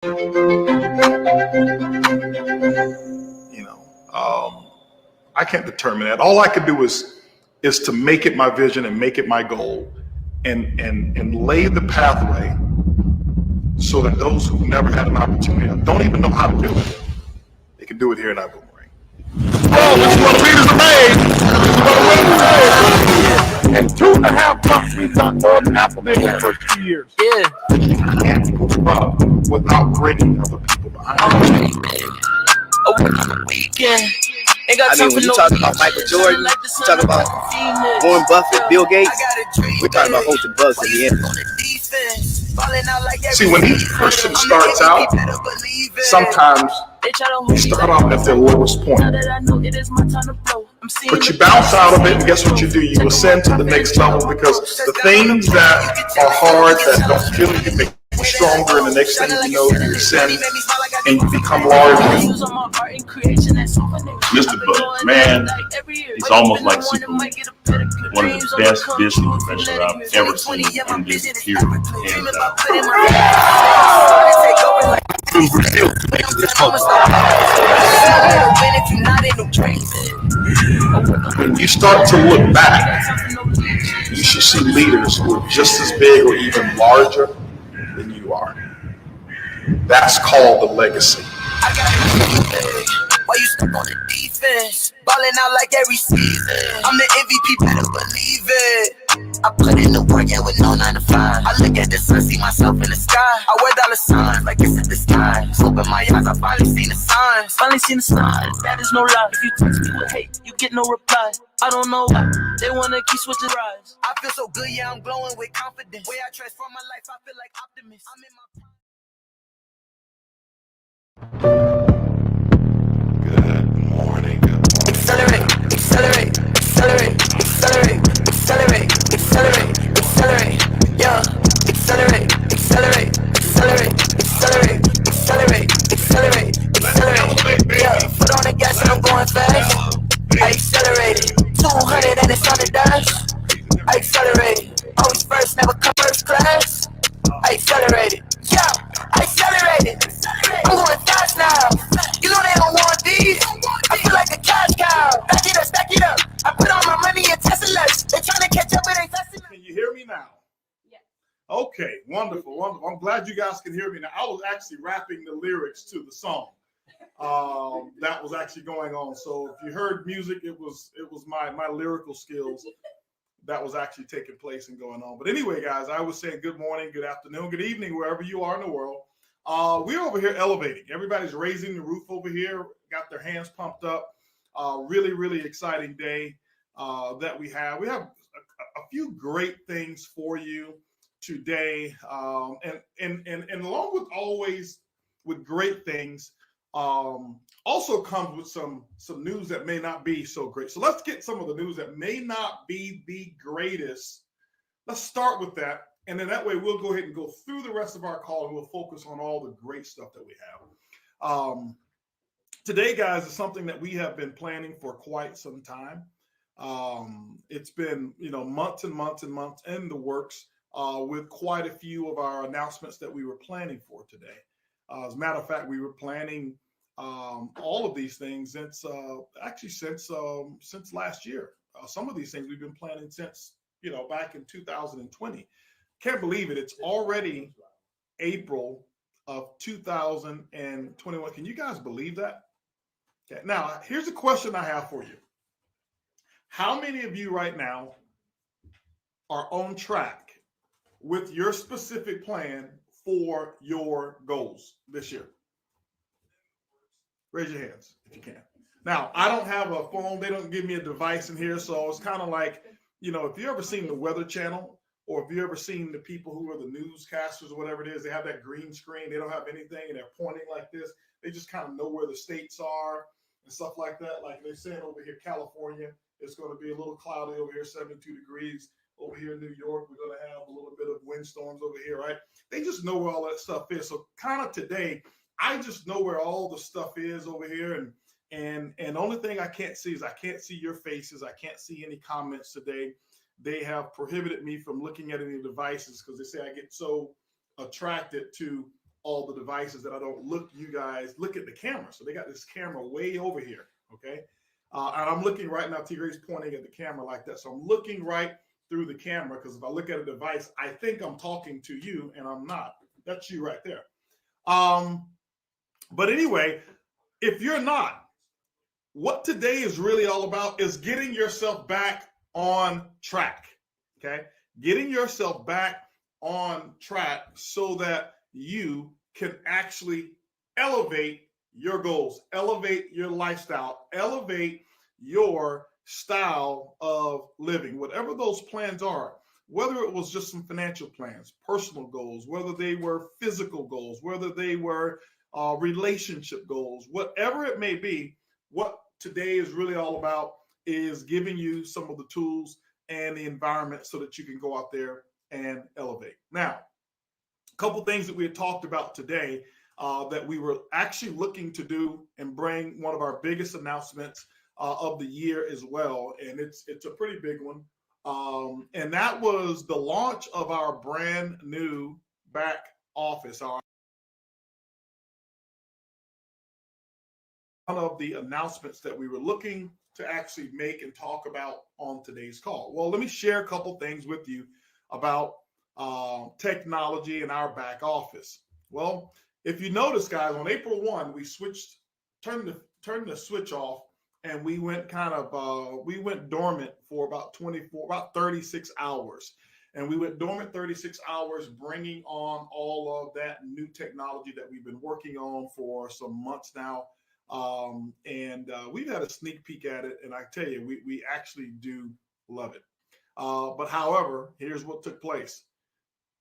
You know, I can't determine that. All I could do is to make it my vision and make it my goal, and lay the pathway so that those who never had an opportunity, don't even know how to do it, they can do it here in our boomerang. Oh, this is what leaders are made. In 2.5 months, we've done more than Apple did in the first 2 years. Yeah. Can't move up without bringing other people behind you. A week on the weekend. Ain't got time when for you no talk about Michael Jordan, you talk about Warren Buffett, Bill Gates, we're talking about Holton Bucks in the end. See, when each person starts out, sometimes they start off at their lowest point. But you bounce out of it, and guess what you do? You ascend to the next level, because the things that are hard, that don't feel you, make you stronger, and the next thing you know, you ascend and you become larger. Mr. Bucks, man, he's almost like Superman. One of the best business professionals I've ever seen in this period, hands down. When you start to look back, you should see leaders who are just as big or even larger than you are. That's called the legacy. Why you stuck on the defense? Balling out like every season. I'm the MVP, better believe it. I put in the work, yeah, with no 9 to 5. I look at the sun, see myself in the sky. I wear dollar signs like it's in the sky. Open my eyes, I finally seen the signs. Finally seen the signs, that is no lie. If you text me with hate, you get no reply. I don't know why, they wanna keep switching rides. I feel so good, yeah, I'm glowing with confidence. Way I transform my life, I feel like optimist. I'm in my prime. Good morning. Accelerate, accelerate, accelerate, accelerate, accelerate, accelerate, accelerate, yeah. Accelerate, accelerate, accelerate, accelerate, accelerate, accelerate, accelerate, yeah. Foot on the gas and I'm going fast. I accelerated, 200 and it's on the dash. I accelerated, always first, never come first class. I accelerated, yeah. I accelerated, I'm going fast now. You know they don't want these. I feel like a cash cow. Back it up, stack it up. I put all my money in Teslas. They're trying to catch up, but ain't fast enough. Can you hear me now? Yes. Okay, wonderful, wonderful. I'm glad you guys can hear me now. I was actually rapping the lyrics to the song that was actually going on. So if you heard music, it was my lyrical skills that was actually taking place and going on. But anyway, guys, I was saying good morning, good afternoon, good evening, wherever you are in the world. We're over here elevating. Everybody's raising the roof over here, got their hands pumped up. Really, really exciting day that we have. We have a few great things for you today. And along with always with great things, also comes with some news that may not be so great. So let's get some of the news that may not be the greatest. Let's start with that. And then that way we'll go ahead and go through the rest of our call and we'll focus on all the great stuff that we have. Today, guys, is something that we have been planning for quite some time. It's been, months and months and months in the works with quite a few of our announcements that we were planning for today. As a matter of fact, we were planning all of these things since last year. Some of these things we've been planning since, back in 2020. Can't believe it. It's already April of 2021. Can you guys believe that? Okay. Now, here's a question I have for you. How many of you right now are on track with your specific plan for your goals this year? Raise your hands if you can. Now, I don't have a phone. They don't give me a device in here. So it's kind of like, if you ever seen the Weather Channel, or if you ever seen the people who are the newscasters or whatever it is, they have that green screen. They don't have anything and they're pointing like this. They just kind of know where the states are and stuff like that. Like they're saying over here, California, it's going to be a little cloudy over here, 72 degrees. Over here in New York, we're going to have a little bit of windstorms over here, right? They just know where all that stuff is. So kind of today, I just know where all the stuff is over here. And the only thing I can't see is I can't see your faces. I can't see any comments today. They have prohibited me from looking at any devices because they say I get so attracted to all the devices that I don't look at the camera. So they got this camera way over here, okay? And I'm looking right now, T. Gray's pointing at the camera like that. So I'm looking right through the camera, because if I look at a device, I think I'm talking to you, and I'm not. That's you right there. But anyway, if you're not, what today is really all about is getting yourself back on track, okay? Getting yourself back on track so that you can actually elevate your goals, elevate your lifestyle, elevate your style of living, whatever those plans are, whether it was just some financial plans, personal goals, whether they were physical goals, whether they were relationship goals, whatever it may be. What today is really all about is giving you some of the tools and the environment so that you can go out there and elevate. Now, a couple things that we had talked about today that we were actually looking to do and bring one of our biggest announcements of the year as well. And it's a pretty big one. And that was the launch of our brand new back office. One of the announcements that we were looking to actually make and talk about on today's call. Well, let me share a couple things with you about technology in our back office. Well, if you notice, guys, on April 1, we turned the switch off, and we went dormant for about 36 hours. And we went dormant 36 hours, bringing on all of that new technology that we've been working on for some months now. We've had a sneak peek at it, and I tell you, we actually do love it. But however, here's what took place.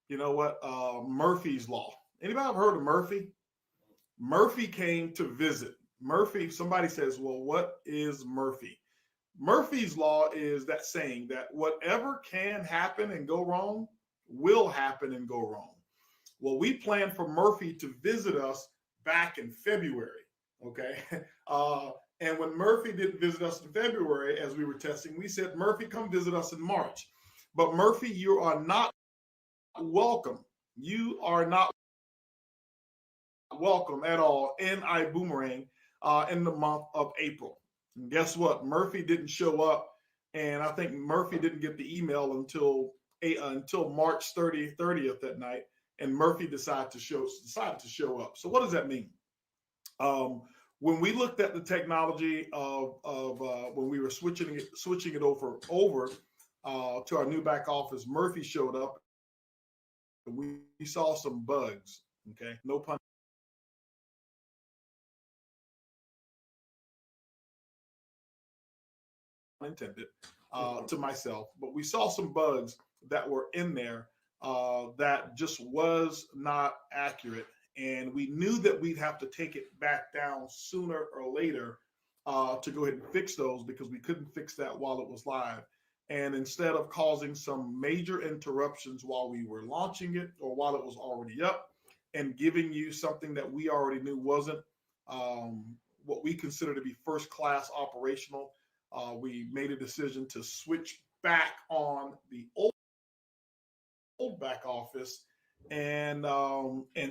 You know what? Murphy's Law. Anybody have heard of Murphy? Murphy came to visit. Murphy, somebody says, well, what is Murphy? Murphy's Law is that saying that whatever can happen and go wrong will happen and go wrong. Well, we planned for Murphy to visit us back in February, okay? And when Murphy didn't visit us in February, as we were testing, we said, Murphy, come visit us in March. But Murphy, you are not welcome. You are not welcome at all in iBoomerang in the month of April. And guess what? Murphy didn't show up, and I think Murphy didn't get the email until March 30th that night, and Murphy decided to show up. So what does that mean? When we looked at the technology of when we were switching it over to our new back office, Murphy showed up, and we saw some bugs. Okay, no pun intended to myself, but we saw some bugs that were in there that just was not accurate. And we knew that we'd have to take it back down sooner or later to go ahead and fix those, because we couldn't fix that while it was live. And instead of causing some major interruptions while we were launching it or while it was already up, and giving you something that we already knew wasn't what we consider to be first class operational, we made a decision to switch back on the old back office and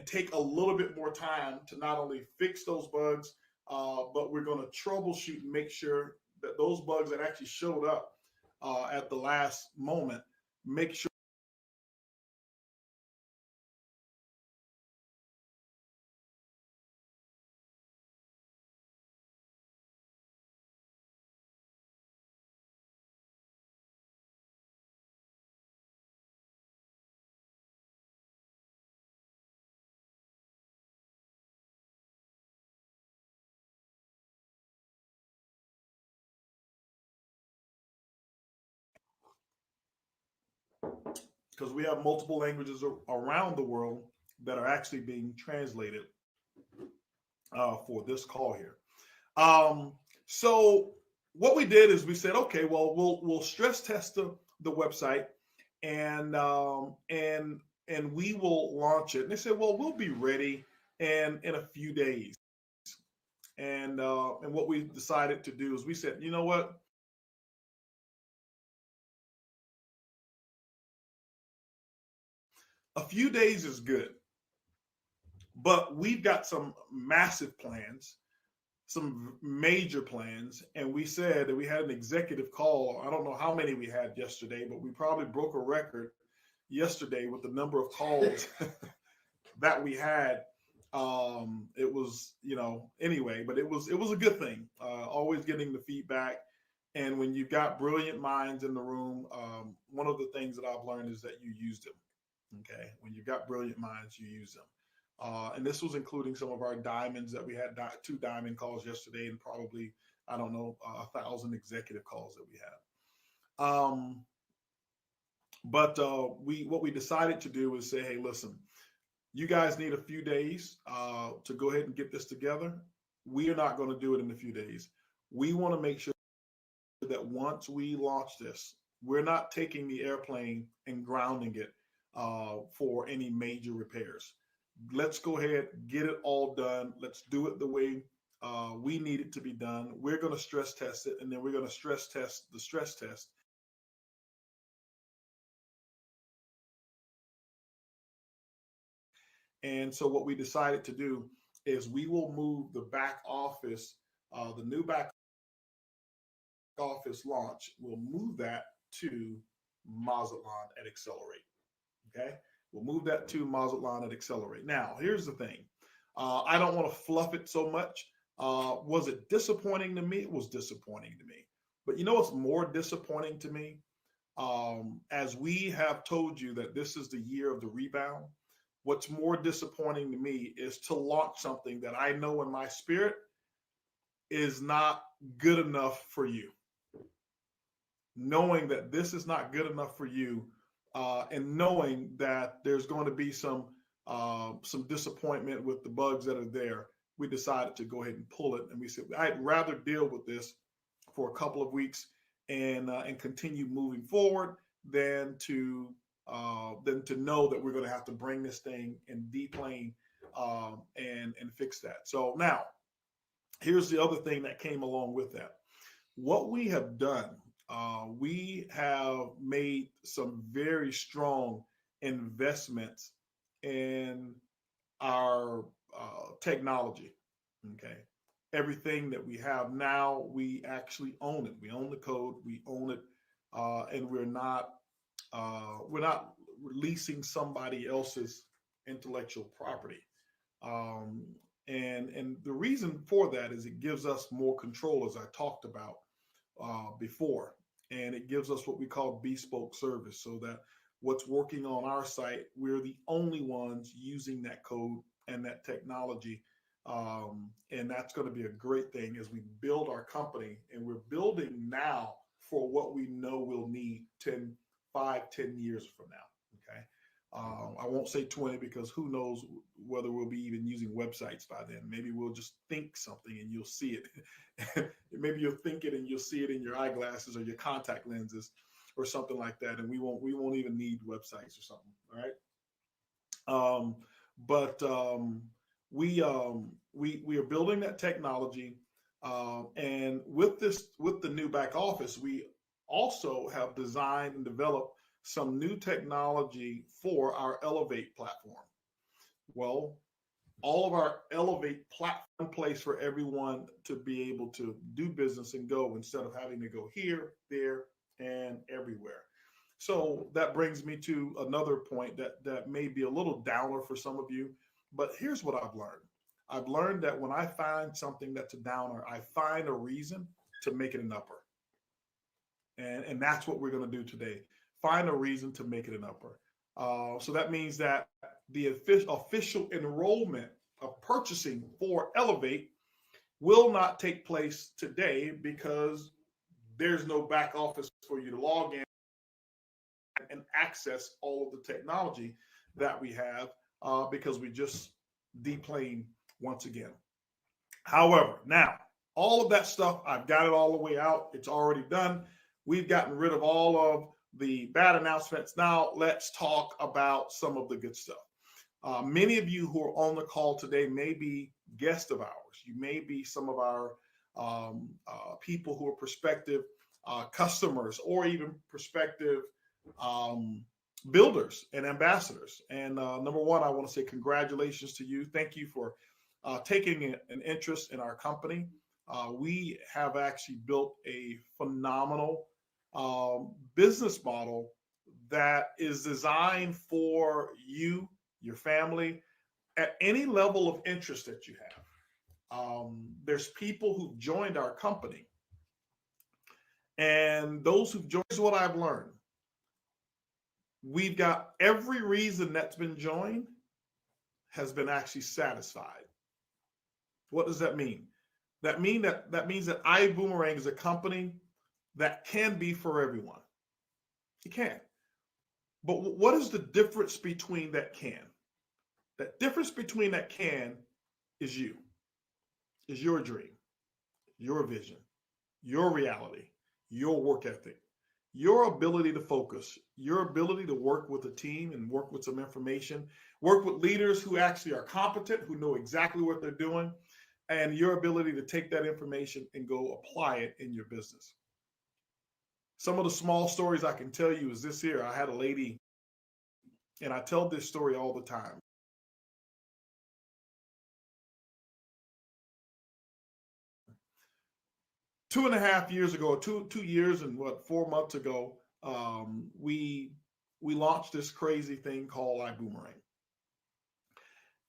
take a little bit more time to not only fix those bugs, but we're going to troubleshoot and make sure that those bugs that actually showed up at the last moment, make sure because we have multiple languages around the world that are actually being translated for this call here. So what we did is we said, okay, well, we'll stress test the website, and we will launch it. And they said, well, we'll be ready in a few days. And what we decided to do is we said, you know what? A few days is good, But we've got some massive plans, some major plans. And we said that we had an executive call. I don't know how many we had yesterday, but we probably broke a record yesterday with the number of calls that we had. It was, anyway, but it was a good thing. Always getting the feedback. And when you've got brilliant minds in the room, one of the things that I've learned is that you use them. Okay. When you've got brilliant minds, you use them. And this was including some of our diamonds that we had 2 diamond calls yesterday, and probably, I don't know, 1,000 executive calls that we had. But what we decided to do is say, hey, listen, you guys need a few days to go ahead and get this together. We are not going to do it in a few days. We want to make sure that once we launch this, we're not taking the airplane and grounding it for any major repairs. Let's go ahead, get it all done. Let's do it the way we need it to be done. We're going to stress test it, and then we're going to stress test the stress test. And so what we decided to do is we will move the back office, the new back office launch, we'll move that to Mazatlan at Accelerate. Okay. We'll move that to Mazatlan at Accelerate. Now, here's the thing. I don't want to fluff it so much. Was it disappointing to me? It was disappointing to me. But you know what's more disappointing to me? As we have told you that this is the year of the rebound, what's more disappointing to me is to launch something that I know in my spirit is not good enough for you. Knowing that this is not good enough for you, and knowing that there's going to be some disappointment with the bugs that are there, we decided to go ahead and pull it. And we said, I'd rather deal with this for a couple of weeks and continue moving forward than to know that we're going to have to bring this thing and deplane and fix that. So now, here's the other thing that came along with that. What we have done, we have made some very strong investments in our technology. Okay. Everything that we have now, we actually own it. We own the code, we own it, and we're not releasing somebody else's intellectual property. And the reason for that is it gives us more control, as I talked about before, and it gives us what we call bespoke service, so that what's working on our site, we're the only ones using that code and that technology. And that's going to be a great thing as we build our company, and we're building now for what we know we'll need 10 years from now. Okay. I won't say 20, because who knows whether we'll be even using websites by then. Maybe we'll just think something and you'll see it. Maybe you'll think it and you'll see it in your eyeglasses or your contact lenses or something like that. And we won't even need websites or something. All right. We are building that technology. And with the new back office, we also have designed and developed some new technology for our Elevate platform. Well, all of our Elevate platform place for everyone to be able to do business and go, instead of having to go here, there, and everywhere. So that brings me to another point that may be a little downer for some of you, but here's what I've learned. I've learned that when I find something that's a downer, I find a reason to make it an upper. And that's what we're going to do today. Find a reason to make it an upper. So that means that the official enrollment of purchasing for Elevate will not take place today, because there's no back office for you to log in and access all of the technology that we have, because we just deplaned once again. However, now all of that stuff, I've got it all the way out. It's already done. We've gotten rid of all of the bad announcements. Now let's talk about some of the good stuff. Many of you who are on the call today may be guests of ours. You may be some of our people who are prospective customers, or even prospective builders and ambassadors. And number one, I want to say congratulations to you. Thank you for taking an interest in our company. We have actually built a phenomenal business model that is designed for you, your family, at any level of interest that you have. There's people who've joined our company, and those who've joined, is what I've learned. We've got every reason that's been joined has been actually satisfied. What does that mean? That means that iBoomerang is a company that can be for everyone. It can. But what is the difference between that can? That difference between that can is you, is your dream, your vision, your reality, your work ethic, your ability to focus, your ability to work with a team and work with some information, work with leaders who actually are competent, who know exactly what they're doing, and your ability to take that information and go apply it in your business. Some of the small stories I can tell you is this here. I had a lady, and I tell this story all the time. Two and a half years ago, two years and 4 months ago, we launched this crazy thing called iBoomerang.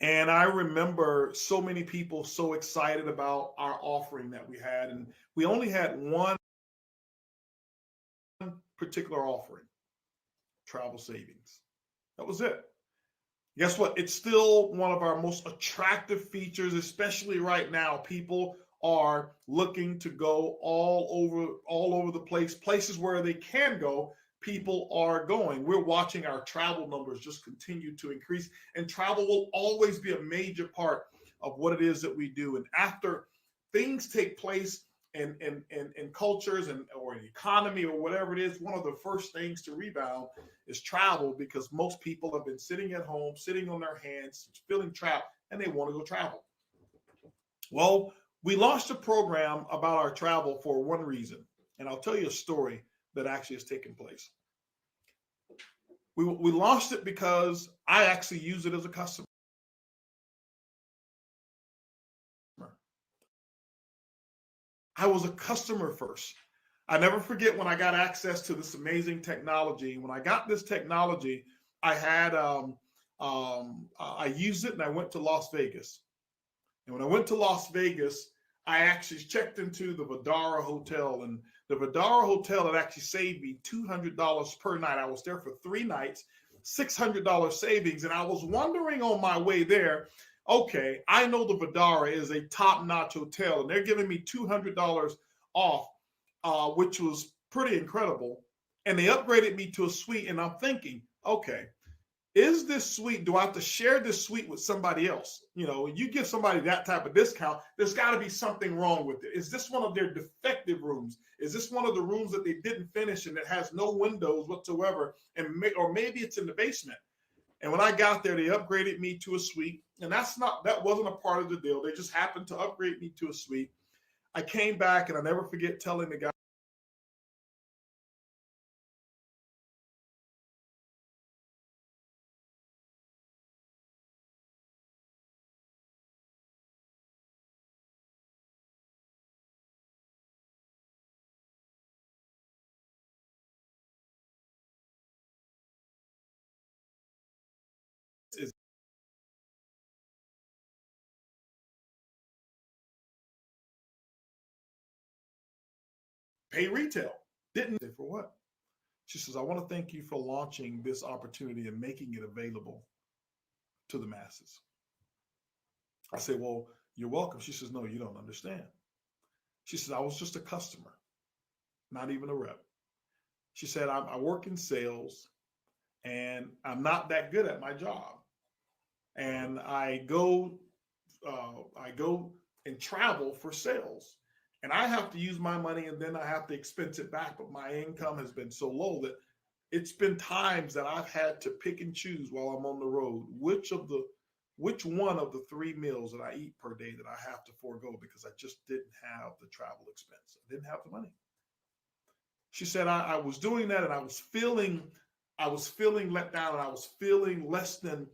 And I remember so many people so excited about our offering that we had, and we only had one particular offering, travel savings. That was it. Guess what? It's still one of our most attractive features, especially right now. People are looking to go all over the place, places where they can go. People are going. We're watching our travel numbers just continue to increase, and travel will always be a major part of what it is that we do. And after things take place in cultures or in the economy or whatever it is, one of the first things to rebound is travel, because most people have been sitting at home, sitting on their hands, feeling trapped, and they want to go travel. Well, we launched a program about our travel for one reason, and I'll tell you a story that actually has taken place. We launched it because I actually use it as a customer. I was a customer first. I never forget when I got access to this amazing technology. When I got this technology, I had I used it, and I went to Las Vegas. And when I went to Las Vegas, I actually checked into the Vdara Hotel, and the Vdara Hotel had actually saved me $200 per night. I was there for 3 nights, $600 savings. And I was wondering on my way there, okay, I know the Vdara is a top-notch hotel, and they're giving me $200 off, which was pretty incredible. And they upgraded me to a suite, and I'm thinking, okay, is this suite, do I have to share this suite with somebody else? You know, you give somebody that type of discount, there's got to be something wrong with it. Is this one of their defective rooms? Is this one of the rooms that they didn't finish and it has no windows whatsoever? Or maybe it's in the basement. And when I got there, they upgraded me to a suite. And that wasn't a part of the deal. They just happened to upgrade me to a suite. I came back, and I'll never forget telling the guy, is pay retail. Didn't say for what? She says, I want to thank you for launching this opportunity and making it available to the masses. I say, well, you're welcome. She says, no, you don't understand. She says, I was just a customer, not even a rep. She said, I work in sales, and I'm not that good at my job. And I go and travel for sales. And I have to use my money, and then I have to expense it back. But my income has been so low that it's been times that I've had to pick and choose while I'm on the road which one of the 3 meals that I eat per day that I have to forego, because I just didn't have the travel expense. I didn't have the money. She said, I was doing that, and I was feeling I was feeling let down, and I was feeling less than,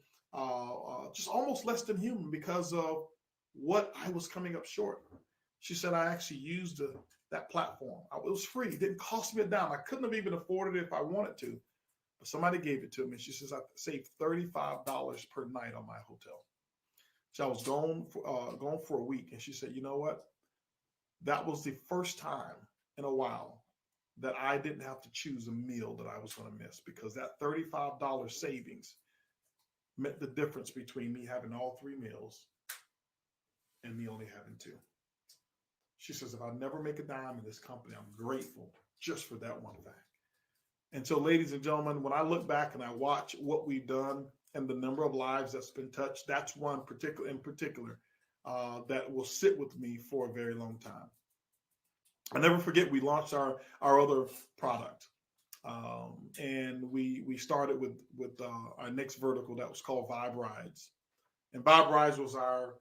just almost less than human because of what I was coming up short. She said, I actually used that platform. It was free. It didn't cost me a dime. I couldn't have even afforded it if I wanted to, but somebody gave it to me. She says, I saved $35 per night on my hotel. So I was gone for a week. And she said, you know what? That was the first time in a while that I didn't have to choose a meal that I was going to miss, because that $35 savings meant the difference between me having all 3 meals and me only having 2. She says, if I never make a dime in this company, I'm grateful just for that one fact. And so, ladies and gentlemen, when I look back and I watch what we've done and the number of lives that's been touched, that's one in particular that will sit with me for a very long time. I never forget, we launched our other product. And we started with our next vertical that was called Vibe Rides. And Vibe Rides was our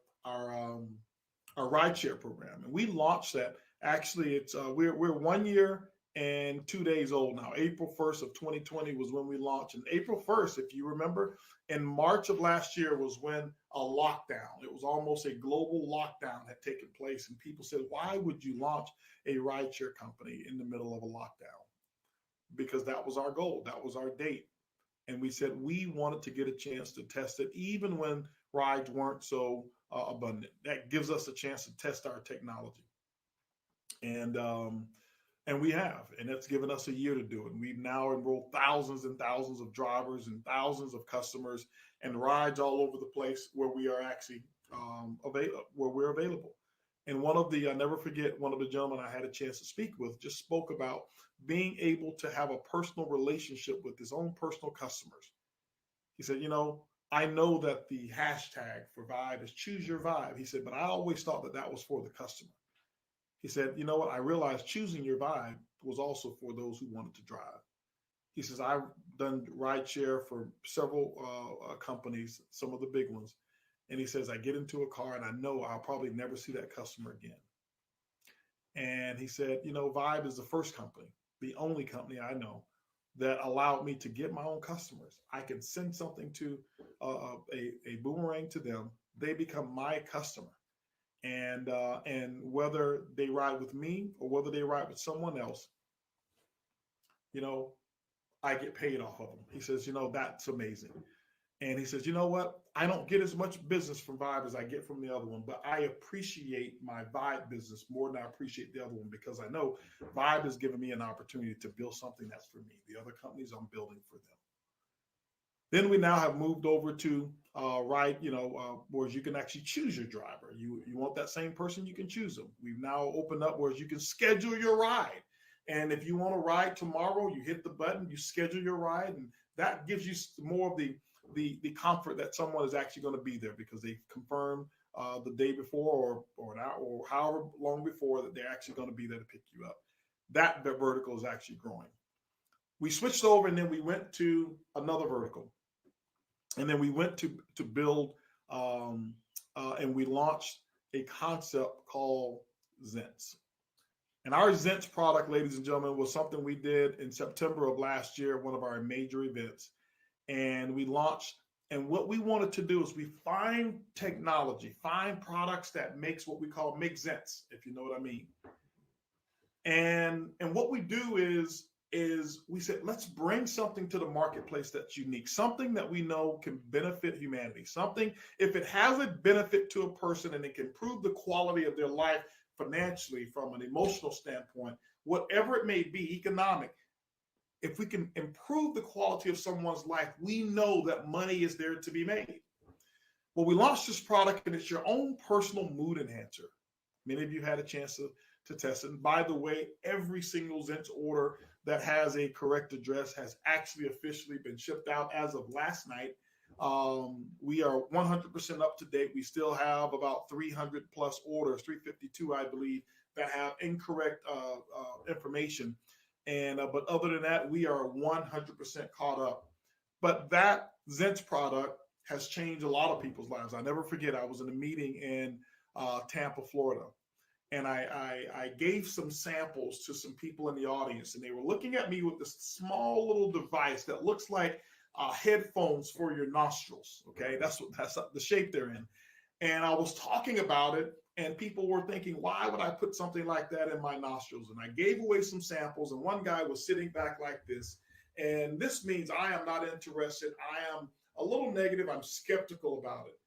rideshare program. And we launched that. Actually, it's we're 1 year and 2 days old now. April 1st of 2020 was when we launched. And April 1st, if you remember, in March of last year was when a lockdown, it was almost a global lockdown had taken place. And people said, why would you launch a rideshare company in the middle of a lockdown? Because that was our goal. That was our date. And we said we wanted to get a chance to test it, even when rides weren't so abundant. That gives us a chance to test our technology. And we have, and it's given us a year to do it. And we've now enrolled thousands and thousands of drivers and thousands of customers and rides all over the place where we are actually where we're available. And I'll never forget, one of the gentlemen I had a chance to speak with just spoke about being able to have a personal relationship with his own personal customers. He said, I know that the hashtag for Vibe is choose your vibe. He said, but I always thought that was for the customer. He said, you know what? I realized choosing your vibe was also for those who wanted to drive. He says, I've done rideshare for several companies, some of the big ones. And he says, I get into a car and I know I'll probably never see that customer again. And he said, Vibe is the first company, the only company I know that allowed me to get my own customers. I can send something to a boomerang to them. They become my customer. And whether they ride with me or whether they ride with someone else, I get paid off of them. He says, that's amazing. And he says, you know what? I don't get as much business from Vibe as I get from the other one, but I appreciate my Vibe business more than I appreciate the other one, because I know Vibe has given me an opportunity to build something that's for me. The other companies, I'm building for them. Then we now have moved over to where you can actually choose your driver. You want that same person, you can choose them. We've now opened up where you can schedule your ride. And if you want to ride tomorrow, you hit the button, you schedule your ride, and that gives you more of the comfort that someone is actually going to be there because they've confirmed the day before or an hour or however long before that they're actually going to be there to pick you up. That vertical is actually growing. We switched over and then we went to another vertical. And then we went to build and we launched a concept called Zents. And our Zents product, ladies and gentlemen, was something we did in September of last year, one of our major events. And we launched, and what we wanted to do is we find technology, find products that make Zents, if you know what I mean. And what we do is we said, let's bring something to the marketplace that's unique, something that we know can benefit humanity, something, if it has a benefit to a person and it can improve the quality of their life financially, from an emotional standpoint, whatever it may be, economic, if we can improve the quality of someone's life, we know that money is there to be made. Well, we launched this product and it's your own personal mood enhancer. Many of you had a chance to test it. And by the way, every single Zents order that has a correct address has actually officially been shipped out as of last night. We are 100% up to date. We still have about 300 plus orders, 352, I believe, that have incorrect information. And but other than that, we are 100% caught up. But that Zents product has changed a lot of people's lives. I never forget, I was in a meeting in Tampa, Florida. and I gave some samples to some people in the audience, and they were looking at me with this small little device that looks like headphones for your nostrils. Okay, that's the shape they're in. And I was talking about it, and people were thinking, why would I put something like that in my nostrils? And I gave away some samples, and one guy was sitting back like this. And this means I am not interested. I am a little negative. I'm skeptical about it.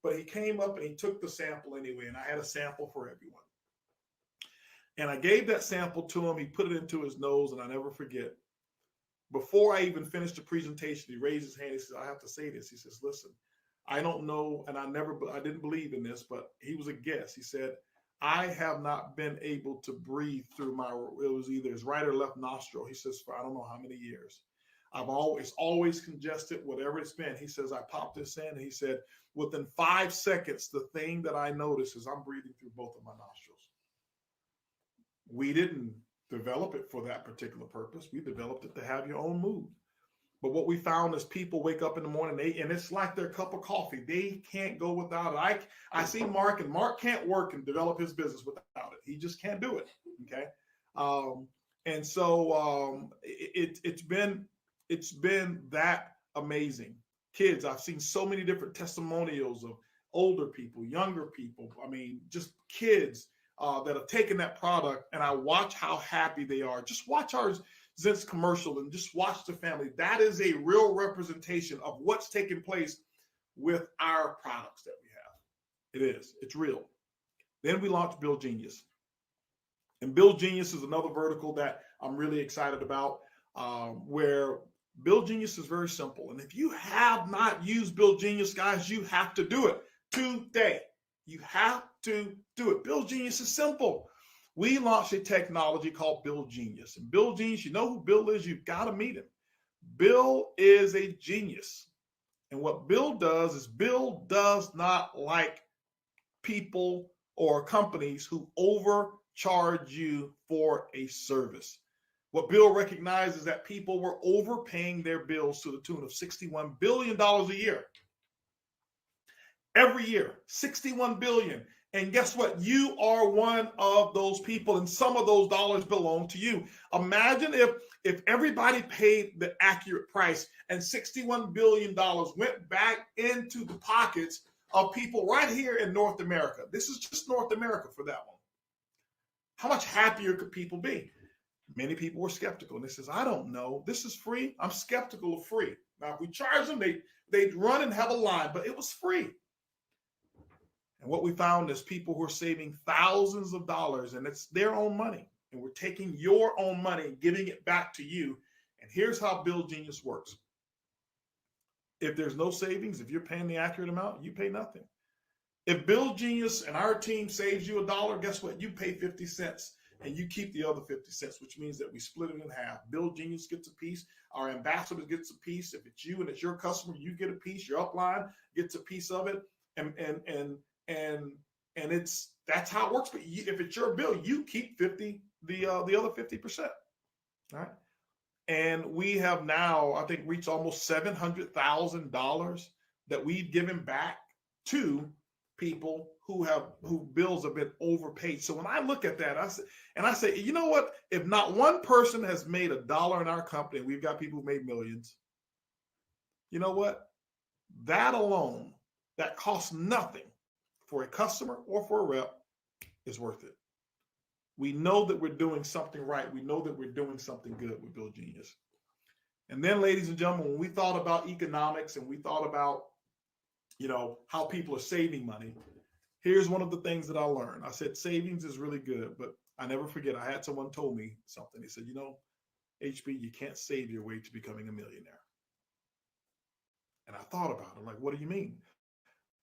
But he came up and he took the sample anyway, and I had a sample for everyone. And I gave that sample to him. He put it into his nose, and I never forget. Before I even finished the presentation, he raised his hand. He says, I have to say this. He says, listen, I don't know, and I didn't believe in this, but he was a guest. He said, I have not been able to breathe through it was either his right or left nostril. He says, for I don't know how many years. I've always congested, whatever it's been. He says, I popped this in, and he said, within 5 seconds, the thing that I notice is I'm breathing through both of my nostrils. We didn't develop it for that particular purpose. We developed it to have your own mood. But what we found is people wake up in the morning, and it's like their cup of coffee. They can't go without it. I see Mark, and Mark can't work and develop his business without it. He just can't do it. Okay. And so it's been that amazing. Kids, I've seen so many different testimonials of older people, younger people. I mean, just kids that have taken that product, and I watch how happy they are. Just watch our Zins commercial and just watch the family. That is a real representation of what's taking place with our products that we have. It is. It's real. Then we launched Build Genius. And Build Genius is another vertical that I'm really excited about, where Build Genius is very simple. And if you have not used Build Genius, guys, you have to do it today. You have to do it. Build Genius is simple. We launched a technology called Build Genius. And Build Genius, you know who Bill is? You've got to meet him. Bill is a genius. And what Bill does is Bill does not like people or companies who overcharge you for a service. What Bill recognizes is that people were overpaying their bills to the tune of $61 billion a year. Every year, $61 billion. And guess what? You are one of those people, and some of those dollars belong to you. Imagine if everybody paid the accurate price and $61 billion went back into the pockets of people right here in North America. This is just North America for that one. How much happier could people be? Many people were skeptical, and they says, I don't know. This is free. I'm skeptical of free. Now, if we charge them, they'd run and have a line, but it was free. And what we found is people who are saving thousands of dollars, and it's their own money. And we're taking your own money and giving it back to you. And here's how Build Genius works. If there's no savings, if you're paying the accurate amount, you pay nothing. If Build Genius and our team saves you $1, guess what? You pay 50 cents and you keep the other 50 cents, which means that we split it in half. Build Genius gets a piece. Our ambassador gets a piece. If it's you and it's your customer, you get a piece. Your upline gets a piece of it. And that's how it works. But if it's your bill, you keep the other 50%. All right. And we have now, I think, reached almost $700,000 that we've given back to people who bills have been overpaid. So when I look at that, I say, you know what? If not one person has made $1 in our company, we've got people who made millions. You know what? That alone, that costs nothing for a customer or for a rep, is worth it. We know that we're doing something right. We know that we're doing something good with Build Genius. And then, ladies and gentlemen, when we thought about economics and we thought about, how people are saving money, here's one of the things that I learned. I said, savings is really good, but I never forget, I had someone told me something. He said, HB, you can't save your way to becoming a millionaire. And I thought about it. I'm like, what do you mean?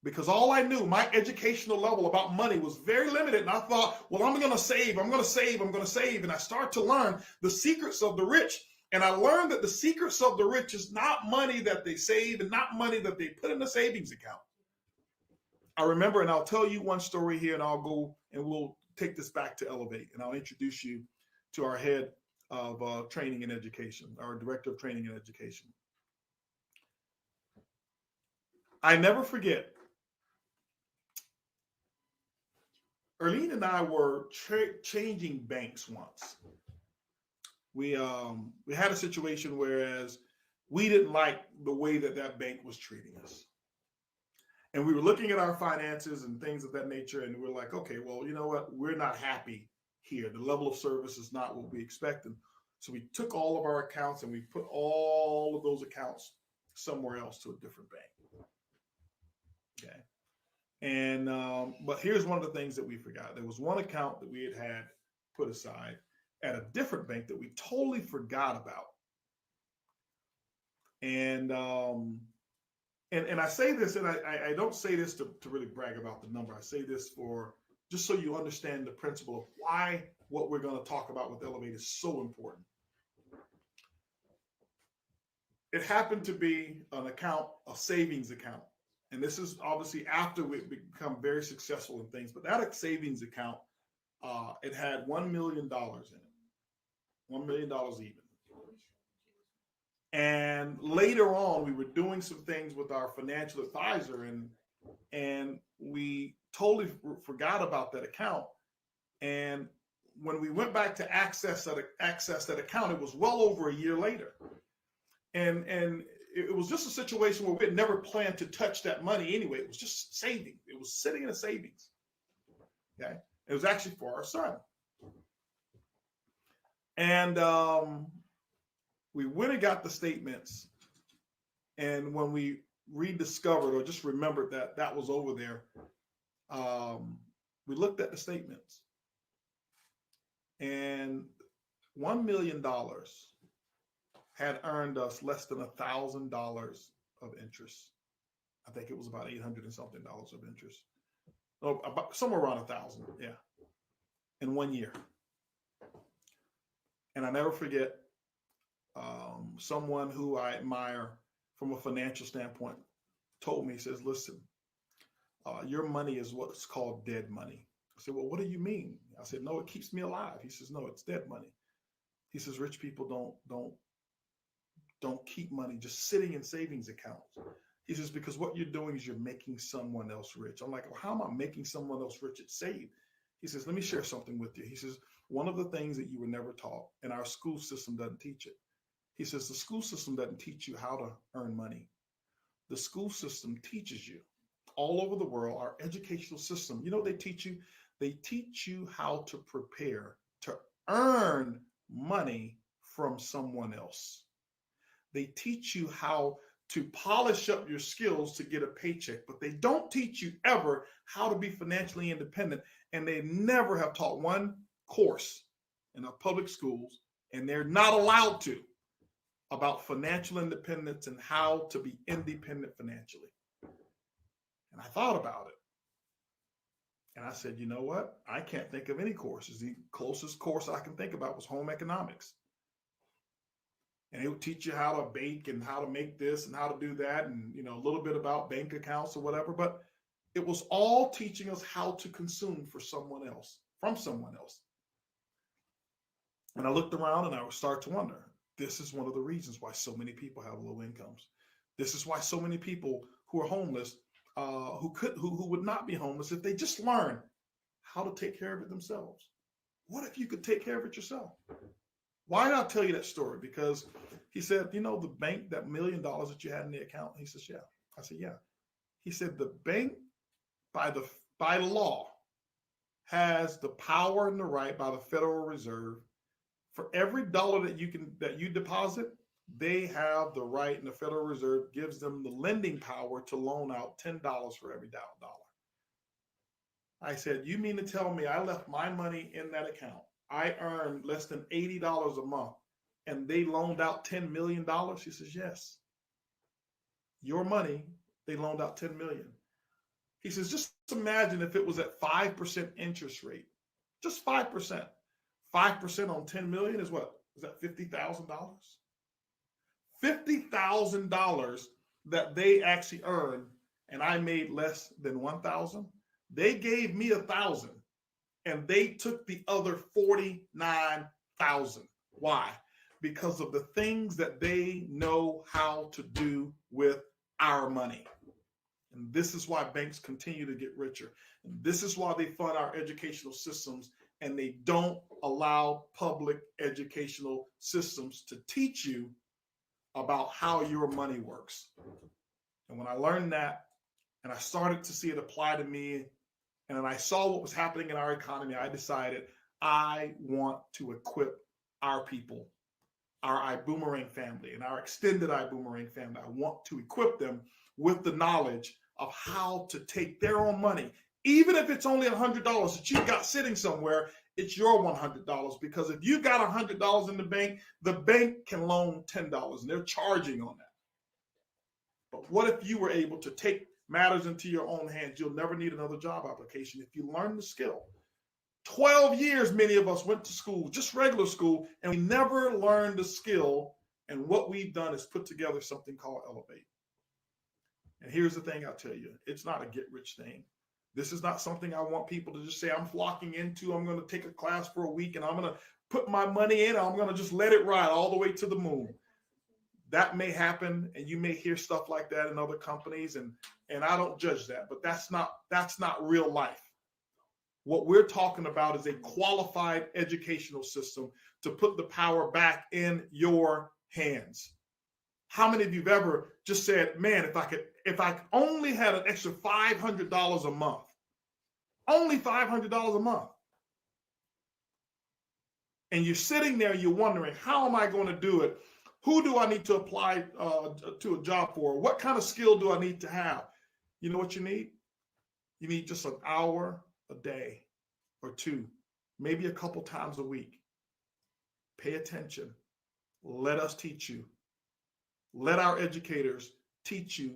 Because all I knew, my educational level about money was very limited. And I thought, well, I'm going to save. And I started to learn the secrets of the rich. And I learned that the secrets of the rich is not money that they save and not money that they put in the savings account. I remember, and I'll tell you one story here, and I'll go and we'll take this back to Elevate. And I'll introduce you to our head of training and education, our director of training and education. I never forget. Erlene and I were changing banks once. We had a situation whereas we didn't like the way that that bank was treating us. And we were looking at our finances and things of that nature, and we're like, okay, well, you know what? We're not happy here. The level of service is not what we expected. So we took all of our accounts and we put all of those accounts somewhere else to a different bank. Okay. And but here's one of the things that we forgot. There was one account that we had put aside at a different bank that we totally forgot about. And I say this, and I don't say this to really brag about the number. I say this for just so you understand the principle of why what we're going to talk about with Elevate is so important. It happened to be an account, a savings account. And this is obviously after we become very successful in things, but that savings account, it had $1 million in it, $1 million even. And later on, we were doing some things with our financial advisor, and we totally forgot about that account. And when we went back to access that account, it was well over a year later. And it was just a situation where we had never planned to touch that money anyway. It was just saving. It was sitting in a savings. Okay. It was actually for our son. And we went and got the statements. And when we rediscovered or just remembered that that was over there, we looked at the statements. And $1 million had earned us less than $1,000 of interest. I think it was about $800 and something of interest. Oh, about somewhere around 1,000, yeah, in 1 year. And I never forget someone who I admire from a financial standpoint told me, he says, listen, your money is what's called dead money. I said, well, what do you mean? I said, no, it keeps me alive. He says, no, it's dead money. He says, rich people don't keep money just sitting in savings accounts. He says, because what you're doing is you're making someone else rich. I'm like, well, how am I making someone else rich at Save? He says, let me share something with you. He says, one of the things that you were never taught, and our school system doesn't teach it. He says, the school system doesn't teach you how to earn money. The school system teaches you all over the world, our educational system, you know, they teach you how to prepare to earn money from someone else. They teach you how to polish up your skills to get a paycheck, but they don't teach you ever how to be financially independent. And they never have taught one course in our public schools, and they're not allowed to, about financial independence and how to be independent financially. And I thought about it. And I said, you know what? I can't think of any courses. The closest course I can think about was home economics. And it would teach you how to bake and how to make this and how to do that, and you know, a little bit about bank accounts or whatever. But it was all teaching us how to consume for someone else, from someone else. And I looked around and I would start to wonder, this is one of the reasons why so many people have low incomes. This is why so many people who are homeless, who would not be homeless if they just learn how to take care of it themselves. What if you could take care of it yourself? Why did I tell you that story? Because he said, you know, the bank, that $1 million that you had in the account. He says, yeah. I said, yeah. He said, the bank by law has the power and the right by the Federal Reserve. For every dollar that you deposit, they have the right, and the Federal Reserve gives them the lending power to loan out $10 for every dollar. I said, you mean to tell me I left my money in that account? I earned less than $80 a month, and they loaned out $10 million? He says, yes. Your money, they loaned out $10 million. He says, just imagine if it was at 5% interest rate, just 5%. 5% on 10 million is what? Is that $50,000? $50,000 that they actually earned, and I made less than 1,000. They gave me 1,000, and they took the other 49,000. Why? Because of the things that they know how to do with our money. And this is why banks continue to get richer. This is why they fund our educational systems, and they don't allow public educational systems to teach you about how your money works. And when I learned that, and I started to see it apply to me, and then I saw what was happening in our economy, I decided I want to equip our people, our iBoomerang family and our extended iBoomerang family. I want to equip them with the knowledge of how to take their own money, even if it's only $100 that you've got sitting somewhere. It's your $100, because if you got $100 in the bank can loan $10, and they're charging on that. But what if you were able to take matters into your own hands? You'll never need another job application if you learn the skill. 12 years, many of us went to school, just regular school, and we never learned the skill. And what we've done is put together something called Elevate. And here's the thing I'll tell you, it's not a get-rich thing. This is not something I want people to just say, I'm flocking into, I'm going to take a class for a week and I'm going to put my money in, I'm going to just let it ride all the way to the moon. That may happen, and you may hear stuff like that in other companies, and I don't judge that, but that's not real life. What we're talking about is a qualified educational system to put the power back in your hands. How many of you have ever just said, man, if I only had an extra $500 a month, only $500 a month. And you're sitting there, you're wondering, how am I going to do it? Who do I need to apply to a job for? What kind of skill do I need to have? You know what you need? You need just an hour a day or two, maybe a couple times a week. Pay attention. Let us teach you. Let our educators teach you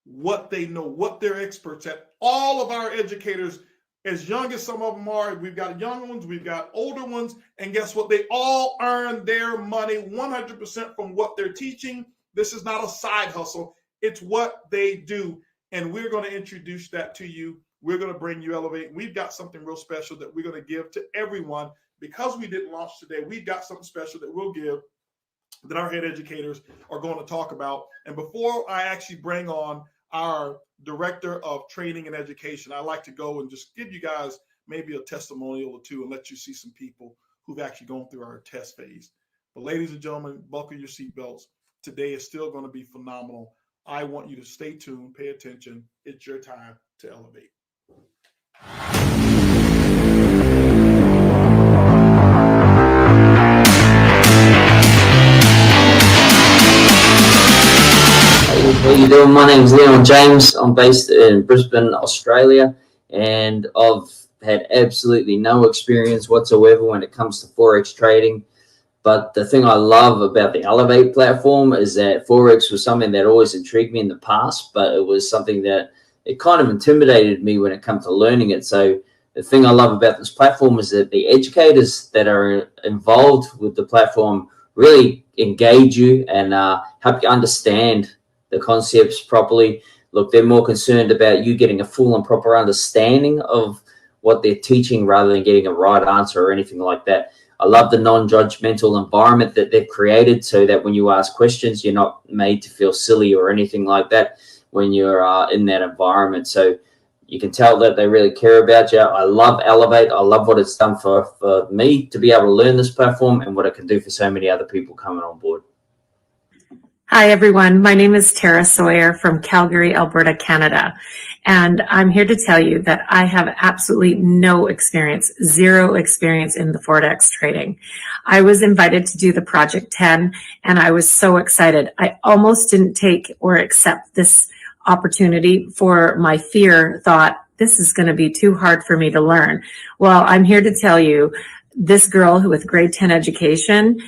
what they know, what they're experts at. All of our educators, as young as some of them are, we've got young ones, we've got older ones, and guess what? They all earn their money 100% from what they're teaching. This is not a side hustle. It's what they do. And we're going to introduce that to you. We're going to bring you Elevate. We've got something real special that we're going to give to everyone. Because we didn't launch today, we've got something special that we'll give that our head educators are going to talk about. And before I actually bring on our director of training and education, I like to go and just give you guys maybe a testimonial or two and let you see some people who've actually gone through our test phase. But ladies and gentlemen, buckle your seatbelts. Today is still going to be phenomenal. I want you to stay tuned, pay attention. It's your time to elevate. How you doing? My name's Leon James. I'm based in Brisbane, Australia, and I've had absolutely no experience whatsoever when it comes to Forex trading. But the thing I love about the Elevate platform is that Forex was something that always intrigued me in the past, but it was something that it kind of intimidated me when it comes to learning it. So the thing I love about this platform is that the educators that are involved with the platform really engage you and help you understand the concepts properly. Look, they're more concerned about you getting a full and proper understanding of what they're teaching rather than getting a right answer or anything like that. I love the non-judgmental environment that they've created so that when you ask questions, you're not made to feel silly or anything like that when you're in that environment. So you can tell that they really care about you. I love Elevate. I love what it's done for me to be able to learn this platform and what it can do for so many other people coming on board. Hi, everyone. My name is Tara Sawyer from Calgary, Alberta, Canada. And I'm here to tell you that I have absolutely no experience, zero experience in the Forex trading. I was invited to do the Project 10, and I was so excited. I almost didn't take or accept this opportunity for my fear thought, this is going to be too hard for me to learn. Well, I'm here to tell you, this girl with grade 10 education,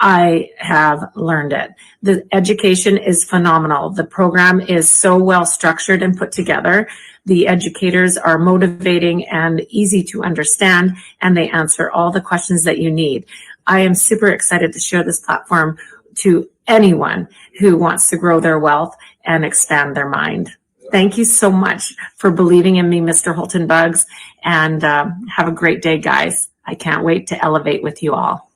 I have learned it. The education is phenomenal. The program is so well structured and put together. The educators are motivating and easy to understand, and they answer all the questions that you need. I am super excited to share this platform to anyone who wants to grow their wealth and expand their mind. Thank you so much for believing in me, Mr. Holton Bugs, and have a great day, guys. I can't wait to elevate with you all.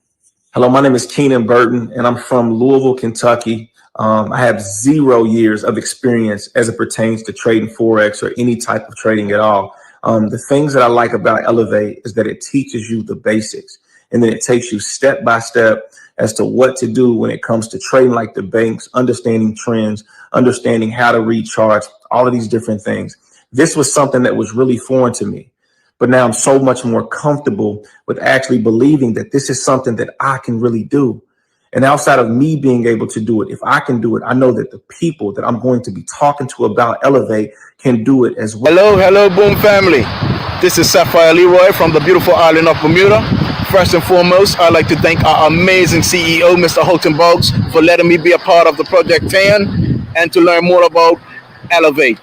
Hello, my name is Keenan Burton, and I'm from Louisville, Kentucky. I have 0 years of experience as it pertains to trading Forex or any type of trading at all. The things that I like about Elevate is that it teaches you the basics, and then it takes you step by step as to what to do when it comes to trading like the banks, understanding trends, understanding how to read charts, all of these different things. This was something that was really foreign to me. But now I'm so much more comfortable with actually believing that this is something that I can really do. And outside of me being able to do it, if I can do it, I know that the people that I'm going to be talking to about Elevate can do it as well. Hello, Boom family. This is Sapphire Leroy from the beautiful island of Bermuda. First and foremost, I'd like to thank our amazing CEO, Mr. Holton Boggs, for letting me be a part of the Project 10 and to learn more about Elevate.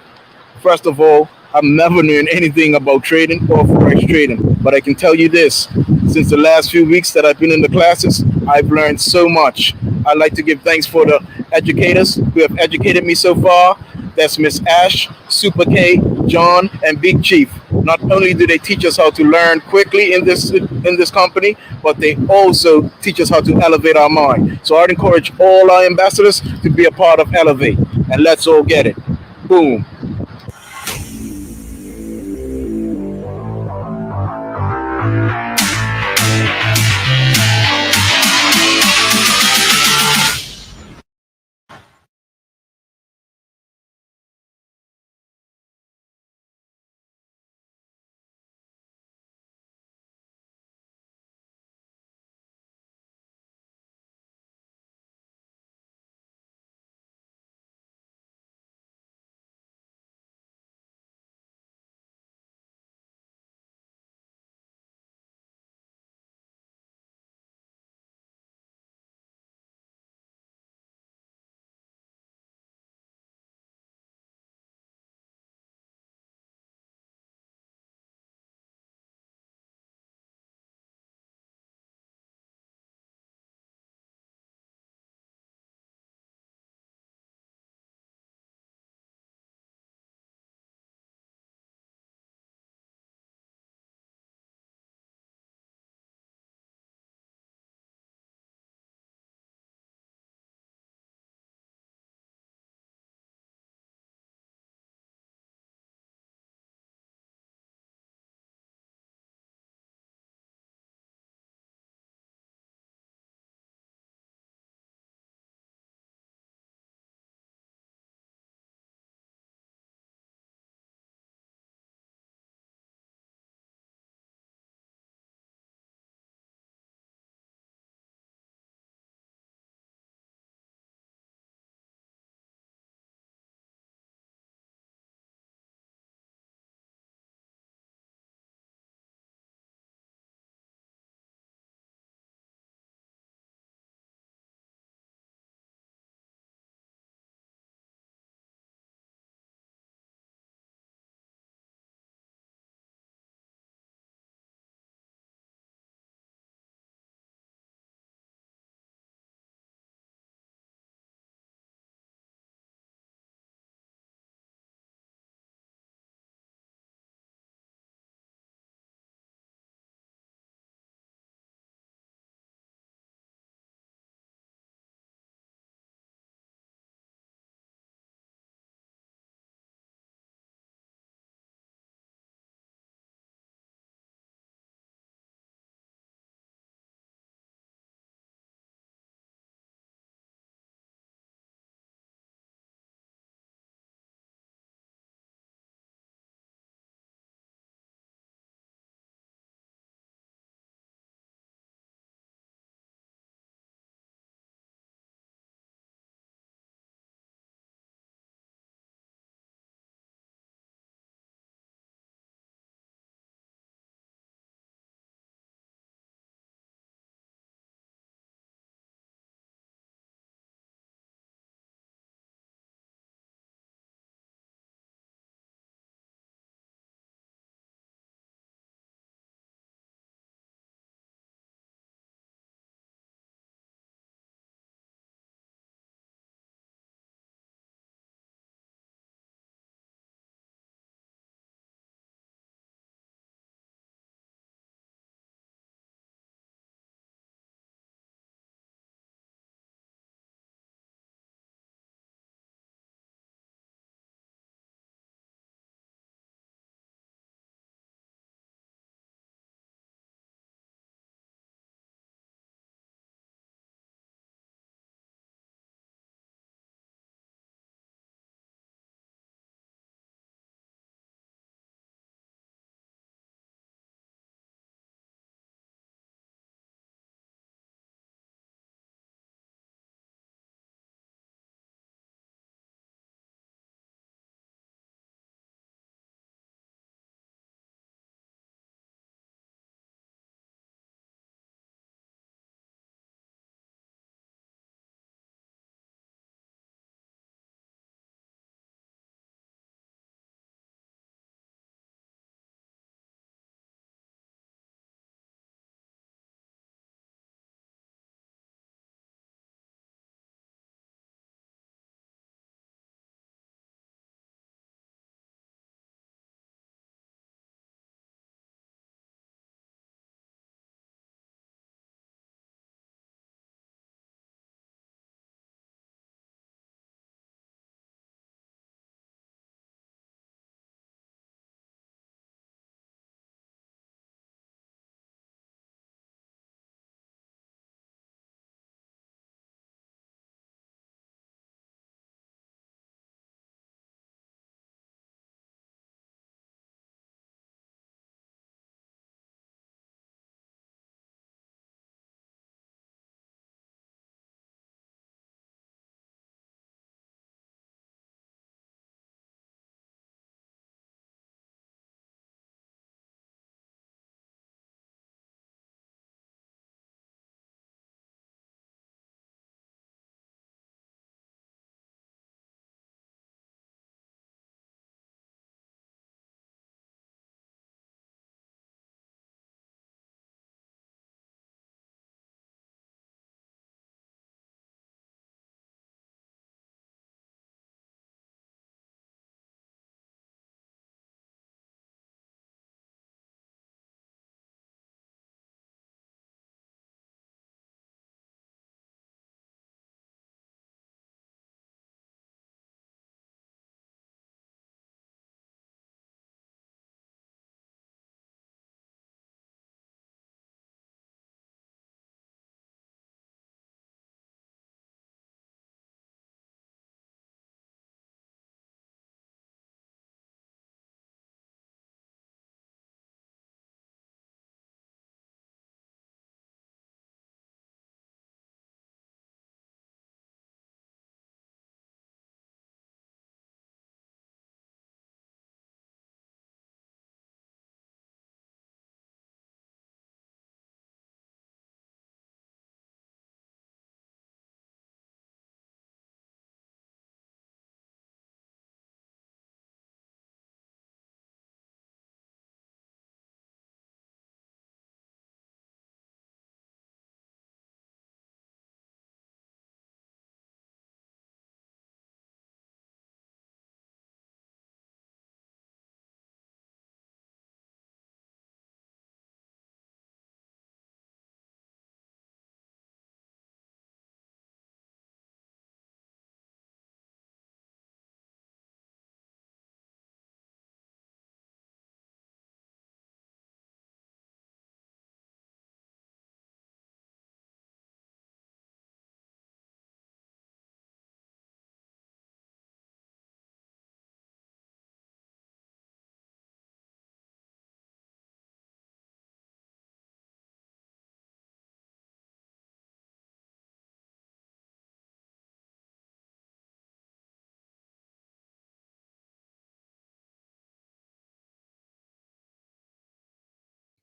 First of all, I've never known anything about trading or forex trading, but I can tell you this: since the last few weeks that I've been in the classes, I've learned so much. I'd like to give thanks for the educators who have educated me so far. That's Miss Ash, Super K, John, and Big Chief. Not only do they teach us how to learn quickly in this company, but they also teach us how to elevate our mind. So I'd encourage all our ambassadors to be a part of Elevate, and let's all get it. Boom.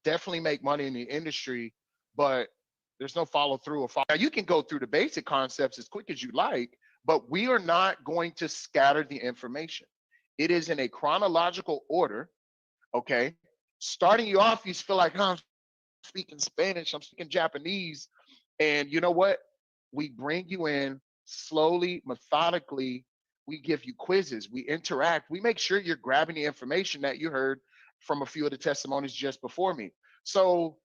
definitely make money in the industry, but there's no follow through or follow. Now you can go through the basic concepts as quick as you like, but we are not going to scatter the information. It is in a chronological order, okay? Starting you off, you feel like, I'm speaking Spanish, I'm speaking Japanese. And you know what? We bring you in slowly, methodically. We give you quizzes, we interact, we make sure you're grabbing the information that you heard from a few of the testimonies just before me. So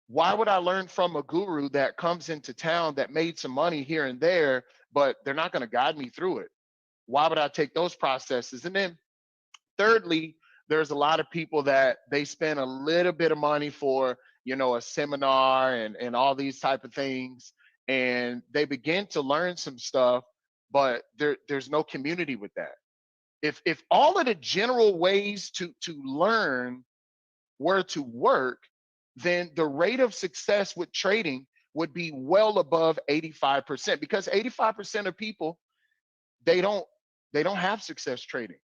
why would I learn from a guru that comes into town that made some money here and there, but they're not going to guide me through it? Why would I take those processes? And then thirdly, there's a lot of people that they spend a little bit of money for, you know, a seminar and all these type of things, and they begin to learn some stuff, but there's no community with that. If all of the general ways to learn were to work, then the rate of success with trading would be well above 85%, because 85% of people, they don't have success trading.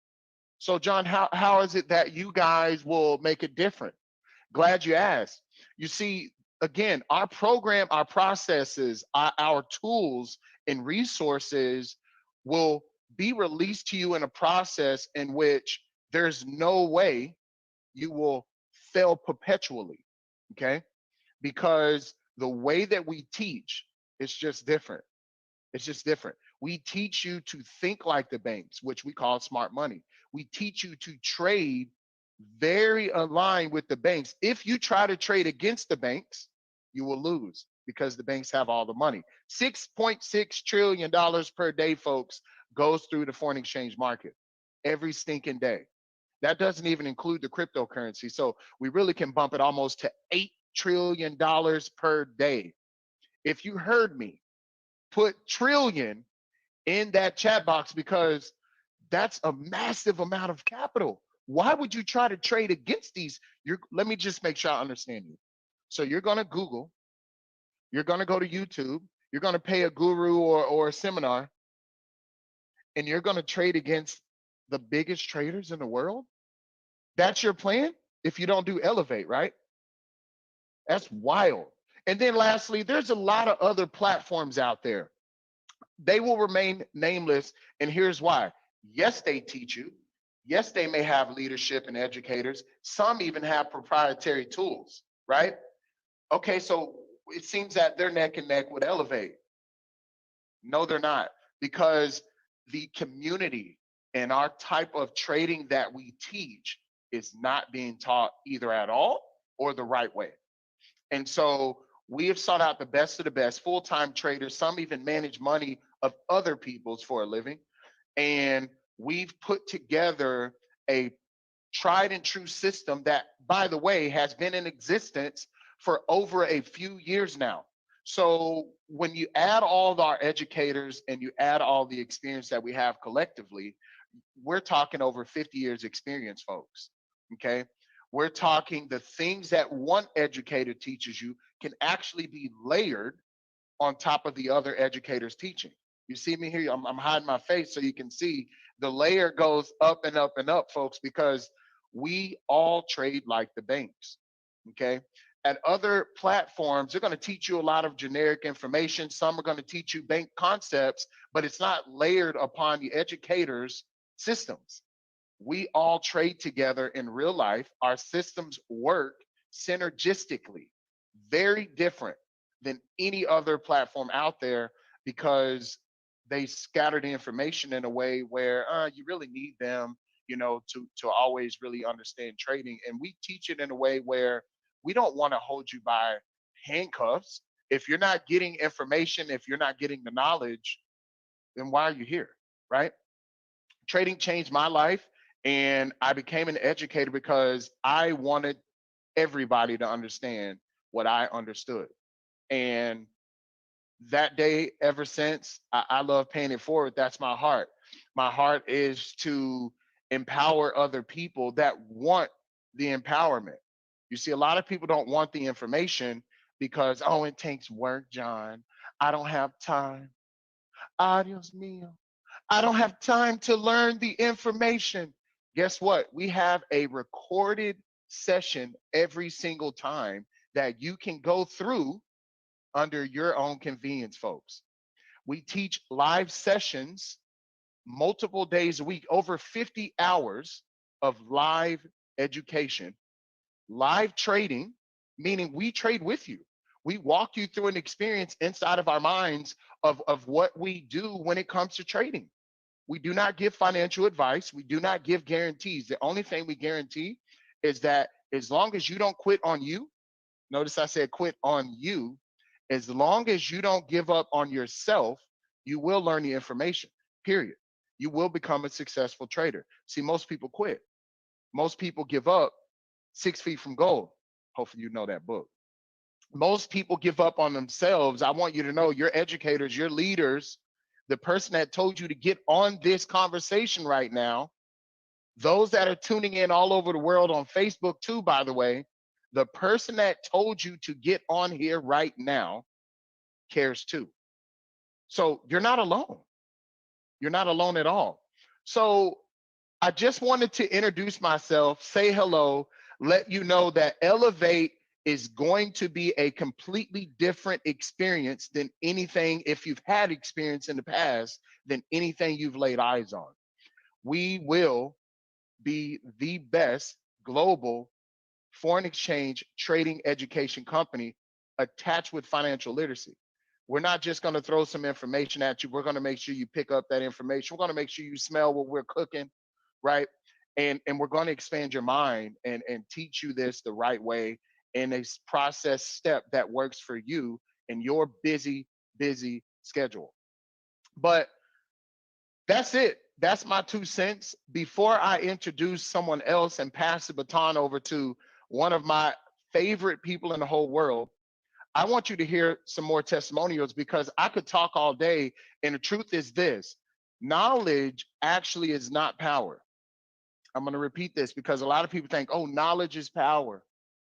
So John, how is it that you guys will make it different? Glad you asked. You see, again, our program, our processes, our tools and resources will be released to you in a process in which there's no way you will fail perpetually, okay? Because the way that we teach is just different. It's just different. We teach you to think like the banks, which we call smart money. We teach you to trade very aligned with the banks. If you try to trade against the banks, you will lose because the banks have all the money. $6.6 trillion per day, folks, goes through the foreign exchange market every stinking day. That doesn't even include the cryptocurrency. So we really can bump it almost to $8 trillion per day. If you heard me, put trillion in that chat box, because that's a massive amount of capital. Why would you try to trade against these? Let me just make sure I understand you. So you're going to Google, you're going to go to YouTube, you're going to pay a guru or a seminar, and you're going to trade against the biggest traders in the world? That's your plan? If you don't do Elevate, right? That's wild. And then lastly, there's a lot of other platforms out there. They will remain nameless, and here's why. Yes, they teach you. Yes, they may have leadership and educators. Some even have proprietary tools, right? Okay, so it seems that they're neck and neck with Elevate. No, they're not, because the community and our type of trading that we teach is not being taught either at all or the right way. And so we have sought out the best of the best, full-time traders. Some even manage money of other people's for a living. And we've put together a tried and true system that, by the way, has been in existence for over a few years now. So when you add all of our educators and you add all the experience that we have collectively, we're talking over 50 years experience, folks, okay? We're talking the things that one educator teaches you can actually be layered on top of the other educators teaching. You see me here? I'm hiding my face so you can see the layer goes up and up and up, folks, because we all trade like the banks, okay? At other platforms, they're going to teach you a lot of generic information. Some are going to teach you bank concepts, but it's not layered upon the educators' systems. We all trade together in real life. Our systems work synergistically, very different than any other platform out there, because they scatter the information in a way where you really need them, you know, to always really understand trading. And we teach it in a way where we don't want to hold you by handcuffs. If you're not getting information, if you're not getting the knowledge, then why are you here, right? Trading changed my life, and I became an educator because I wanted everybody to understand what I understood. And that day, ever since, I love paying it forward. That's my heart. My heart is to empower other people that want the empowerment. You see, a lot of people don't want the information because, oh, it takes work, John. I don't have time. Adios mio. I don't have time to learn the information. Guess what? We have a recorded session every single time that you can go through under your own convenience, folks. We teach live sessions multiple days a week, over 50 hours of live education, live trading, meaning we trade with you. We walk you through an experience inside of our minds of what we do when it comes to trading. We do not give financial advice. We do not give guarantees. The only thing we guarantee is that as long as you don't quit on you, notice I said quit on you, as long as you don't give up on yourself, you will learn the information, period. You will become a successful trader. See, most people quit. Most people give up 6 feet from gold. Hopefully you know that book. Most people give up on themselves. I want you to know your educators, your leaders, the person that told you to get on this conversation right now, those that are tuning in all over the world on Facebook too, by the way, the person that told you to get on here right now cares too. So you're not alone. You're not alone at all. So I just wanted to introduce myself, say hello, let you know that Elevate is going to be a completely different experience than anything, if you've had experience in the past, than anything you've laid eyes on. We will be the best global foreign exchange trading education company attached with financial literacy. We're not just going to throw some information at you. We're going to make sure you pick up that information. We're going to make sure you smell what we're cooking, right? And we're going to expand your mind and teach you this the right way in a process step that works for you in your busy schedule. But that's it. That's my 2 cents. Before I introduce someone else and pass the baton over to one of my favorite people in the whole world, I want you to hear some more testimonials, because I could talk all day. And the truth is this: knowledge actually is not power. I'm going to repeat this because a lot of people think, oh, knowledge is power.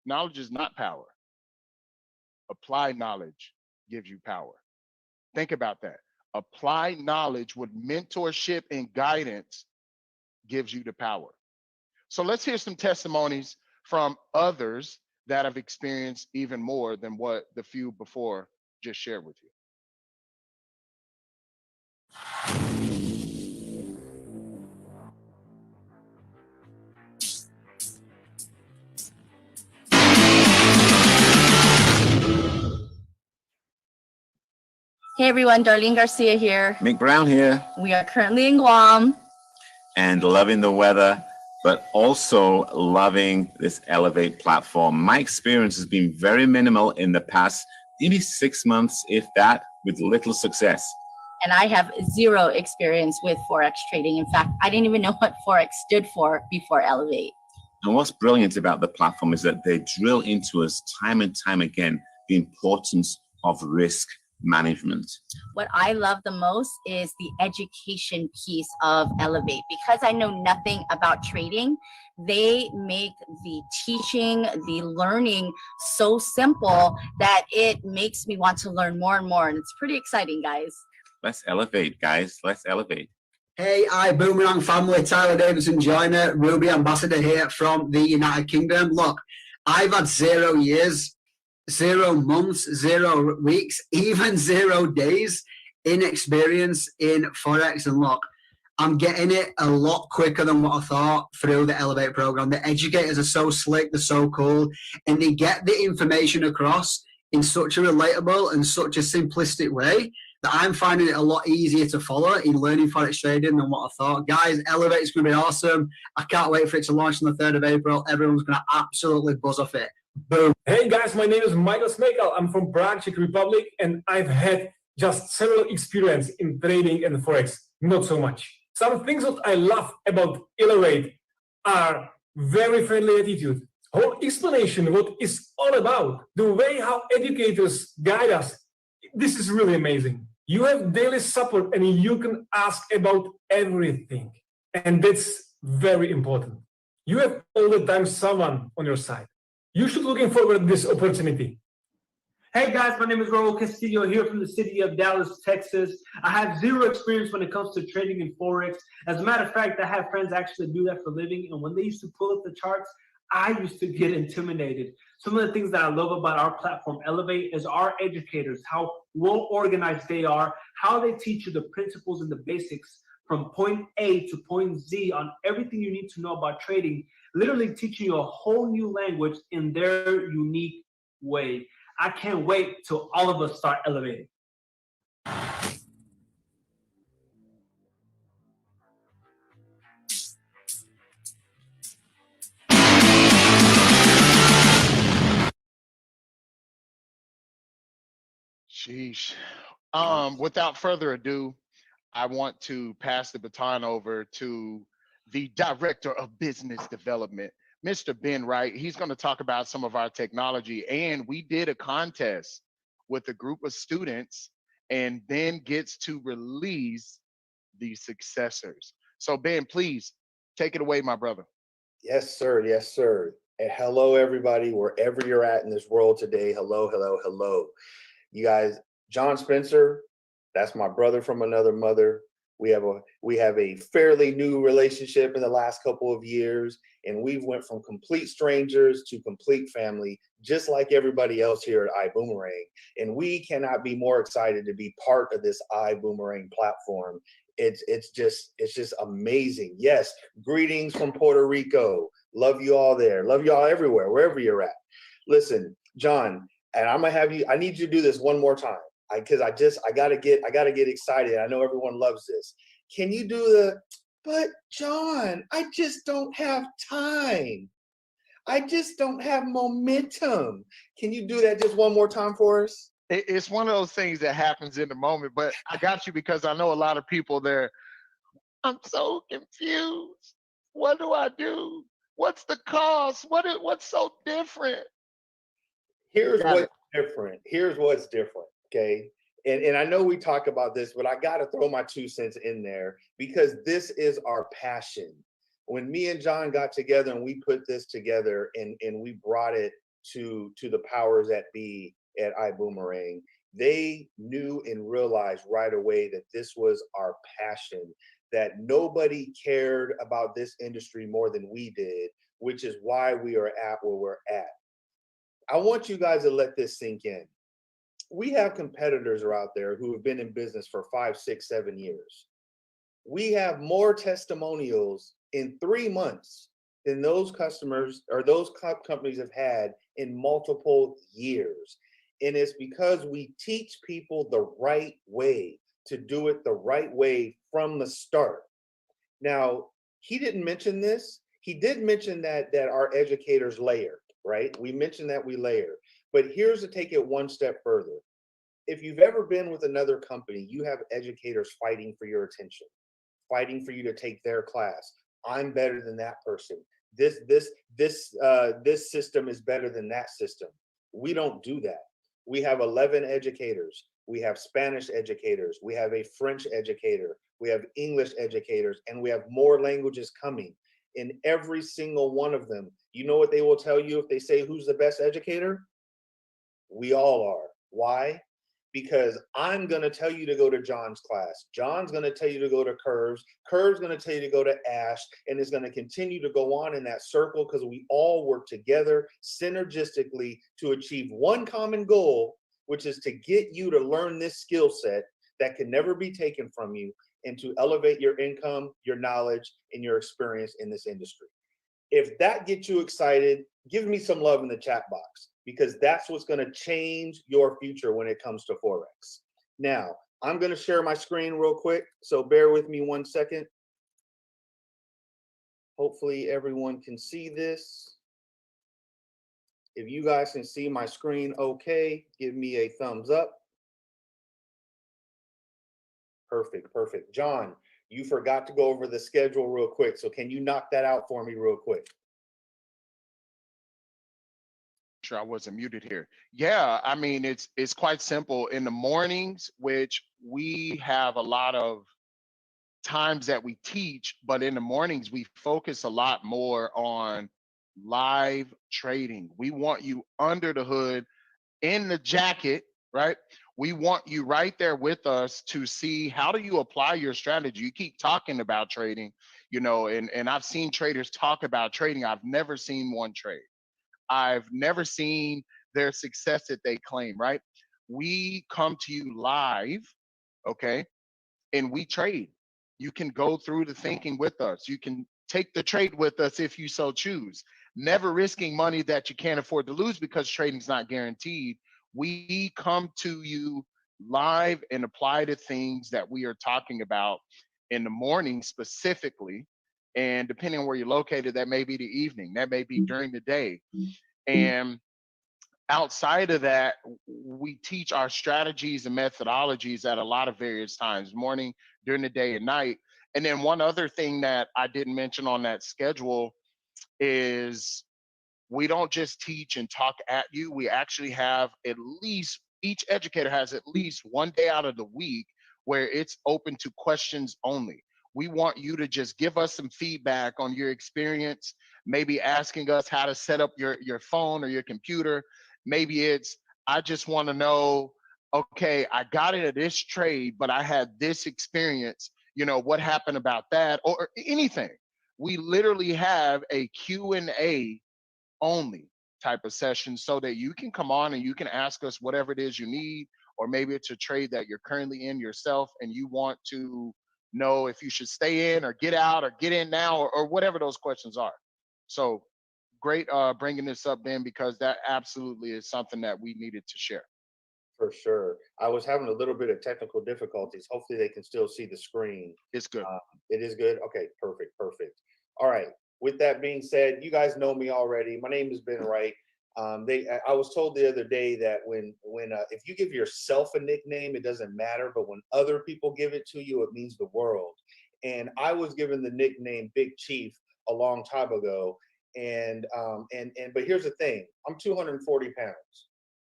Knowledge is not power. Applied knowledge gives you power. Think about that. Applied knowledge with mentorship and guidance gives you the power. So let's hear some testimonies from others that have experienced even more than what the few before just shared with you. Hey everyone, Darlene Garcia here. Mick Brown here. We are currently in Guam. And loving the weather, but also loving this Elevate platform. My experience has been very minimal in the past, maybe 6 months, if that, with little success. And I have zero experience with Forex trading. In fact, I didn't even know what Forex stood for before Elevate. And what's brilliant about the platform is that they drill into us time and time again the importance of risk management. What I love the most is the education piece of Elevate. Because I know nothing about trading, they make the teaching, the learning so simple that it makes me want to learn more and more. And it's pretty exciting, guys. Let's elevate, guys. Let's elevate. Hey, hi, Boomerang family. Tyler Davidson Joyner, Ruby Ambassador here from the United Kingdom. Look, I've had 0 years, 0 months, 0 weeks, even 0 days in experience in Forex. And look, I'm getting it a lot quicker than what I thought through the Elevate program. The educators are so slick, they're so cool, and they get the information across in such a relatable and such a simplistic way that I'm finding it a lot easier to follow in learning Forex trading than what I thought. Guys, Elevate is going to be awesome. I can't wait for it to launch on the 3rd of April. Everyone's going to absolutely buzz off it. Boom. Hey guys, my name is Michael Smekel. I'm from Prague, Czech Republic, and I've had just several experience in trading and Forex, not so much. Some things that I love about Elevate are very friendly attitude, whole explanation, what it's all about, the way how educators guide us. This is really amazing. You have daily support and you can ask about everything. And that's very important. You have all the time someone on your side. You should looking forward to this opportunity. Hey guys, my name is Raul Castillo here from the city of Dallas, Texas. I have 0 experience when it comes to trading in Forex. As a matter of fact, I have friends actually do that for a living, and when they used to pull up the charts, I used to get intimidated. Some of the things that I love about our platform, Elevate, is our educators, how well organized they are, how they teach you the principles and the basics from point A to point Z on everything you need to know about trading, literally teaching you a whole new language in their unique way. I can't wait till all of us start elevating. Sheesh. Without further ado, I want to pass the baton over to the Director of Business Development, Mr. Ben Wright. He's going to talk about some of our technology. And we did a contest with a group of students, and Ben gets to release the successors. So Ben, please take it away, my brother. Yes, sir. Yes, sir. And hello, everybody, wherever you're at in this world today. Hello, hello, hello. You guys, John Spencer, that's my brother from another mother. We have a fairly new relationship in the last couple of years, and we've went from complete strangers to complete family, just like everybody else here at iBoomerang. And we cannot be more excited to be part of this iBoomerang platform. It's just amazing. Yes, greetings from Puerto Rico. Love you all there. Love you all everywhere, wherever you're at. Listen, John, and I'm gonna have you. I need you to do this one more time, because I gotta get excited. I know everyone loves this. Can you do the? But John, I just don't have time. I just don't have momentum. Can you do that just one more time for us? It's one of those things that happens in the moment, but I got you because I know a lot of people there. I'm so confused. What do I do? What's the cost? What's so different? Here's what's different. Here's what's different. Okay. And I know we talk about this, but I got to throw my 2 cents in there because this is our passion. When me and John got together and we put this together and we brought it to the powers that be at iBoomerang, they knew and realized right away that this was our passion, that nobody cared about this industry more than we did, which is why we are at where we're at. I want you guys to let this sink in. We have competitors out there who have been in business for 5, 6, 7 years. We have more testimonials in 3 months than those customers or those companies have had in multiple years. And it's because we teach people the right way, to do it the right way from the start. Now, he didn't mention this. He did mention that our educators layer. Right? We mentioned that we layer, but here's to take it one step further. If you've ever been with another company, you have educators fighting for your attention, fighting for you to take their class. I'm better than that person. This system is better than that system. We don't do that. We have 11 educators. We have Spanish educators. We have a French educator. We have English educators, and we have more languages coming. In every single one of them, you know what they will tell you if they say who's the best educator? We all are. Why? Because I'm going to tell you to go to John's class. John's going to tell you to go to Curves. Curves going to tell you to go to Ash, and it's going to continue to go on in that circle because we all work together synergistically to achieve one common goal, which is to get you to learn this skill set that can never be taken from you and to elevate your income, your knowledge, and your experience in this industry. If that gets you excited, give me some love in the chat box, because that's what's going to change your future when it comes to Forex. Now, I'm going to share my screen real quick, so bear with me 1 second. Hopefully everyone can see this. If you guys can see my screen okay, give me a thumbs up. Perfect, perfect. John, you forgot to go over the schedule real quick, so can you knock that out for me real quick? Sure, I wasn't muted here. Yeah, I mean, it's quite simple. In the mornings, which we have a lot of times that we teach, but in the mornings, we focus a lot more on live trading. We want you under the hood, in the jacket, right? We want you right there with us to see how do you apply your strategy. You keep talking about trading, you know, and I've seen traders talk about trading. I've never seen one trade. I've never seen their success that they claim, right? We come to you live, okay, and we trade. You can go through the thinking with us. You can take the trade with us if you so choose, never risking money that you can't afford to lose because trading's not guaranteed. We come to you live and apply the things that we are talking about in the morning specifically. And depending on where you're located, that may be the evening, that may be during the day. And outside of that, we teach our strategies and methodologies at a lot of various times, morning, during the day, and night. And then one other thing that I didn't mention on that schedule is we don't just teach and talk at you. We actually have at least, each educator has at least one day out of the week where it's open to questions only. We want you to just give us some feedback on your experience, maybe asking us how to set up your phone or your computer. Maybe it's, I just want to know, okay, I got into this trade, but I had this experience, you know, what happened about that, or anything. We literally have a Q&A only type of session so that you can come on and you can ask us whatever it is you need, or maybe it's a trade that you're currently in yourself and you want to know if you should stay in or get out or get in now, or whatever those questions are. So great bringing this up, Ben, because that absolutely is something that we needed to share. For sure. I was having a little bit of technical difficulties. Hopefully they can still see the screen. It's good. It is good. Okay, perfect, perfect. All right. With that being said, you guys know me already. My name is Ben Wright. I was told the other day that when if you give yourself a nickname, it doesn't matter, but when other people give it to you, it means the world. And I was given the nickname Big Chief a long time ago. But here's the thing: I'm 240 pounds,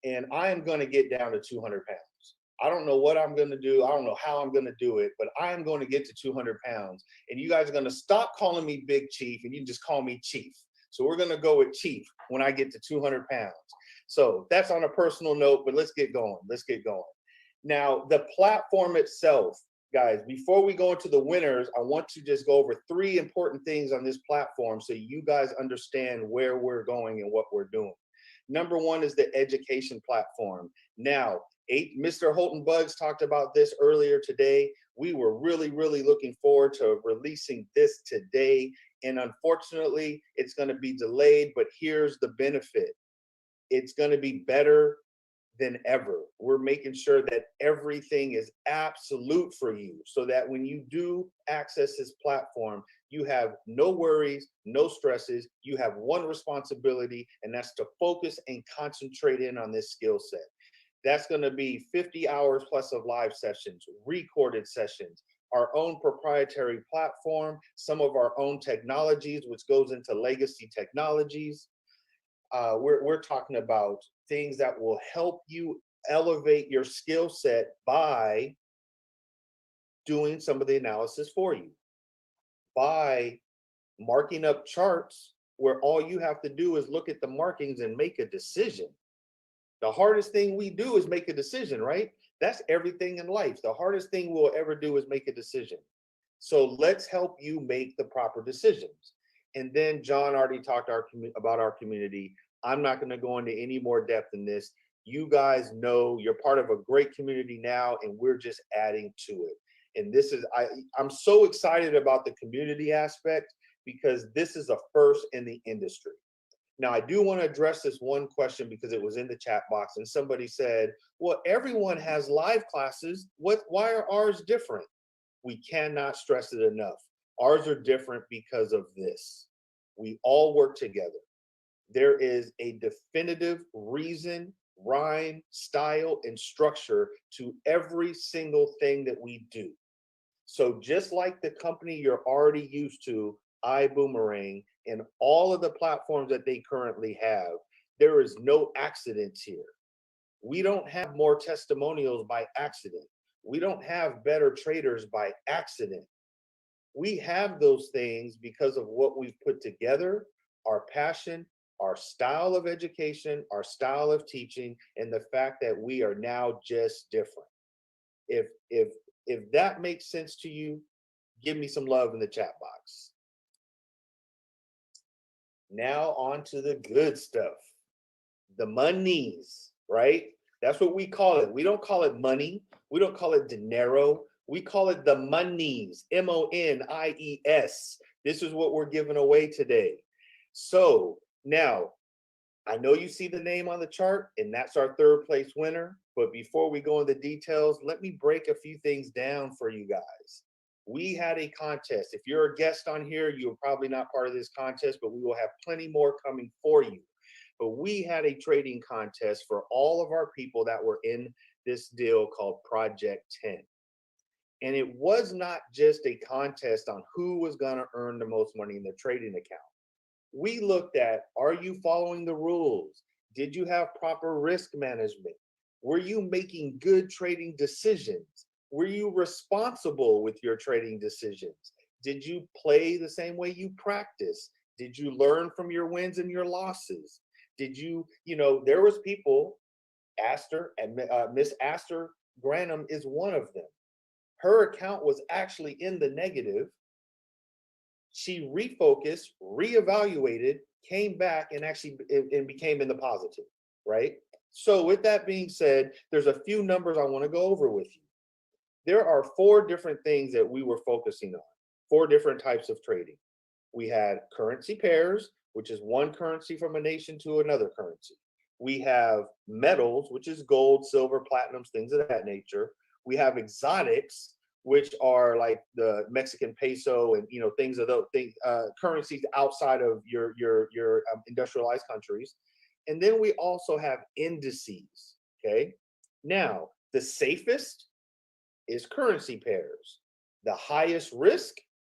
and I am going to get down to 200 pounds. I don't know what I'm going to do. I don't know how I'm going to do it, but I am going to get to 200 pounds. And you guys are going to stop calling me Big Chief, and you just call me Chief. So we're going to go with Chief when I get to 200 pounds. So that's on a personal note, but let's get going. Let's get going. Now, the platform itself, guys, before we go into the winners, I want to just go over 3 important things on this platform so you guys understand where we're going and what we're doing. Number 1 is the education platform. Now, Mr. Holton Bugs talked about this earlier today. We were really, really looking forward to releasing this today. And unfortunately, it's going to be delayed, but here's the benefit. It's going to be better than ever. We're making sure that everything is absolute for you so that when you do access this platform, you have no worries, no stresses. You have one responsibility, and that's to focus and concentrate in on this skill set. That's going to be 50 hours plus of live sessions, recorded sessions, our own proprietary platform, some of our own technologies, which goes into legacy technologies. We're talking about things that will help you elevate your skill set by doing some of the analysis for you, by marking up charts where all you have to do is look at the markings and make a decision. The hardest thing we do is make a decision, right? That's everything in life. The hardest thing we'll ever do is make a decision. So let's help you make the proper decisions. And then John already talked about our community. I'm not going to go into any more depth in this. You guys know you're part of a great community now, and we're just adding to it. And this is, I'm so excited about the community aspect because this is a first in the industry. Now, I do want to address this one question because it was in the chat box and somebody said, well, everyone has live classes. Why are ours different? We cannot stress it enough. Ours are different because of this. We all work together. There is a definitive reason, rhyme, style, and structure to every single thing that we do. So just like the company you're already used to, iBoomerang, and all of the platforms that they currently have, there is no accidents here. We don't have more testimonials by accident. We don't have better traders by accident. We have those things because of what we've put together, our passion, our style of education, our style of teaching, and the fact that we are now just different. If that makes sense to you, give me some love in the chat box. Now on to the good stuff. The monies, right? That's what we call it. We don't call it money. We don't call it dinero. We call it the monies, M-O-N-I-E-S. This is what we're giving away today. So now, I know you see the name on the chart, and that's our third place winner. But before we go into details, let me break a few things down for you guys. We had a contest. If you're a guest on here, you're probably not part of this contest, but we will have plenty more coming for you. But we had a trading contest for all of our people that were in this deal called Project 10. And it was not just a contest on who was going to earn the most money in the trading account. We looked at, are you following the rules? Did you have proper risk management? Were you making good trading decisions? Were you responsible with your trading decisions? Did you play the same way you practice? Did you learn from your wins and your losses? Did you, there was people, Aster, and Miss Aster Granum is one of them. Her account was actually in the negative. She refocused, reevaluated, came back, and actually and became in the positive, right? So with that being said, there's a few numbers I want to go over with you. There are 4 different things that we were focusing on, 4 different types of trading. We had currency pairs, which is one currency from a nation to another currency. We have metals, which is gold, silver, platinums, things of that nature. We have exotics, which are like the Mexican peso and things of those things, currencies outside of your industrialized countries. And then we also have indices. Okay. Now, the safest is currency pairs. The highest risk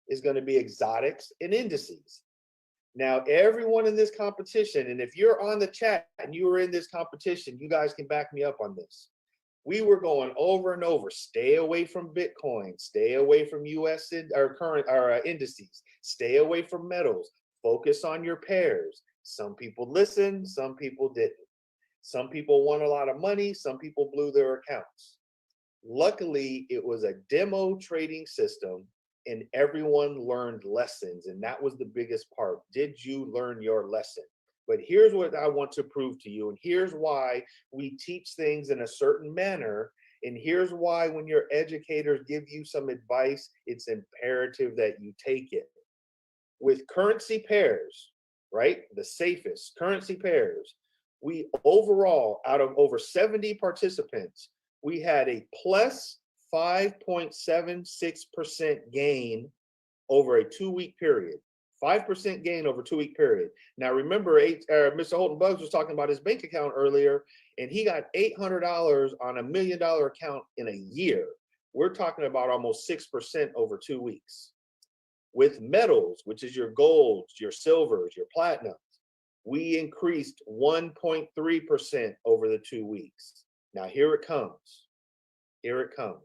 is going to be exotics and indices. Now, everyone in this competition, and if you're on the chat and you were in this competition, you guys can back me up on this. We were going over and over, stay away from Bitcoin, stay away from US indices, stay away from metals, focus on your pairs. Some people listened, some people didn't. Some people won a lot of money, some people blew their accounts. Luckily, it was a demo trading system and everyone learned lessons, and that was the biggest part. Did you learn your lesson? But here's what I want to prove to you, and here's why we teach things in a certain manner, and here's why when your educators give you some advice, it's imperative that you take it. With currency pairs, right, the safest currency pairs, we overall, out of over 70 participants, we had a plus 5.76% gain over a 2-week period. 5% gain over a 2-week period. Now remember, Mr. Holton Bugs was talking about his bank account earlier, and he got $800 on $1 million account in a year. We're talking about almost 6% over 2 weeks. With metals, which is your golds, your silvers, your platinums, we increased 1.3% over the 2 weeks. Now here it comes. Here it comes.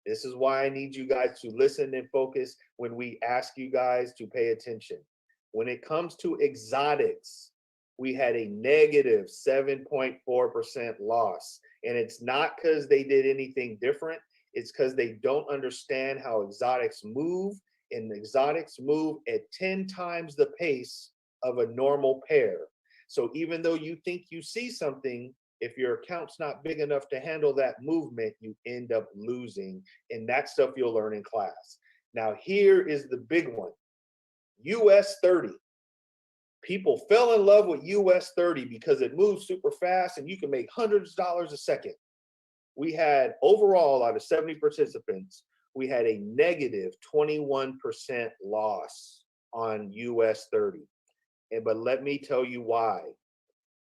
This is why I need you guys to listen and focus when we ask you guys to pay attention. When it comes to exotics, we had a negative 7.4% loss. And it's not because they did anything different. It's because they don't understand how exotics move. And exotics move at 10 times the pace of a normal pair. So even though you think you see something, if your account's not big enough to handle that movement, you end up losing. And that stuff you'll learn in class. Now, here is the big one. US 30. People fell in love with US 30 because it moves super fast and you can make hundreds of dollars a second. We had overall, out of 70 participants, we had a negative 21% loss on US 30. But let me tell you why.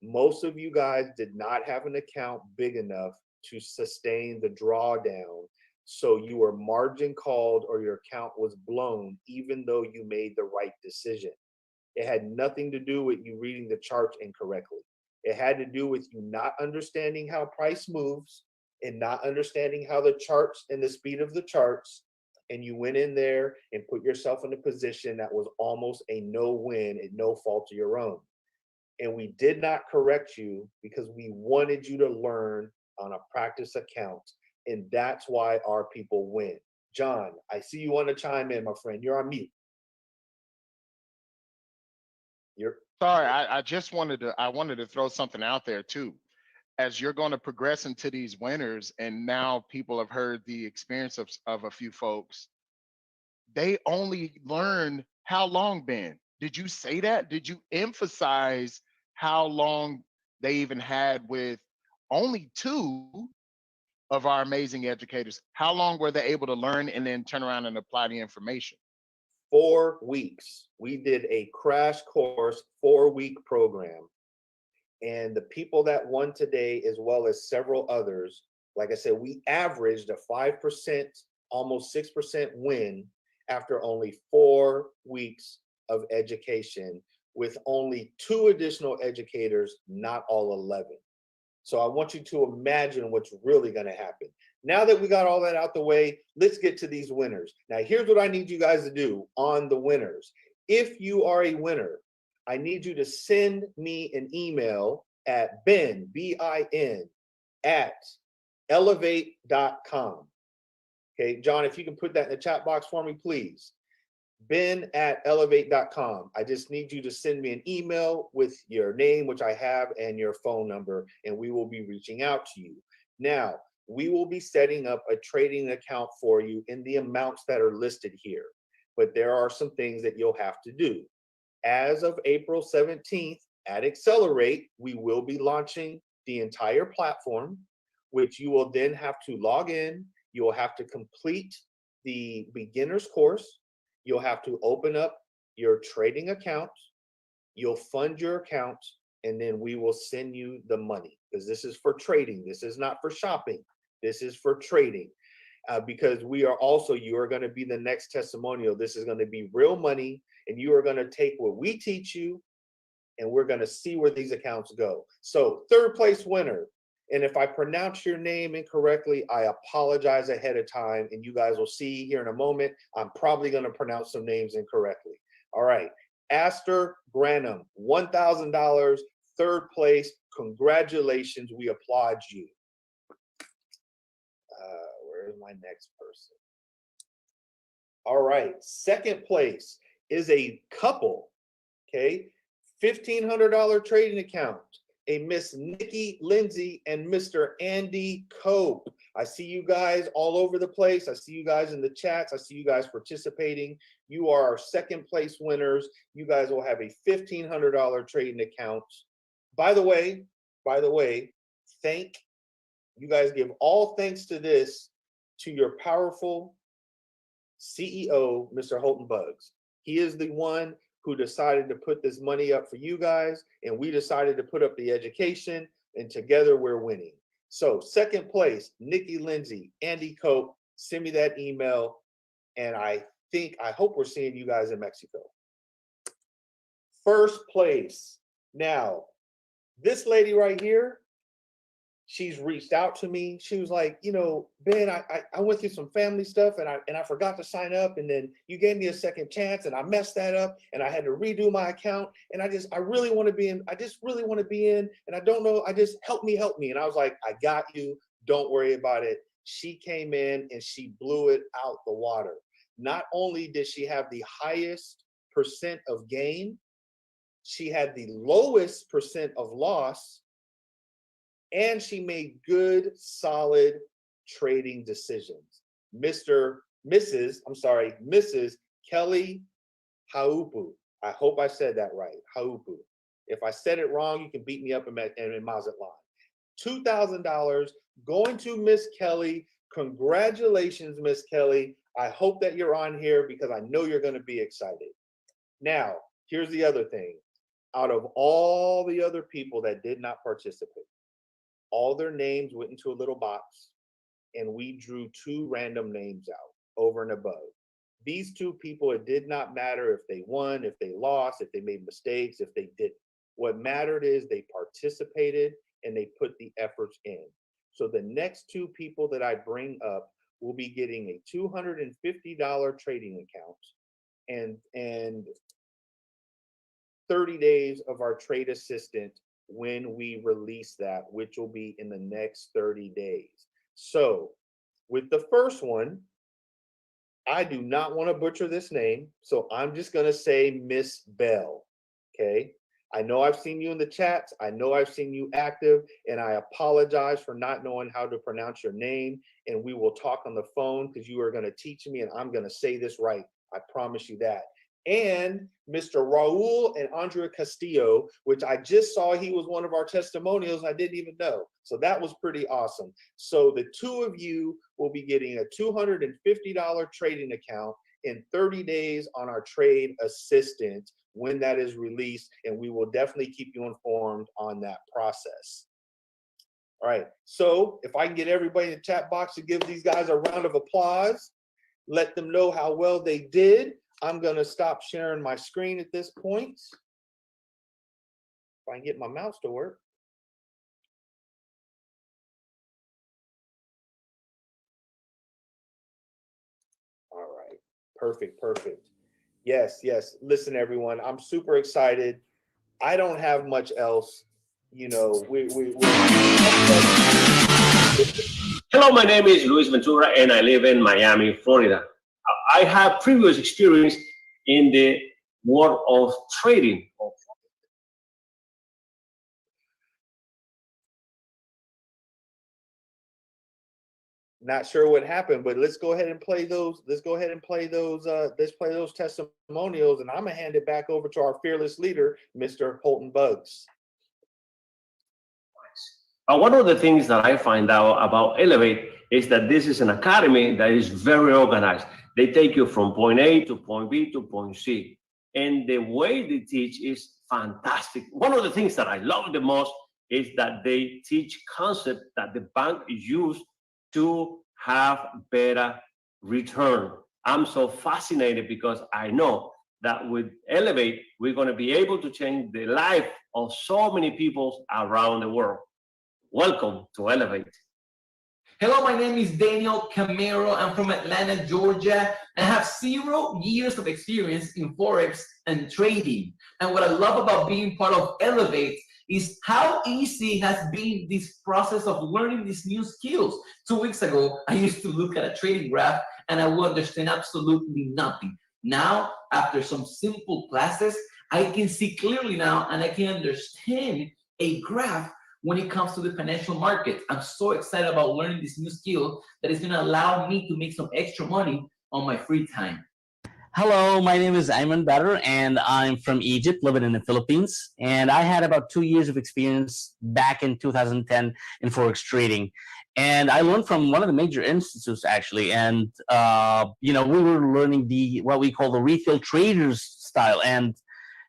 Most of you guys did not have an account big enough to sustain the drawdown. So you were margin called or your account was blown, even though you made the right decision. It had nothing to do with you reading the charts incorrectly. It had to do with you not understanding how price moves and not understanding how the charts and the speed of the charts. And you went in there and put yourself in a position that was almost a no-win and no fault of your own. and we did not correct you because we wanted you to learn on a practice account. And that's why our people win. John, I see you want to chime in, my friend. You're on mute. Sorry, I just wanted to throw something out there too. As you're going to progress into these winners, and now people have heard the experience of a few folks, they only learn how long, Ben? Did you say that? Did you emphasize how long they even had with only 2 of our amazing educators? How long were they able to learn and then turn around and apply the information? 4 weeks. We did a crash course 4-week program. And the people that won today, as well as several others, like I said, we averaged a 5%, almost 6% win after only 4 weeks of education, with only 2 additional educators, not all 11. So I want you to imagine what's really going to happen. Now that we got all that out the way, let's get to these winners. Now, here's what I need you guys to do on the winners. If you are a winner, I need you to send me an email at Ben, B-I-N, at elevate.com. Okay, John, if you can put that in the chat box for me, please. Ben at elevate.com. I just need you to send me an email with your name, which I have, and your phone number, and we will be reaching out to you. Now, we will be setting up a trading account for you in the amounts that are listed here, but there are some things that you'll have to do. As of April 17th at Accelerate, we will be launching the entire platform, which you will then have to log in. You will have to complete the beginner's course. You'll have to open up your trading account. You'll fund your account, and then we will send you the money, because this is for trading. This is not for shopping. This is for trading. Because we are also, you are going to be the next testimonial. This is going to be real money, and you are going to take what we teach you, and we're going to see where these accounts go. So 3rd place winner. And if I pronounce your name incorrectly, I apologize ahead of time, and you guys will see here in a moment, I'm probably going to pronounce some names incorrectly. All right. Aster Granum, $1,000, 3rd place. Congratulations. We applaud you. Where's my next person? All right. 2nd place is a couple. Okay. $1,500 trading account. A Miss Nikki Lindsay and Mr. Andy Cope. I see you guys all over the place. I see you guys in the chats. I see you guys participating. You are our 2nd place winners. You guys will have a $1,500 trading account. By the way, you guys give all thanks to this to your powerful CEO, Mr. Holton Buggs. He is the one who decided to put this money up for you guys, and we decided to put up the education, and together we're winning. So 2nd place, Nikki Lindsay, Andy Cope, send me that email, and I hope we're seeing you guys in Mexico. 1st place. Now, this lady right here, she's reached out to me. She was like, you know, Ben, I went through some family stuff, and I forgot to sign up, and then you gave me a second chance, and I messed that up, and I had to redo my account, and I really want to be in. I just really want to be in, and I don't know. I just help me. And I was like, I got you. Don't worry about it. She came in and she blew it out the water. Not only did she have the highest percent of gain, she had the lowest percent of loss, and she made good, solid trading decisions. Mrs. Kelly Haupu. I hope I said that right, Haupu. If I said it wrong, you can beat me up in Mazatlan. $2,000 going to Miss Kelly. Congratulations, Miss Kelly. I hope that you're on here because I know you're going to be excited. Now, here's the other thing. Out of all the other people that did not participate, all their names went into a little box, and we drew 2 random names out over and above. These 2 people, it did not matter if they won, if they lost, if they made mistakes, if they didn't. What mattered is they participated and they put the efforts in. So the next 2 people that I bring up will be getting a $250 trading account, and 30 days of our trade assistant when we release that, which will be in the next 30 days. So with the first one, I do not want to butcher this name, so I'm just going to say Miss Bell. Okay. I know I've seen you in the chats. I know I've seen you active, and I apologize for not knowing how to pronounce your name. And we will talk on the phone because you are going to teach me, and I'm going to say this right. I promise you that. And Mr. Raul and Andrea Castillo, which I just saw he was one of our testimonials. I didn't even know. So that was pretty awesome. So the two of you will be getting a $250 trading account in 30 days on our trade assistant when that is released, and we will definitely keep you informed on that process. All right, so if I can get everybody in the chat box to give these guys a round of applause, let them know how well they did. I'm gonna stop sharing my screen at this point. If I can get my mouse to work. All right, perfect, perfect. Yes, yes. Listen, everyone, I'm super excited. I don't have much else. You know, Hello, my name is Luis Ventura, and I live in Miami, Florida. I have previous experience in the world of trading. Not sure what happened, but let's go ahead and play those. Let's go ahead and play those. Let's play those testimonials, and I'm gonna hand it back over to our fearless leader, Mr. Holton Buggs. One of the things that I find out about Elevate is that this is an academy that is very organized. They take you from point A to point B to point C. And the way they teach is fantastic. One of the things that I love the most is that they teach concepts that the bank use to have better return. I'm so fascinated because I know that with Elevate, we're going to be able to change the life of so many people around the world. Welcome to Elevate. Hello, my name is Daniel Camero. I'm from Atlanta, Georgia. I have 0 years of experience in Forex and trading. And what I love about being part of Elevate is how easy it has been this process of learning these new skills. 2 weeks ago, I used to look at a trading graph and I would understand absolutely nothing. Now, after some simple classes, I can see clearly now and I can understand a graph when it comes to the financial market. I'm so excited about learning this new skill that is going to allow me to make some extra money on my free time. Hello, my name is Ayman Badr, and I'm from Egypt, living in the Philippines. And I had about 2 years of experience back in 2010 in Forex trading. And I learned from one of the major institutes, actually. And, you know, we were learning what we call the retail traders style. And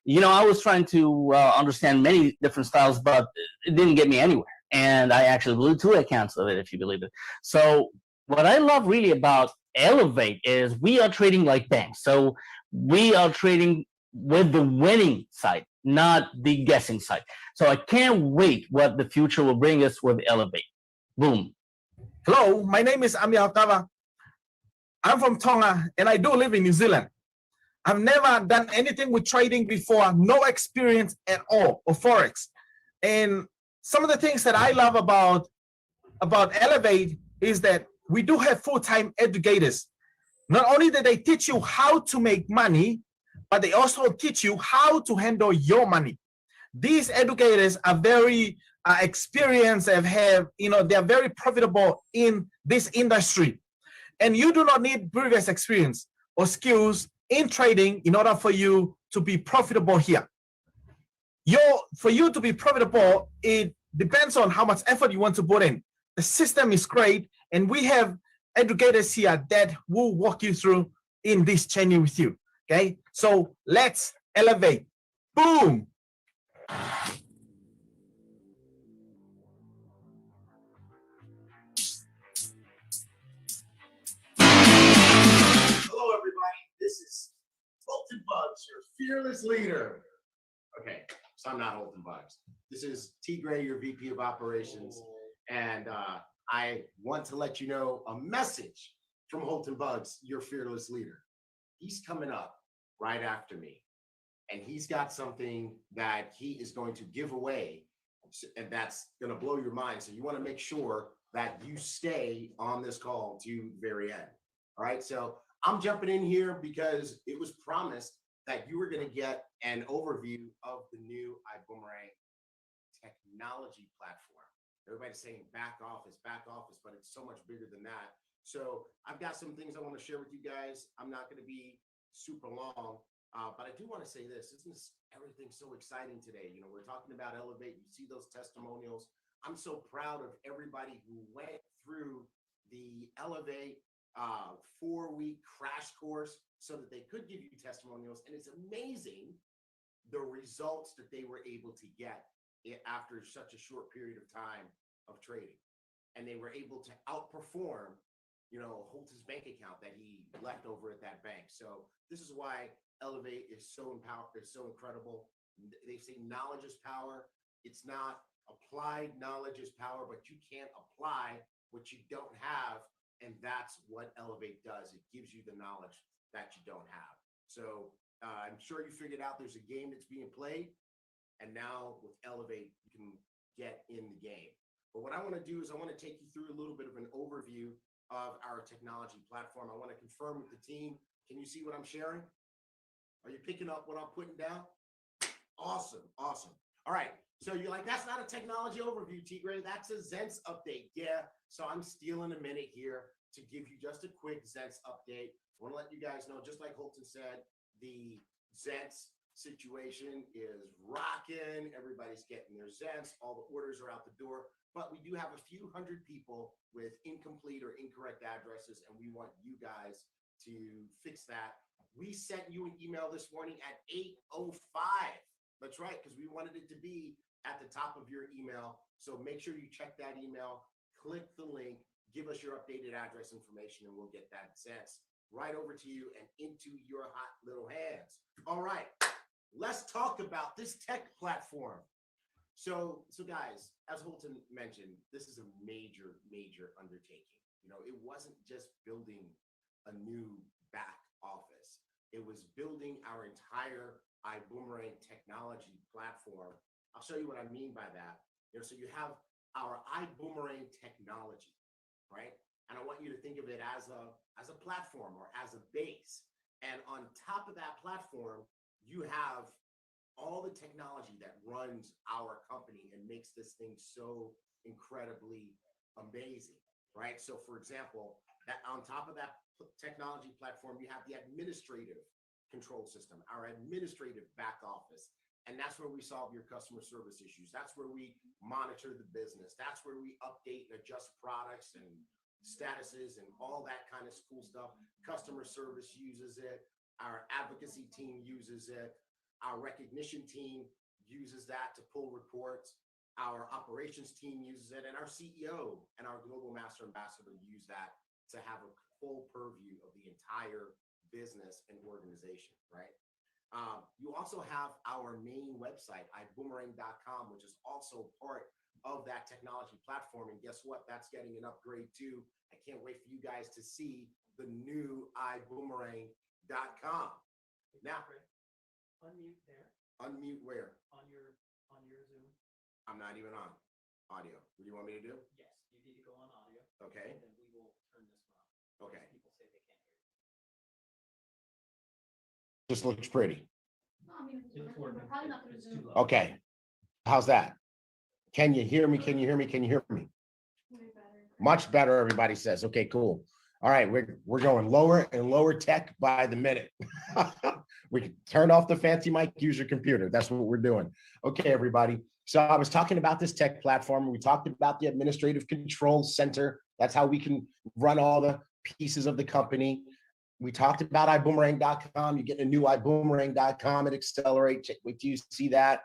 you know, I was trying to understand many different styles, but it didn't get me anywhere. And I actually blew 2 accounts of it, if you believe it. So what I love really about Elevate is we are trading like banks. So we are trading with the winning side, not the guessing side. So I can't wait what the future will bring us with Elevate. Boom. Hello, my name is Ami Altava. I'm from Tonga, and I do live in New Zealand. I've never done anything with trading before, no experience at all of Forex. And some of the things that I love about Elevate is that we do have full-time educators. Not only do they teach you how to make money, but they also teach you how to handle your money. These educators are very experienced and they're very profitable in this industry. And you do not need previous experience or skills in trading in order for you to be profitable here. For you to be profitable, it depends on how much effort you want to put in. The system is great, and we have educators here that will walk you through in this journey with you, okay? So let's elevate. Boom! Hello, everybody. This is Holton Buggs, your fearless leader. Okay, so I'm not Holton Buggs. This is T. Gray, your VP of Operations, and I want to let you know a message from Holton Buggs, your fearless leader. He's coming up right after me, and he's got something that he is going to give away, and that's going to blow your mind. So you want to make sure that you stay on this call to the very end. All right. So I'm jumping in here because it was promised that you were going to get an overview of the new iBoomerang technology platform. Everybody's saying back office, but it's so much bigger than that. So I've got some things I want to share with you guys. I'm not going to be super long, but I do want to say this. Isn't everything so exciting today? You know, we're talking about Elevate. You see those testimonials. I'm so proud of everybody who went through the Elevate 4-week crash course so that they could give you testimonials. And it's amazing the results that they were able to get after such a short period of time of trading. And they were able to outperform, you know, Holton's bank account that he left over at that bank. So this is why Elevate is so incredible. They say knowledge is power. It's not applied knowledge is power, but you can't apply what you don't have. And that's what Elevate does. It gives you the knowledge that you don't have. So I'm sure you figured out there's a game that's being played. And now with Elevate, you can get in the game. But what I want to do is I want to take you through a little bit of an overview of our technology platform. I want to confirm with the team. Can you see what I'm sharing? Are you picking up what I'm putting down? Awesome. Awesome. All right. So you're like, that's not a technology overview, Tigray. That's a Zents update. Yeah. So I'm stealing a minute here to give you just a quick Zents update. I want to let you guys know, just like Holton said, the Zents situation is rocking. Everybody's getting their Zents. All the orders are out the door. But we do have a few hundred people with incomplete or incorrect addresses, and we want you guys to fix that. We sent you an email this morning at 8:05. That's right, because we wanted it to be at the top of your email. So make sure you check that email, click the link, give us your updated address information, and we'll get that Zents right over to you and into your hot little hands. All right. Let's talk about this tech platform. So guys, as Holton mentioned, this is a major undertaking. You know, it wasn't just building a new back office. It was building our entire iBoomerang technology platform. I'll show you what I mean by that. You know, so you have our iBoomerang technology, right? And I want you to think of it as a platform or as a base. And on top of that platform, you have all the technology that runs our company and makes this thing so incredibly amazing, right? So for example, that on top of that technology platform, you have the administrative control system, our administrative back office. And that's where we solve your customer service issues. That's where we monitor the business. That's where we update and adjust products and statuses and all that kind of cool stuff. Customer service uses it. Our advocacy team uses it. Our recognition team uses that to pull reports. Our operations team uses it. And our CEO and our global master ambassador use that to have a full purview of the entire business and organization, right? You also have our main website, iboomerang.com, which is also part of that technology platform. And guess what? That's getting an upgrade too. I can't wait for you guys to see the new iboomerang.com. Now, Unmute there. Unmute where? On your Zoom. I'm not even on audio. What do you want me to do? Yes, you need to go on audio. Okay. And then we will turn this one off. Okay. People say they can't hear you. Just looks pretty. It's working. It's too low. Okay. How's that? Can you hear me? Can you hear me? Can you hear me? Much better, everybody says. Okay, cool. All right, we're going lower and lower tech by the minute. We can turn off the fancy mic, use your computer. That's what we're doing. Okay, everybody. So I was talking about this tech platform. We talked about the administrative control center. That's how we can run all the pieces of the company. We talked about iboomerang.com. You get a new iboomerang.com at Accelerate. Wait till you see that.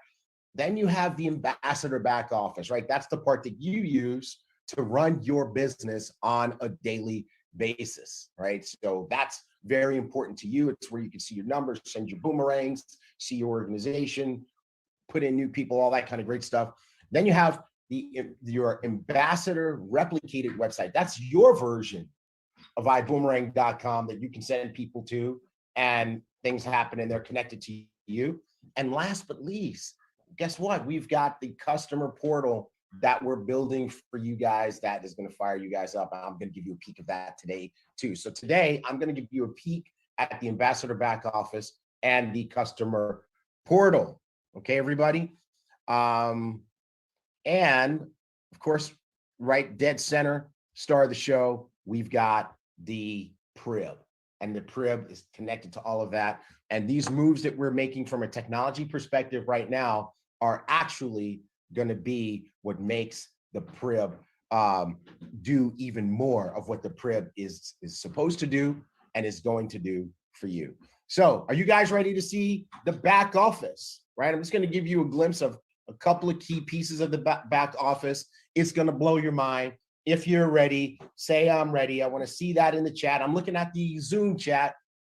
Then you have the ambassador back office, right? That's the part that you use to run your business on a daily basis, right? So that's very important to you. It's where you can see your numbers, send your boomerangs, see your organization, put in new people, all that kind of great stuff. Then you have your ambassador replicated website. That's your version of iboomerang.com that you can send people to, and things happen and they're connected to you. And last but least, guess what? We've got the customer portal that we're building for you guys that is going to fire you guys up. I'm going to give you a peek of that today too. So today I'm going to give you a peek at the ambassador back office and the customer portal. Okay, everybody. And of course, right dead center, star of the show, we've got the Prib. And the Prib is connected to all of that. And these moves that we're making from a technology perspective right now are actually going to be what makes the Prib do even more of what the Prib is supposed to do and is going to do for you. So are you guys ready to see the back office, right? I'm just going to give you a glimpse of a couple of key pieces of the back office. It's going to blow your mind. If you're ready, say I'm ready. I want to see that in the chat. I'm looking at the Zoom chat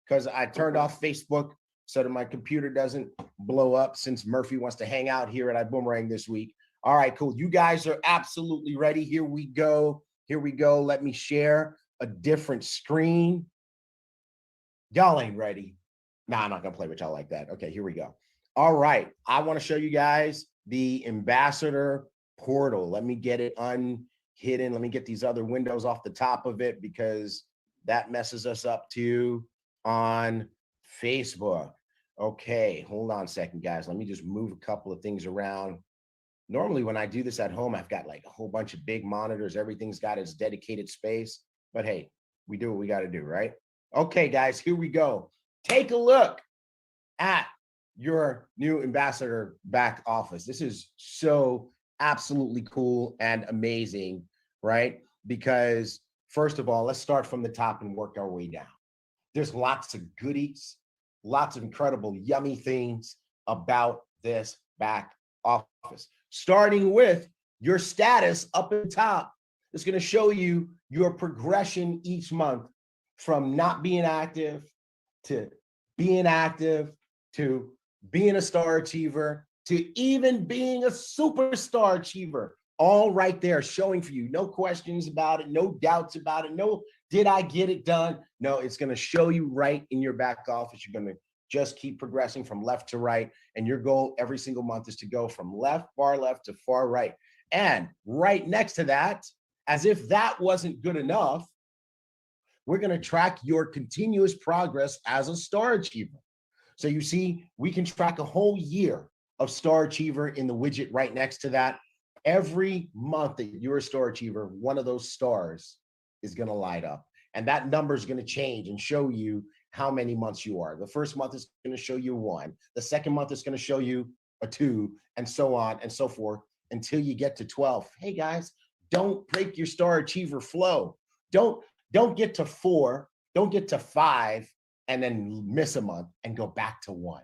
because I turned off Facebook so that my computer doesn't blow up since Murphy wants to hang out here at iBoomerang this week. All right, cool. You guys are absolutely ready. Here we go. Here we go. Let me share a different screen. Y'all ain't ready. Nah, I'm not going to play with y'all like that. Okay, here we go. All right. I want to show you guys the ambassador portal. Let me get it unhidden. Let me get these other windows off the top of it because that messes us up too on Facebook. Okay, hold on a second, guys. Let me just move a couple of things around. Normally, when I do this at home, I've got like a whole bunch of big monitors. Everything's got its dedicated space. But hey, we do what we got to do, right? Okay, guys, here we go. Take a look at your new ambassador back office. This is so absolutely cool and amazing, right? Because first of all, let's start from the top and work our way down. There's lots of goodies, lots of incredible, yummy things about this back office. Starting with your status up at the top. It's going to show you your progression each month from not being active to being active to being a star achiever to even being a superstar achiever. All right there showing for you. No questions about it, no doubts about it. No, did I get it done? No, it's going to show you right in your back office. You're going to just keep progressing from left to right. And your goal every single month is to go from far left to far right. And right next to that, as if that wasn't good enough, we're going to track your continuous progress as a star achiever. So you see, we can track a whole year of star achiever in the widget right next to that. Every month that you're a star achiever, one of those stars is going to light up. And that number is going to change and show you how many months you are. The first month is going to show you 1. The second month is going to show you a 2, and so on and so forth until you get to 12. Hey guys, don't break your star achiever flow. Don't get to 4, don't get to 5 and then miss a month and go back to 1.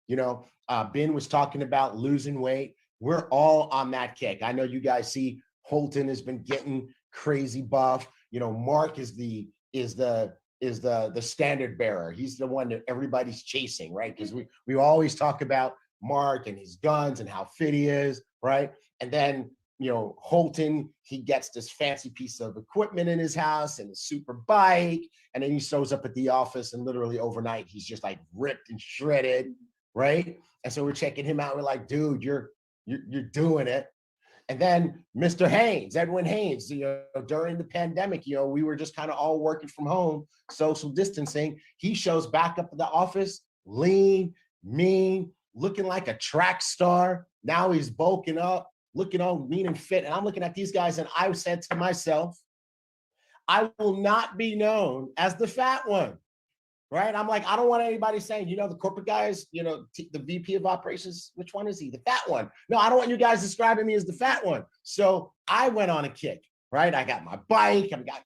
You know, Ben was talking about losing weight. We're all on that kick. I know you guys see Holton has been getting crazy buff. You know, Mark is the standard bearer. He's the one that everybody's chasing, right? Because we always talk about Mark and his guns and how fit he is, right? And then, you know, Holton, he gets this fancy piece of equipment in his house and a super bike, and then he shows up at the office and literally overnight he's just like ripped and shredded, right? And so we're checking him out. We're like, dude, you're doing it. And then Mr. Haynes, Edwin Haynes, you know, during the pandemic, you know, we were just kind of all working from home, social distancing. He shows back up at the office, lean, mean, looking like a track star. Now he's bulking up, looking all mean and fit. And I'm looking at these guys and I said to myself, I will not be known as the fat one, right? I'm like, I don't want anybody saying, you know, the corporate guys, you know, the VP of operations, which one is he? The fat one. No, I don't want you guys describing me as the fat one. So I went on a kick, right? I got my bike, I've got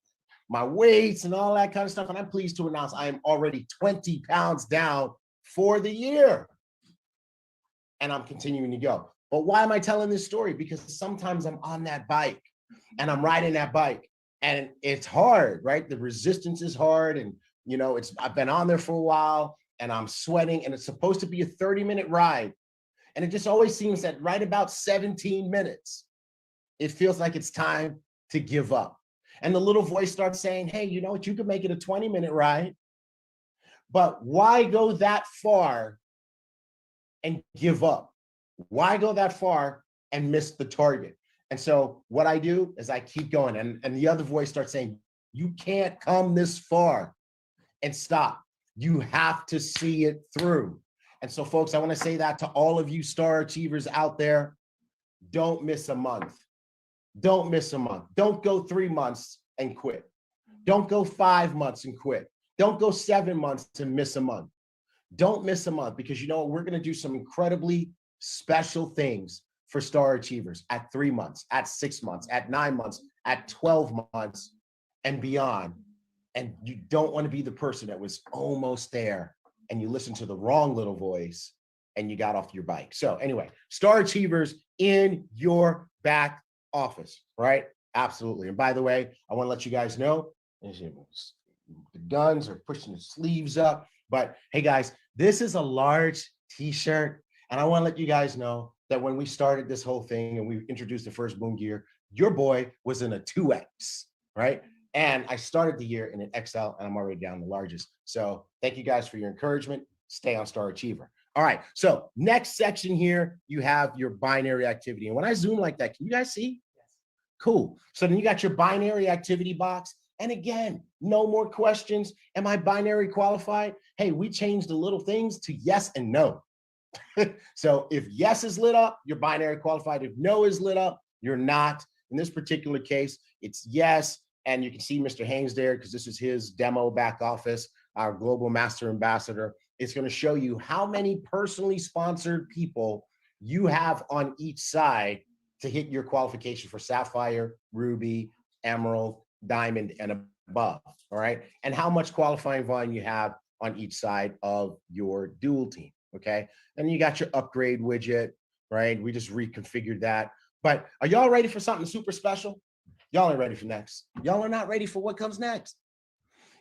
my weights and all that kind of stuff. And I'm pleased to announce I am already 20 pounds down for the year. And I'm continuing to go. But why am I telling this story? Because sometimes I'm on that bike and I'm riding that bike and it's hard, right? The resistance is hard. And, you know, I've been on there for a while and I'm sweating and it's supposed to be a 30-minute ride. And it just always seems that right about 17 minutes, it feels like it's time to give up. And the little voice starts saying, hey, you know what? You could make it a 20-minute ride, but why go that far and give up? Why go that far and miss the target? And so what I do is I keep going, and the other voice starts saying, you can't come this far and stop. You have to see it through. And so folks, I want to say that to all of you star achievers out there, don't miss a month. Don't miss a month. Don't go 3 months and quit. Don't go 5 months and quit. Don't go 7 months and miss a month. Don't miss a month, because you know what? We're going to do some incredibly special things for star achievers at 3 months, at 6 months, at 9 months, at 12 months and beyond. And you don't want to be the person that was almost there and you listened to the wrong little voice and you got off your bike. So anyway, star achievers in your back office, right? Absolutely. And by the way, I want to let you guys know, the guns are pushing the sleeves up, but hey guys, this is a large t-shirt. And I want to let you guys know that when we started this whole thing and we introduced the first boom gear, your boy was in a 2X, right? And I started the year in an XL, and I'm already down the largest. So thank you guys for your encouragement. Stay on Star Achiever. All right, so next section here, you have your binary activity. And when I zoom like that, can you guys see? Yes. Cool. So then you got your binary activity box. And again, no more questions. Am I binary qualified? Hey, we changed the little things to yes and no. So if yes is lit up, you're binary qualified. If no is lit up, you're not. In this particular case, it's yes. And you can see Mr. Haynes there because this is his demo back office, our global master ambassador. It's going to show you how many personally sponsored people you have on each side to hit your qualification for Sapphire, Ruby, Emerald, Diamond, and above, all right? And how much qualifying volume you have on each side of your dual team, okay? And you got your upgrade widget, right? We just reconfigured that. But are y'all ready for something super special? Y'all ain't ready for next. Y'all are not ready for what comes next.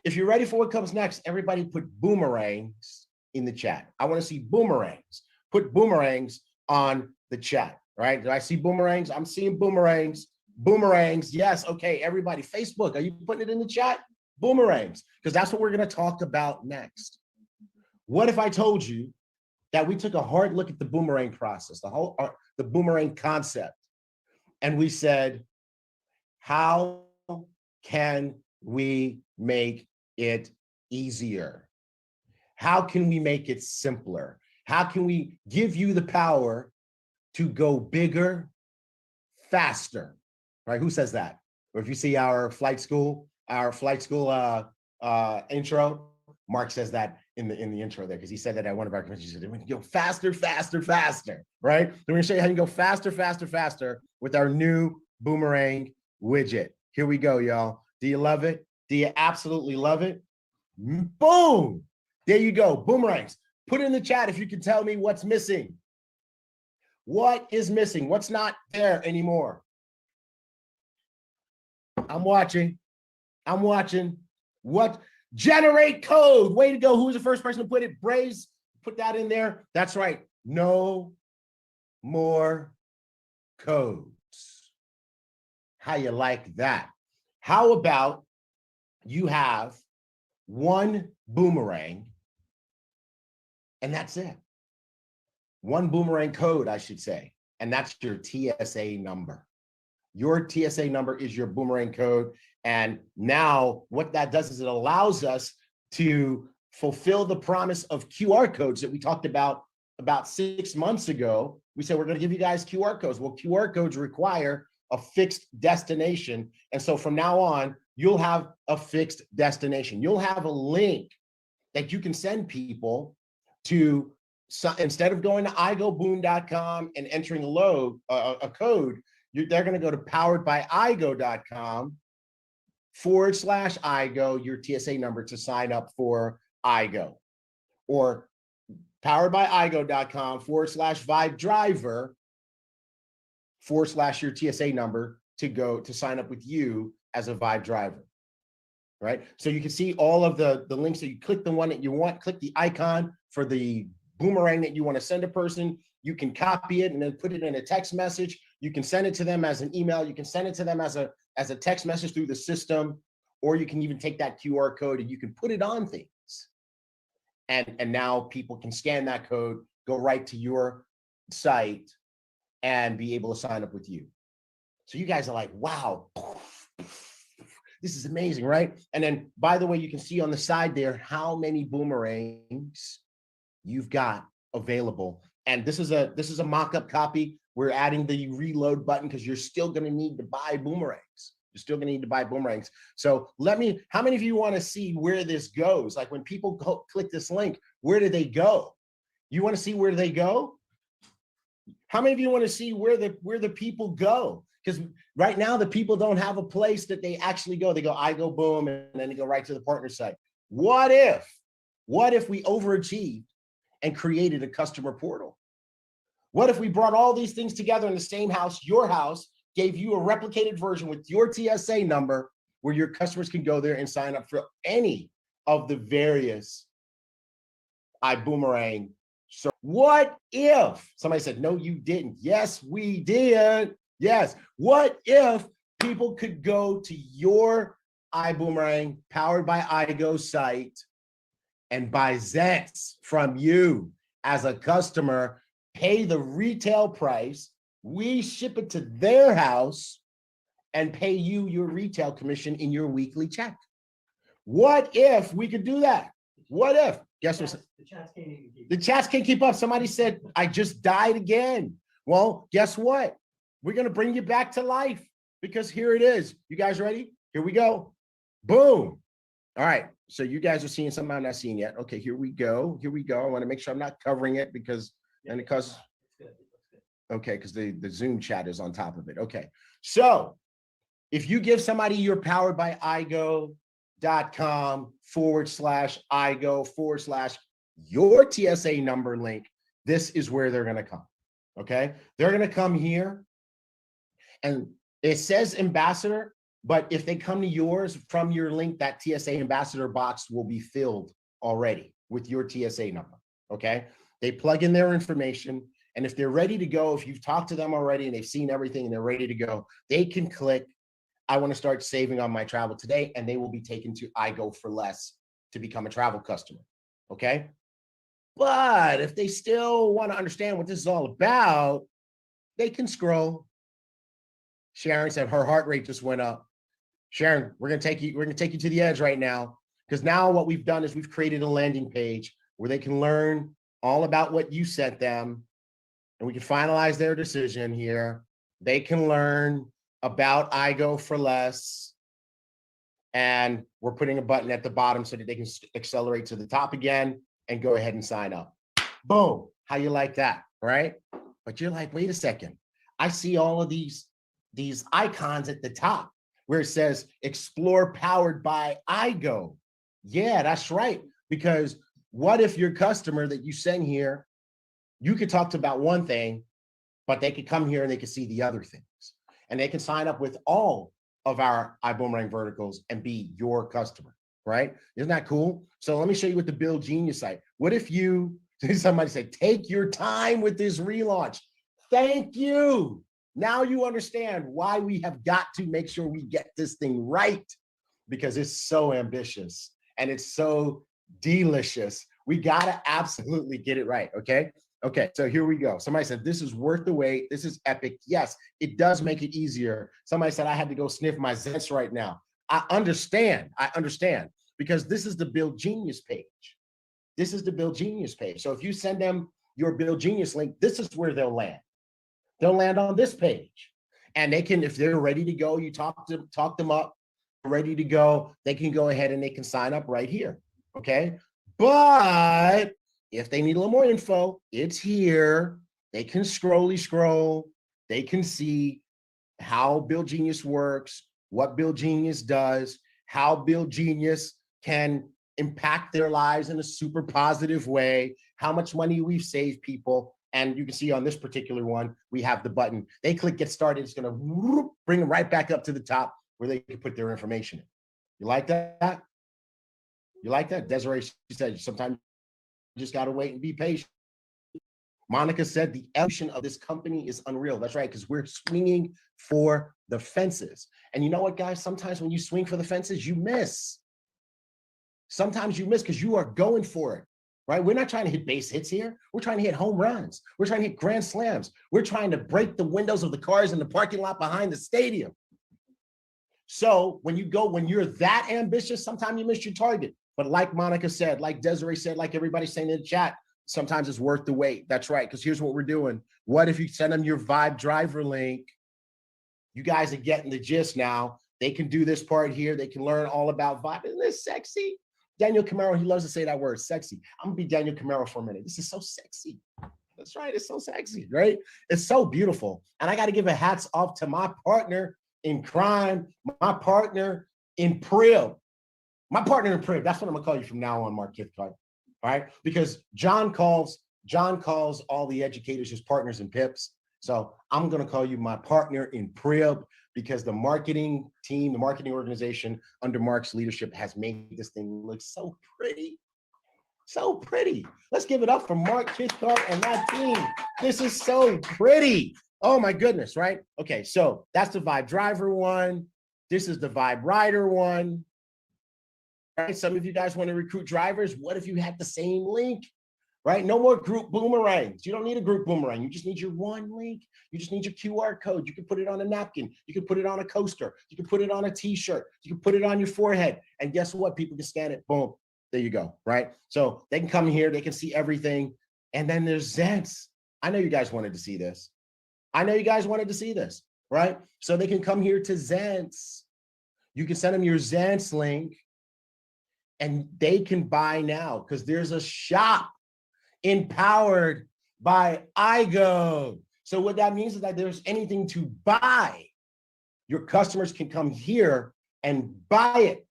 If you're ready for what comes next, everybody put boomerangs in the chat. I want to see boomerangs. Put boomerangs on the chat, right? Do I see boomerangs? I'm seeing boomerangs. Boomerangs, yes. Okay, everybody. Facebook, are you putting it in the chat? Boomerangs, because that's what we're going to talk about next. What if I told you that we took a hard look at the boomerang process, the boomerang concept, and we said, how can we make it easier? How can we make it simpler? How can we give you the power to go bigger, faster, right? Who says that? Or if you see our flight school intro, Mark says that in the intro there, because he said that at one of our conventions. He said, we can go faster, faster, faster, right? Then we're gonna show you how you can go faster, faster, faster with our new boomerang widget. Here we go, y'all. Do you love it? Do you absolutely love it? Boom! There you go, boomerangs. Put it in the chat if you can tell me what's missing. What is missing? What's not there anymore? I'm watching. I'm watching. What? Generate code. Way to go. Who was the first person to put it? Braves, put that in there. That's right. No more codes. How you like that? How about you have one boomerang and that's it? One boomerang code, I should say, and that's your TSA number. Your TSA number is your boomerang code. And now what that does is it allows us to fulfill the promise of QR codes that we talked about 6 months ago. We said, we're going to give you guys QR codes. Well, QR codes require a fixed destination. And so from now on, you'll have a fixed destination. You'll have a link that you can send people to. So instead of going to igoboom.com and entering a code, they're going to go to poweredbyigo.com/IGO, your TSA number to sign up for IGO, or poweredbyigo.com/VibeDriver / your TSA number to go to sign up with you as a Vibe driver, right? So you can see all of the links. So you click the one that you want, click the icon for the boomerang that you want to send a person. You can copy it and then put it in a text message. You can send it to them as an email. You can send it to them as a text message through the system, or you can even take that QR code and you can put it on things. And now people can scan that code go right to your site and be able to sign up with you. So you guys are like, wow, this is amazing, right? And then, by the way, you can see on the side there how many boomerangs you've got available. And this is a mock-up copy. We're adding the reload button because you're still going to need to buy boomerangs. You're still going to need to buy boomerangs. So how many of you want to see where this goes? Like when people click this link, where do they go? You want to see where they go? How many of you want to see where the people go? Because right now the people don't have a place that they actually go. They go, I go boom, and then they go right to the partner site. What if we overachieved and created a customer portal? What if we brought all these things together in the same house, your house, gave you a replicated version with your TSA number where your customers can go there and sign up for any of the various iBoomerang. So what if somebody said, no, you didn't? Yes, we did. Yes. What if people could go to your iBoomerang powered by iGo site and buy cents from you as a customer, pay the retail price, we ship it to their house and pay you your retail commission in your weekly check? What if we could do that? What if? Guess what? The chats can't keep up. Somebody said, I just died again. Well, guess what? We're going to bring you back to life because here it is. You guys ready? Here we go. Boom. All right. So you guys are seeing something I'm not seeing yet. Okay, here we go. Here we go. I want to make sure I'm not covering it because okay, because the Zoom chat is on top of it. Okay. So if you give somebody your powered by igo.com/igo/your TSA number link, this is where they're going to come. Okay. They're going to come here and it says ambassador, but if they come to yours from your link, that TSA ambassador box will be filled already with your TSA number. Okay. They plug in their information. And if they're ready to go, if you've talked to them already and they've seen everything and they're ready to go, they can click, I want to start saving on my travel today, and they will be taken to iGo for less to become a travel customer. Okay. But if they still want to understand what this is all about, they can scroll. Sharon said her heart rate just went up. Sharon, we're going to take you to the edge right now, because now what we've done is we've created a landing page where they can learn all about what you sent them, and we can finalize their decision here. They can learn about iGo for less, and we're putting a button at the bottom so that they can accelerate to the top again and go ahead and sign up. Boom. How you like that, right? But you're like, wait a second. I see all of these icons at the top where it says explore powered by iGo. Yeah, that's right. Because what if your customer that you send here, you could talk to about one thing, but they could come here and they could see the other things. And they can sign up with all of our iBoomerang verticals and be your customer, right? Isn't that cool? So let me show you what the Build Genius site. What if somebody said, take your time with this relaunch. Thank you. Now you understand why we have got to make sure we get this thing right, because it's so ambitious and it's so delicious. We got to absolutely get it right. Okay. Okay, so here we go. Somebody said, this is worth the wait. This is epic. Yes, it does make it easier. Somebody said, I had to go sniff my zest right now. I understand, because this is the Build Genius page. This is the Build Genius page. So if you send them your Build Genius link, this is where they'll land. They'll land on this page. And they can, if they're ready to go, you talk them up, ready to go, they can go ahead and they can sign up right here, okay? But if they need a little more info, it's here. They can scroll. They can see how Build Genius works, what Build Genius does, how Build Genius can impact their lives in a super positive way, how much money we've saved people. And you can see on this particular one, we have the button. They click get started. It's going to bring them right back up to the top where they can put their information in. You like that? You like that? Desiree, she said, sometimes you just got to wait and be patient. Monica said the evolution of this company is unreal. That's right, because we're swinging for the fences. And you know what, guys? Sometimes when you swing for the fences, you miss. Sometimes you miss because you are going for it. right? We're not trying to hit base hits here. We're trying to hit home runs. We're trying to hit grand slams. We're trying to break the windows of the cars in the parking lot behind the stadium. So when you're that ambitious, sometimes you miss your target. But like Monica said, like Desiree said, like everybody's saying in the chat, sometimes it's worth the wait. That's right, because here's what we're doing. What if you send them your Vibe driver link? You guys are getting the gist now. They can do this part here. They can learn all about Vibe. Isn't this sexy? Daniel Camaro, he loves to say that word, sexy. I'm gonna be Daniel Camaro for a minute. This is so sexy. That's right, it's so sexy, right? It's so beautiful. And I gotta give a hats off to my partner in crime, my partner in Prib. My partner in Prib, that's what I'm gonna call you from now on, Mark Kithcart, all right? Because John calls all the educators his partners in pips. So I'm gonna call you my partner in Prib, because the marketing team, the marketing organization under Mark's leadership has made this thing look so pretty. So pretty. Let's give it up for Mark Kithcart and that team. This is so pretty. Oh my goodness, right? Okay, so that's the Vibe driver one. This is the Vibe rider one. Right? Some of you guys want to recruit drivers. What if you had the same link? Right? No more group boomerangs. You don't need a group boomerang. You just need your one link. You just need your QR code. You can put it on a napkin. You can put it on a coaster. You can put it on a t-shirt. You can put it on your forehead. And guess what? People can scan it. Boom. There you go. Right? So they can come here. They can see everything. And then there's Zents. I know you guys wanted to see this. Right? So they can come here to Zents. You can send them your Zents link and they can buy now because there's a shop empowered by iGo. So what that means is that there's anything to buy, your customers can come here and buy it.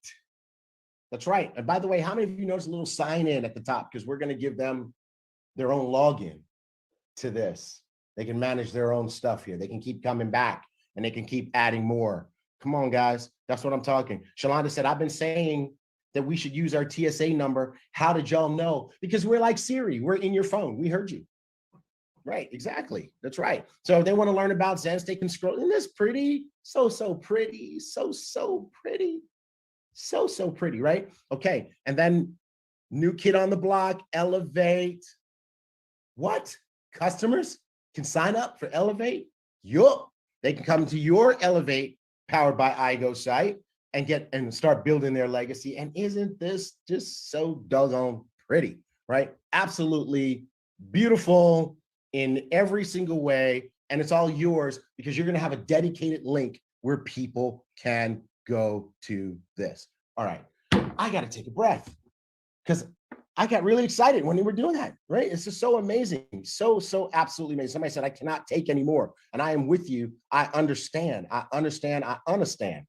That's right. And by the way, how many of you notice a little sign in at the top? Because we're going to give them their own login to this. They can manage their own stuff here. They can keep coming back and they can keep adding more. Come on, guys. That's what I'm talking. Shalonda said, I've been saying that we should use our TSA number. How did y'all know? Because we're like Siri, we're in your phone. We heard you. Right, exactly. That's right. So if they want to learn about Zents, they can scroll. Isn't this pretty? So pretty. So pretty. So pretty, right? Okay. And then new kid on the block, Elevate. What? Customers can sign up for Elevate? Yup. They can come to your Elevate powered by iGo site and start building their legacy. And isn't this just so doggone pretty, right? Absolutely beautiful in every single way. And it's all yours because you're going to have a dedicated link where people can go to this. All right. I got to take a breath because I got really excited when they were doing that, right? It's just so amazing. So absolutely amazing. Somebody said, I cannot take anymore. And I am with you. I understand,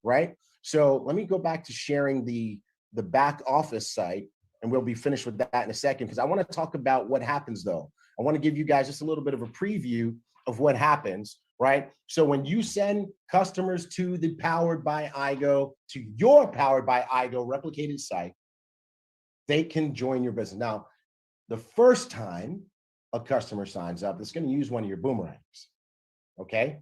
right? So let me go back to sharing the back office site and we'll be finished with that in a second because I want to talk about what happens though. I want to give you guys just a little bit of a preview of what happens, right? So when you send customers to the Powered by iGo, to your Powered by iGo replicated site, they can join your business. Now, the first time a customer signs up, it's going to use one of your boomerangs, okay?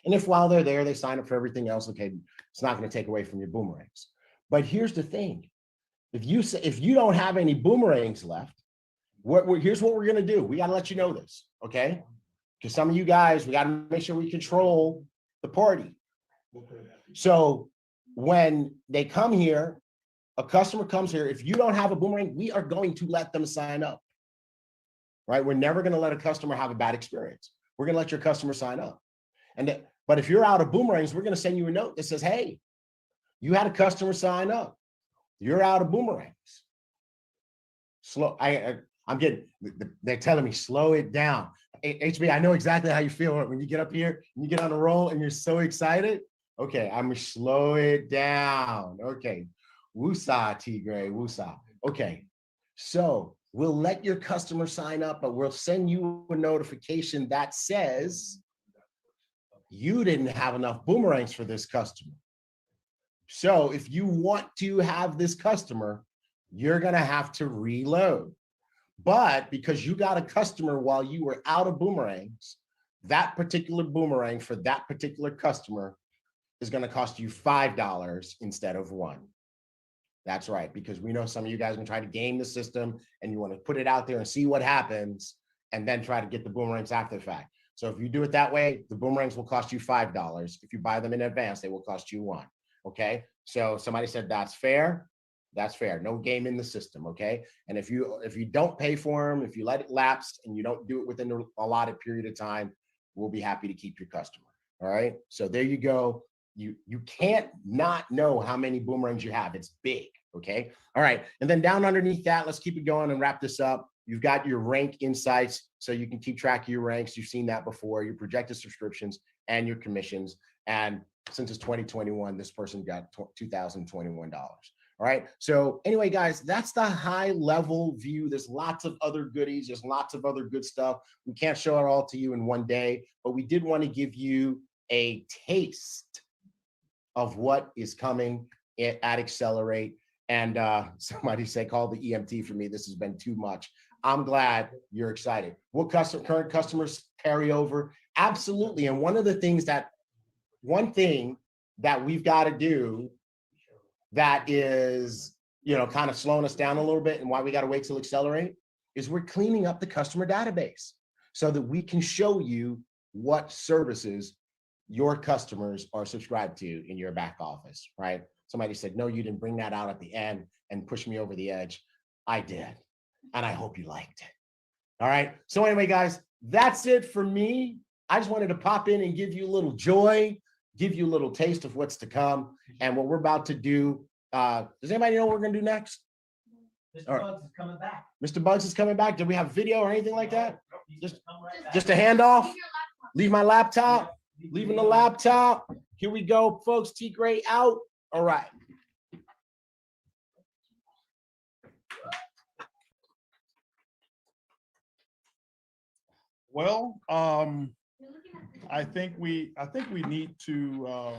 And if while they're there, they sign up for everything else, okay, it's not going to take away from your boomerangs. But here's the thing. If you don't have any boomerangs left, here's what we're going to do. We got to let you know this, okay? Because some of you guys, we got to make sure we control the party. So when they come here, a customer comes here, if you don't have a boomerang, we are going to let them sign up, right? We're never going to let a customer have a bad experience. We're going to let your customer sign up. But if you're out of boomerangs, we're going to send you a note that says, hey, you had a customer sign up. You're out of boomerangs. They're telling me, slow it down. HB, I know exactly how you feel when you get up here and you get on a roll and you're so excited. Okay, I'm going to slow it down. Okay. Woosah, T-Gray, woosah. Okay, so we'll let your customer sign up, but we'll send you a notification that says you didn't have enough boomerangs for this customer. So if you want to have this customer, you're going to have to reload. But because you got a customer while you were out of boomerangs, that particular boomerang for that particular customer is going to cost you $5 instead of $1. That's right, because we know some of you guys are gonna try to game the system and you want to put it out there and see what happens and then try to get the boomerangs after the fact. So if you do it that way, the boomerangs will cost you $5. If you buy them in advance, they will cost you $1. Okay. So somebody said that's fair. That's fair. No game in the system. Okay. And if you don't pay for them, if you let it lapse and you don't do it within the allotted period of time, we'll be happy to keep your customer. All right. So there you go. You can't not know how many boomerangs you have. It's big. Okay. All right. And then down underneath that, let's keep it going and wrap this up. You've got your rank insights, so you can keep track of your ranks. You've seen that before, your projected subscriptions and your commissions. And since it's 2021, this person got $2,021. All right. So anyway, guys, that's the high level view. There's lots of other goodies. There's lots of other good stuff. We can't show it all to you in one day, but we did want to give you a taste of what is coming at Accelerate. And somebody say, call the EMT for me. This has been too much. I'm glad you're excited. Will current customers carry over? Absolutely. And one thing that we've got to do that is, kind of slowing us down a little bit and why we got to wait till Accelerate is we're cleaning up the customer database so that we can show you what services your customers are subscribed to in your back office, right? Somebody said, no, you didn't bring that out at the end and push me over the edge. I did. And I hope you liked it. All right. So anyway, guys, that's it for me. I just wanted to pop in and give you a little joy, give you a little taste of what's to come and what we're about to do. Does anybody know what we're going to do next? Mr. Bugs is coming back. Mr. Bugs is coming back. Do we have video or anything like that? Just a handoff? Leave my laptop. Leaving the laptop. Here we go, folks. T Gray out. All right. Well, I think we need to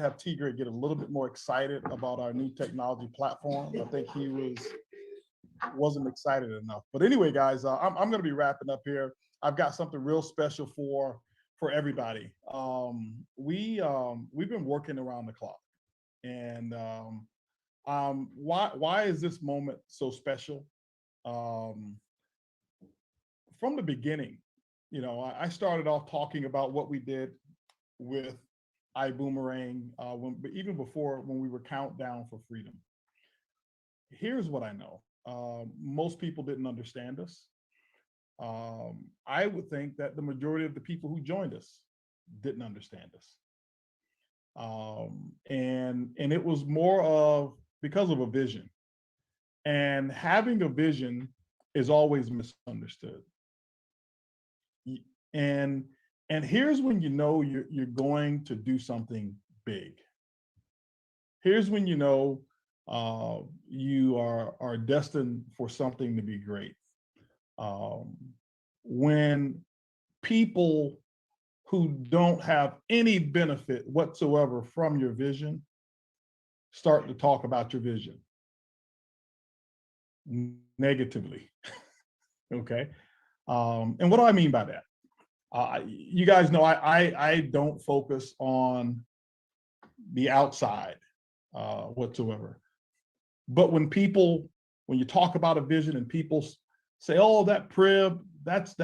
have T Gray get a little bit more excited about our new technology platform. I think he wasn't excited enough. But anyway, guys, I'm going to be wrapping up here. I've got something real special for everybody. We've been working around the clock, and why is this moment so special? From the beginning, I started off talking about what we did with iBoomerang even before when we were Countdown for Freedom. Here's what I know. Most people didn't understand us. I would think that the majority of the people who joined us didn't understand us. And it was more of because of a vision. And having a vision is always misunderstood. And here's when you know you're going to do something big. Here's when you know you are destined for something to be great. When people who don't have any benefit whatsoever from your vision start to talk about your vision negatively, okay? And what do I mean by that? You guys know I don't focus on the outside whatsoever. But when you talk about a vision and people say, oh, that Prib, that's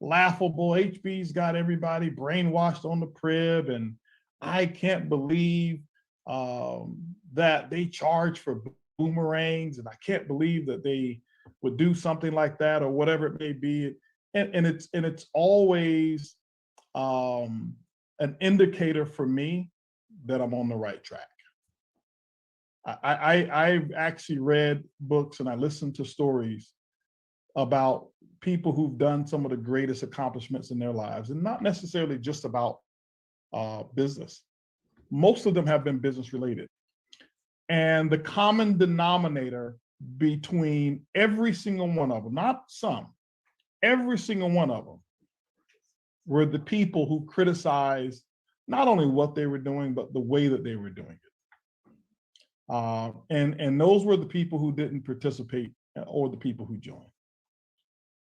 laughable. HB's got everybody brainwashed on the Prib, and I can't believe that they charge for boomerangs, and I can't believe that they would do something like that or whatever it may be. And it's always an indicator for me that I'm on the right track. I've actually read books and I listened to stories about people who've done some of the greatest accomplishments in their lives, and not necessarily just about business. Most of them have been business related. And the common denominator between every single one of them, not some, every single one of them, were the people who criticized not only what they were doing, but the way that they were doing it. And those were the people who didn't participate or the people who joined.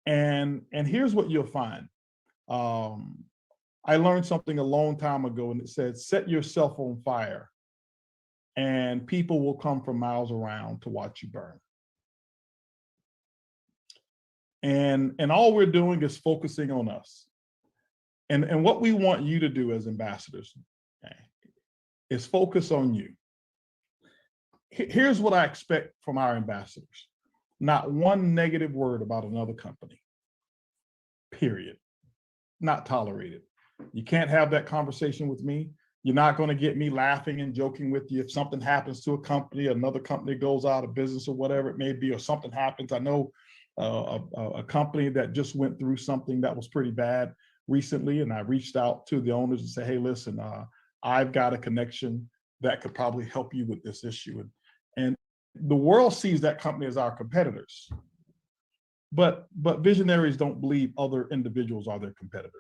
And here's what you'll find. I learned something a long time ago, and it said, set yourself on fire and people will come from miles around to watch you burn. And all we're doing is focusing on us. And what we want you to do as ambassadors, okay, is focus on you. Here's what I expect from our ambassadors. Not one negative word about another company, period. Not tolerated. You can't have that conversation with me. You're not going to get me laughing and joking with you if something happens to a company, another company goes out of business or whatever it may be, or something happens. I know a company that just went through something that was pretty bad recently, and I reached out to the owners and said, hey, listen, I've got a connection that could probably help you with this issue. And the world sees that company as our competitors. But visionaries don't believe other individuals are their competitors.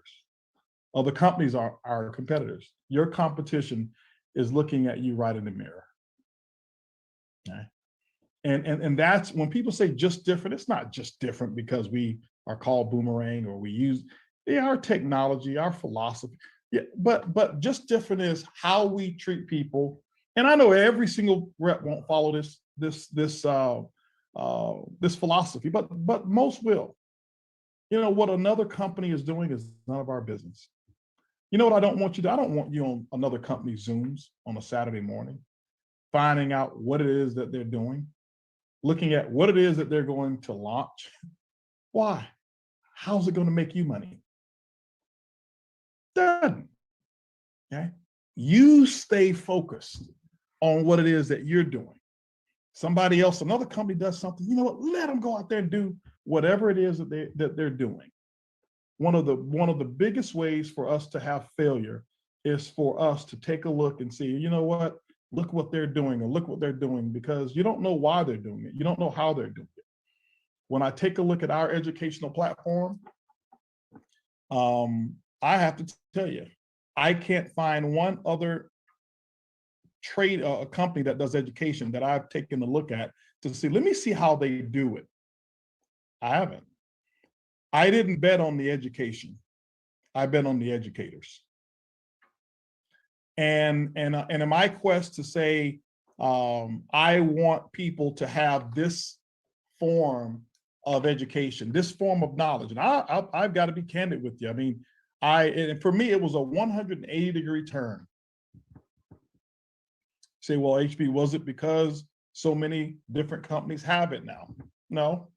Other companies are our competitors. Your competition is looking at you right in the mirror. Okay? And that's when people say just different, it's not just different because we are called Boomerang or we use our technology, our philosophy. Yeah, but just different is how we treat people. And I know every single rep won't follow this philosophy, but most will. You know, what another company is doing is none of our business. You know what I don't want you to do? I don't want you on another company's Zooms on a Saturday morning, finding out what it is that they're doing, looking at what it is that they're going to launch. Why? How's it going to make you money? Doesn't. Okay? You stay focused on what it is that you're doing. Somebody else, another company does something, you know what, let them go out there and do whatever it is that they're doing. One of the biggest ways for us to have failure is for us to take a look and see, you know what, look what they're doing, or look what they're doing, because you don't know why they're doing it. You don't know how they're doing it. When I take a look at our educational platform, I have to tell you, I can't find one other a company that does education that I've taken a look at to see, let me see how they do it. I haven't. I didn't bet on the education. I bet on the educators. And in my quest to say, I want people to have this form of education, this form of knowledge. And I've got to be candid with you. I mean, and for me, it was a 180-degree turn. Say, well, HB, was it because so many different companies have it now? No,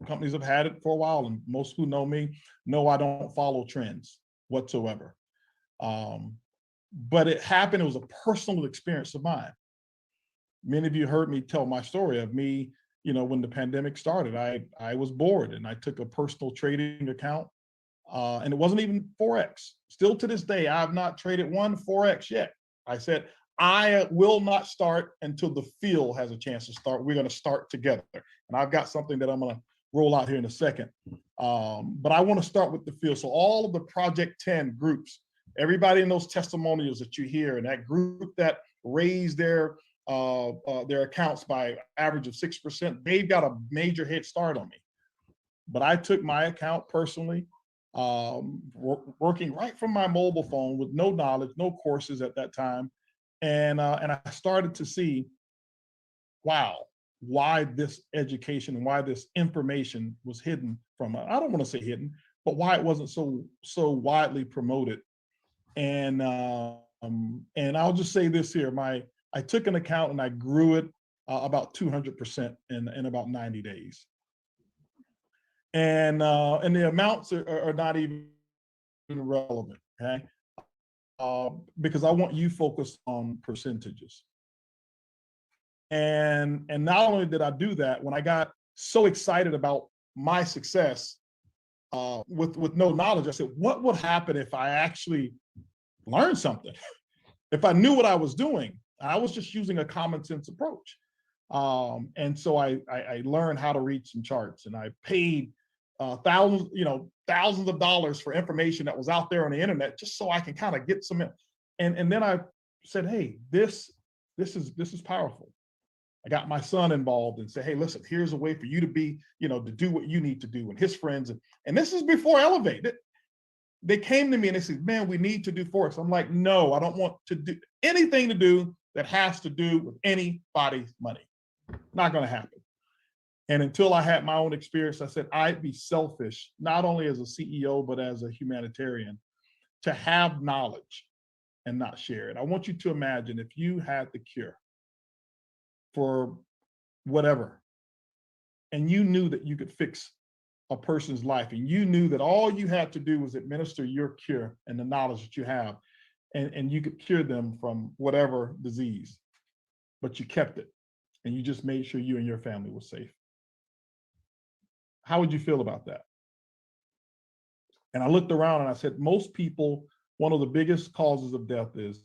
companies have had it for a while, and most who know me know I don't follow trends whatsoever. But it happened, it was a personal experience of mine. Many of you heard me tell my story of me, you know, when the pandemic started, I was bored and I took a personal trading account, and it wasn't even Forex. Still to this day, I have not traded one Forex yet. I said, I will not start until the field has a chance to start. We're going to start together. And I've got something that I'm going to roll out here in a second. But I want to start with the field. So all of the Project 10 groups, everybody in those testimonials that you hear, and that group that raised their accounts by average of 6%, they've got a major head start on me. But I took my account personally, working right from my mobile phone with no knowledge, no courses at that time. And I started to see, wow, why this education and why this information was hidden from, I don't want to say hidden, but why it wasn't so widely promoted. And I'll just say this here, I took an account and I grew it about 200% in about 90 days. And the amounts are not even relevant, okay? Because I want you focused on percentages. And not only did I do that, when I got so excited about my success with no knowledge, I said, what would happen if I actually learned something? If I knew what I was doing? I was just using a common sense approach. And so I learned how to read some charts, and I paid thousands of dollars for information that was out there on the internet, just so I can kind of get some, and then I said, hey, this is powerful. I got my son involved and said, hey, listen, here's a way for you to be, to do what you need to do, and his friends, and this is before Elevate. They came to me and they said, man, we need to do Forex. I'm like, no, I don't want to do anything to do that has to do with anybody's money. Not going to happen. And until I had my own experience, I said I'd be selfish, not only as a CEO, but as a humanitarian, to have knowledge and not share it. I want you to imagine if you had the cure for whatever, and you knew that you could fix a person's life, and you knew that all you had to do was administer your cure and the knowledge that you have, and you could cure them from whatever disease, but you kept it, and you just made sure you and your family were safe. How would you feel about that? And I looked around and I said, most people, one of the biggest causes of death is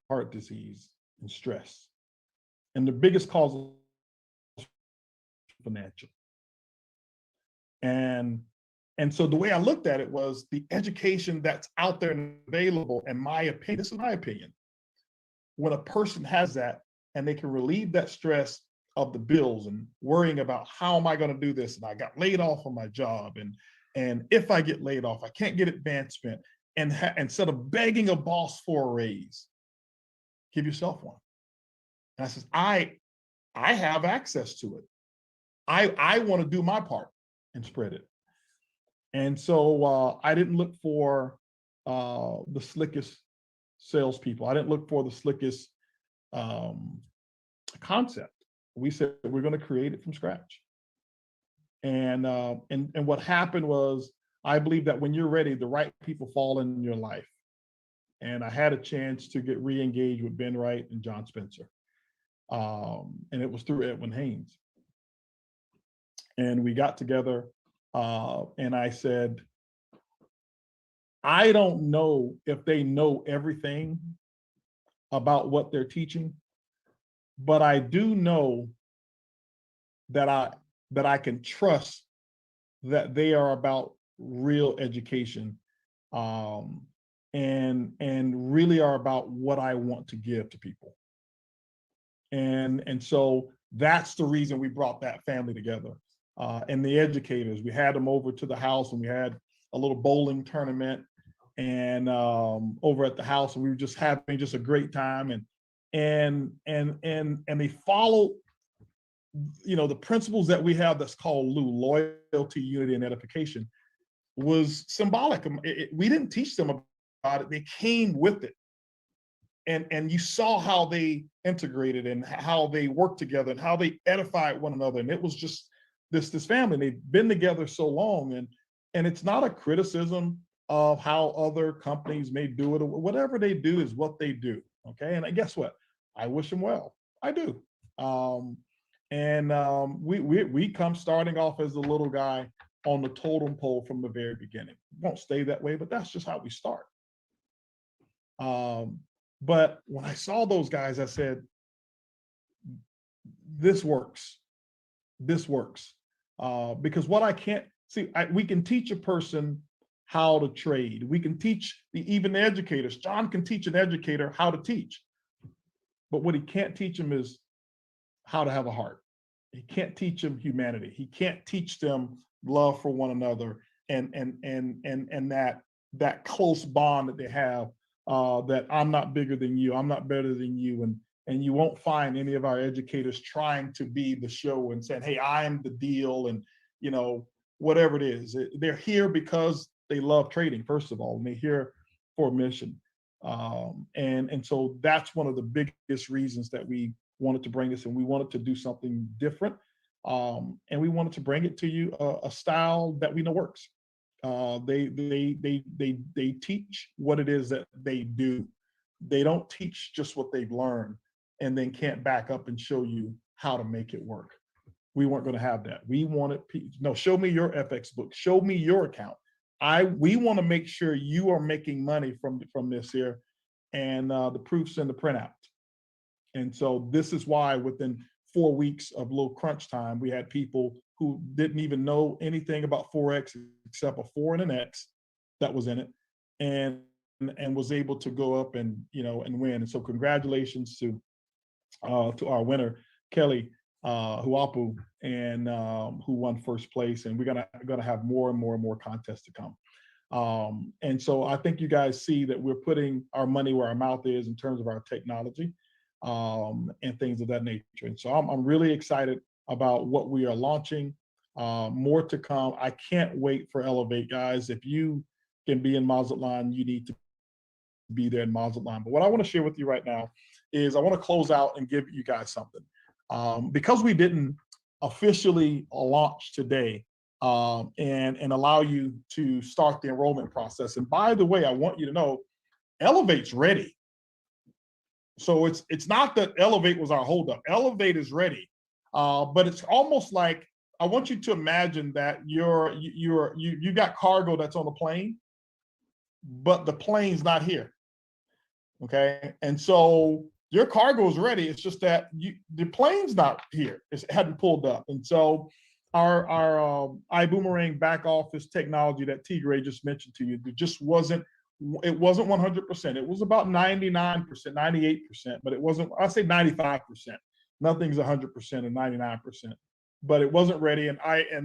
heart disease and stress. And the biggest cause is financial. And so the way I looked at it was the education that's out there and available, in my opinion, this is my opinion, when a person has that and they can relieve that stress of the bills and worrying about how am I going to do this, and I got laid off from my job, and if I get laid off, I can't get advancement, and instead of begging a boss for a raise, give yourself one. And I says, I have access to it. I want to do my part and spread it. And so I didn't look for the slickest salespeople. I didn't look for the slickest concept. We said we're going to create it from scratch. And what happened was, I believe that when you're ready, the right people fall in your life. And I had a chance to get re-engaged with Ben Wright and John Spencer. And it was through Edwin Haynes. And we got together and I said, I don't know if they know everything about what they're teaching, but I do know that I can trust that they are about real education and really are about what I want to give to people. And so that's the reason we brought that family together. And the educators, we had them over to the house, and we had a little bowling tournament and over at the house, and we were just having just a great time, and they follow, the principles that we have that's called LU, loyalty, unity, and edification, was symbolic. We didn't teach them about it, they came with it. And you saw how they integrated and how they worked together and how they edified one another. And it was just this family. They've been together so long, and it's not a criticism of how other companies may do it, or whatever they do is what they do. Okay, and guess what? I wish them well. I do. We come starting off as the little guy on the totem pole from the very beginning. It won't stay that way, but that's just how we start. But when I saw those guys, I said, this works. This works. Because what I can't see, we can teach a person how to trade. We can teach even the educators. John can teach an educator how to teach. But what he can't teach them is how to have a heart. He can't teach them humanity. He can't teach them love for one another and that close bond that they have, that I'm not bigger than you, I'm not better than you. And you won't find any of our educators trying to be the show and saying, hey, I'm the deal, and whatever it is. They're here because they love trading, first of all, and they're here for a mission. And so that's one of the biggest reasons that we wanted to bring this, and we wanted to do something different. And we wanted to bring it to you a style that we know works. They teach what it is that they do. They don't teach just what they've learned and then can't back up and show you how to make it work. We weren't going to have that. We wanted, no, show me your FX book, show me your account. We want to make sure you are making money from this here, and the proof's in the printout. And so this is why within 4 weeks of little crunch time, we had people who didn't even know anything about Forex except a 4 and an X that was in it, and was able to go up and win. And so congratulations to our winner, Kelly Huapu, and who won first place. And we're gonna have more and more and more contests to come. And so I think you guys see that we're putting our money where our mouth is in terms of our technology. and things of that nature. And so I'm really excited about what we are launching. More to come. I can't wait for Elevate, guys. If you can be in Mazatlan, you need to be there in Mazatlan. But what I want to share with you right now is I want to close out and give you guys something. Because we didn't officially launch today and allow you to start the enrollment process. And by the way, I want you to know, Elevate's ready. So it's not that Elevate was our holdup. Elevate is ready, but it's almost like I want you to imagine that you got cargo that's on the plane, but the plane's not here. Okay, and so your cargo is ready. It's just that the plane's not here. It hadn't pulled up, and so our iBoomerang back office technology that T. Gray just mentioned to you, it wasn't 100%. It was about 99%, 98%, but it wasn't. I say 95%. Nothing's 100% and 99%, but it wasn't ready. And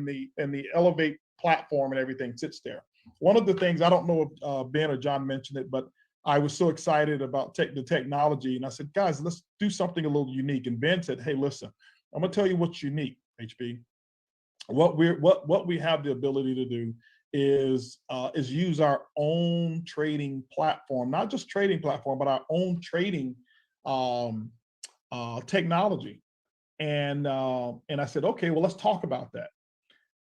the Elevate platform and everything sits there. One of the things, I don't know if Ben or John mentioned it, but I was so excited about the technology, and I said, guys, let's do something a little unique. And Ben said, hey, listen, I'm gonna tell you what's unique, HB. What we have the ability to do is use our own trading platform, not just trading platform, but our own trading technology. And I said, okay, well, let's talk about that.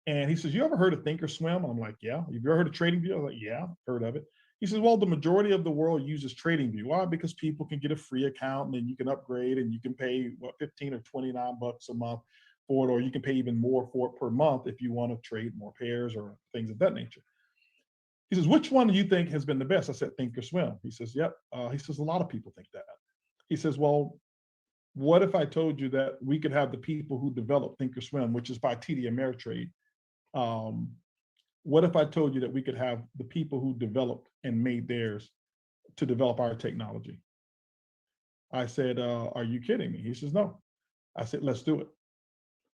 And he says, you ever heard of Thinkorswim? I'm like, yeah. Have you ever heard of TradingView? I was like, yeah, heard of it. He says, well, the majority of the world uses TradingView. Why? Because people can get a free account and then you can upgrade and you can pay what, 15 or 29 bucks a month for it, or you can pay even more for it per month if you want to trade more pairs or things of that nature. He says, which one do you think has been the best? I said, Thinkorswim. He says, yep. He says, a lot of people think that. He says, well, what if I told you that we could have the people who developed Thinkorswim, which is by TD Ameritrade, what if I told you that we could have the people who developed and made theirs to develop our technology? I said, are you kidding me? He says, no. I said, let's do it.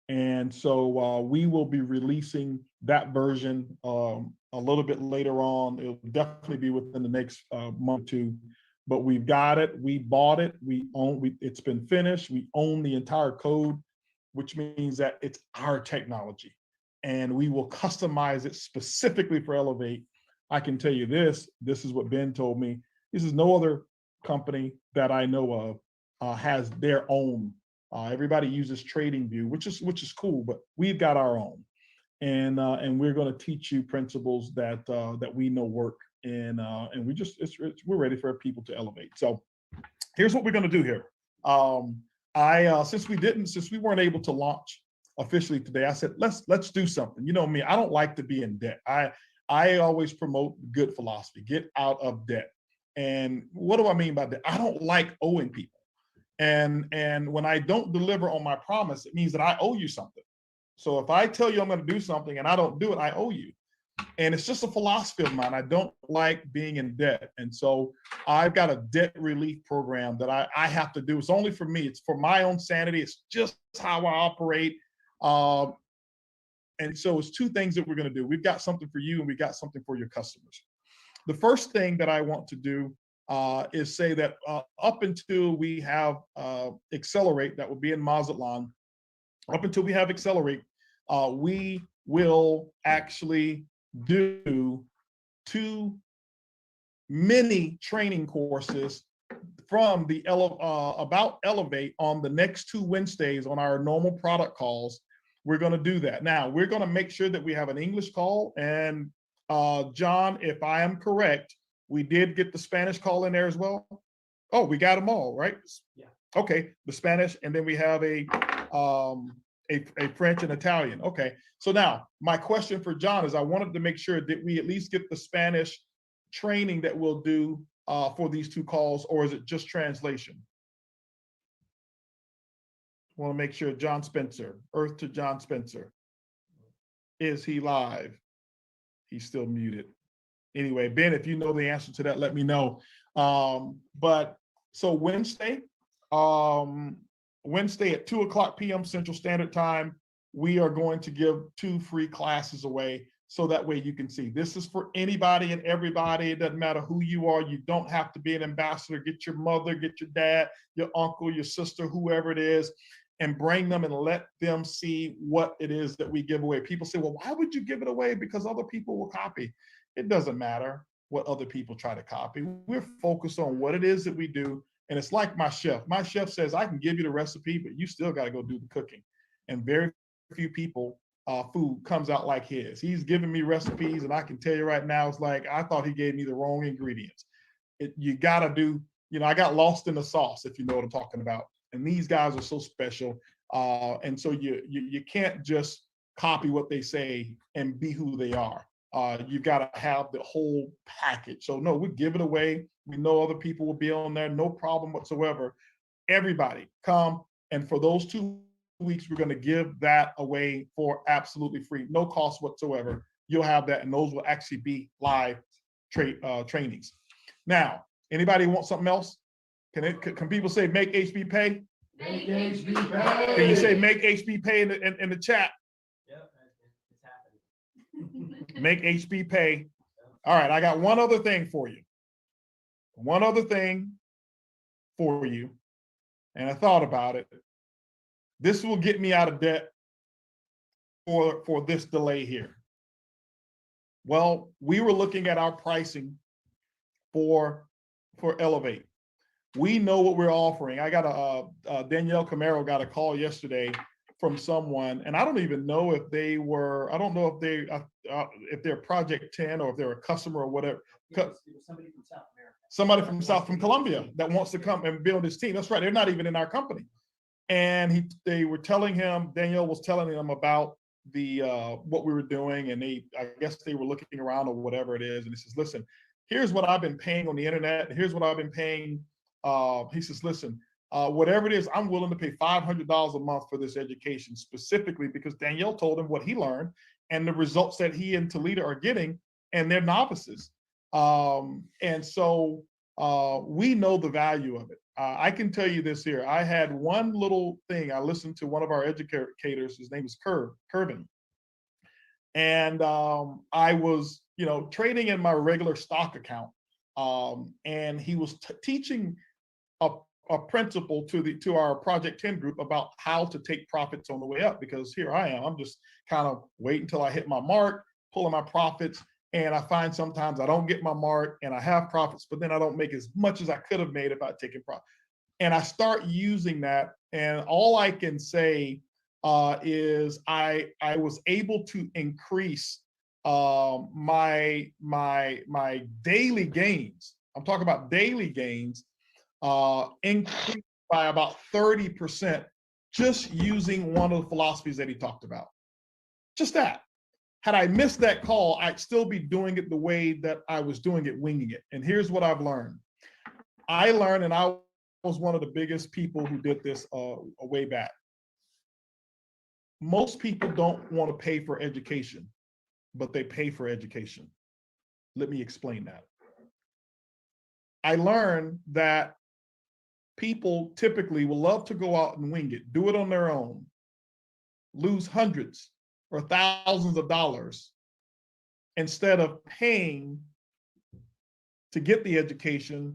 And so we will be releasing that version a little bit later on. It'll definitely be within the next month or two, but we've got it. We bought it. It's been finished. We own the entire code, which means that it's our technology. And we will customize it specifically for Elevate. I can tell you this is what Ben told me. This is no other company that I know of has their own. Everybody uses TradingView, which is cool, but we've got our own. And we're going to teach you principles that we know work. And we're ready for people to elevate. So here's what we're going to do here. Since we weren't able to launch officially today, I said, let's do something. You know me, I don't like to be in debt. I always promote good philosophy, get out of debt. And what do I mean by that? I don't like owing people. And when I don't deliver on my promise, it means that I owe you something. So if I tell you I'm going to do something and I don't do it, I owe you. And it's just a philosophy of mine. I don't like being in debt. And so I've got a debt relief program that I have to do. It's only for me. It's for my own sanity. It's just how I operate. And so it's two things that we're going to do. We've got something for you and we got something for your customers. The first thing that I want to do is say that up until we have Accelerate, that will be in Mazatlan, up until we have Accelerate, we will actually do 2 mini training courses from the about Elevate on the next 2 Wednesdays on our normal product calls. We're going to do that. Now, we're going to make sure that we have an English call. And John, if I am correct, we did get the Spanish call in there as well. Oh, we got them all, right? Yeah. Okay, the Spanish, and then we have a French and Italian. Okay, so now my question for John is I wanted to make sure that we at least get the Spanish training that we'll do for these 2 calls, or is it just translation? I want to make sure John Spencer, Earth to John Spencer. Is he live? He's still muted. Anyway, Ben, if you know the answer to that, let me know. But so Wednesday at 2:00 p.m. Central Standard Time, we are going to give 2 free classes away. so that way you can see. This is for anybody and everybody. It doesn't matter who you are. You don't have to be an ambassador. Get your mother, get your dad, your uncle, your sister, whoever it is, and bring them and let them see what it is that we give away. People say, well, why would you give it away? Because other people will copy. It doesn't matter what other people try to copy. We're focused on what it is that we do. And it's like my chef. My chef says, I can give you the recipe, but you still got to go do the cooking. And very few people food comes out like his. He's giving me recipes, and I can tell you right now, it's like, I thought he gave me the wrong ingredients. You got to do, I got lost in the sauce, if you know what I'm talking about. And these guys are so special. And so you can't just copy what they say and be who they are. You've got to have the whole package. So no, we give it away. We know other people will be on there, no problem whatsoever. Everybody come. And for those 2 weeks, we're going to give that away for absolutely free, no cost whatsoever. You'll have that, and those will actually be live trainings. Now, anybody want something else? Can people say make HB pay? Make HB pay. Can you say make HB pay in the chat? Yep, it's happening. Make HB pay. All right, I got one other thing for you. One other thing for you, and I thought about it. This will get me out of debt for this delay here. Well, we were looking at our pricing for Elevate. We know what we're offering. I got Danielle Camaro got a call yesterday from someone, and I don't even know if they were, I don't know if they're Project 10 or if they're a customer or whatever. It was somebody from South America. Somebody from Colombia that wants to come and build his team. That's right. They're not even in our company. And they were telling him, Danielle was telling him about what we were doing, and I guess they were looking around or whatever it is. And he says, listen, here's what I've been paying on the internet, and here's what I've been paying. He says, listen, whatever it is, I'm willing to pay $500 a month for this education, specifically because Danielle told him what he learned and the results that he and Toledo are getting, and they're novices. And so we know the value of it. I can tell you this here. I had one little thing. I listened to one of our educators. His name is Curvin. And I was, trading in my regular stock account. And he was teaching a principle to our Project 10 group about how to take profits on the way up, because here I am. I'm just kind of waiting until I hit my mark, pulling my profits. And I find sometimes I don't get my mark and I have profits, but then I don't make as much as I could have made if I'd taken profit. And I start using that. And all I can say is I was able to increase my daily gains. I'm talking about daily gains, increased by about 30% just using one of the philosophies that he talked about. Just that. Had I missed that call, I'd still be doing it the way that I was doing it, winging it. And here's what I've learned. I learned, and I was one of the biggest people who did this way back. Most people don't want to pay for education, but they pay for education. Let me explain that. I learned that people typically will love to go out and wing it, do it on their own, lose hundreds or thousands of dollars instead of paying to get the education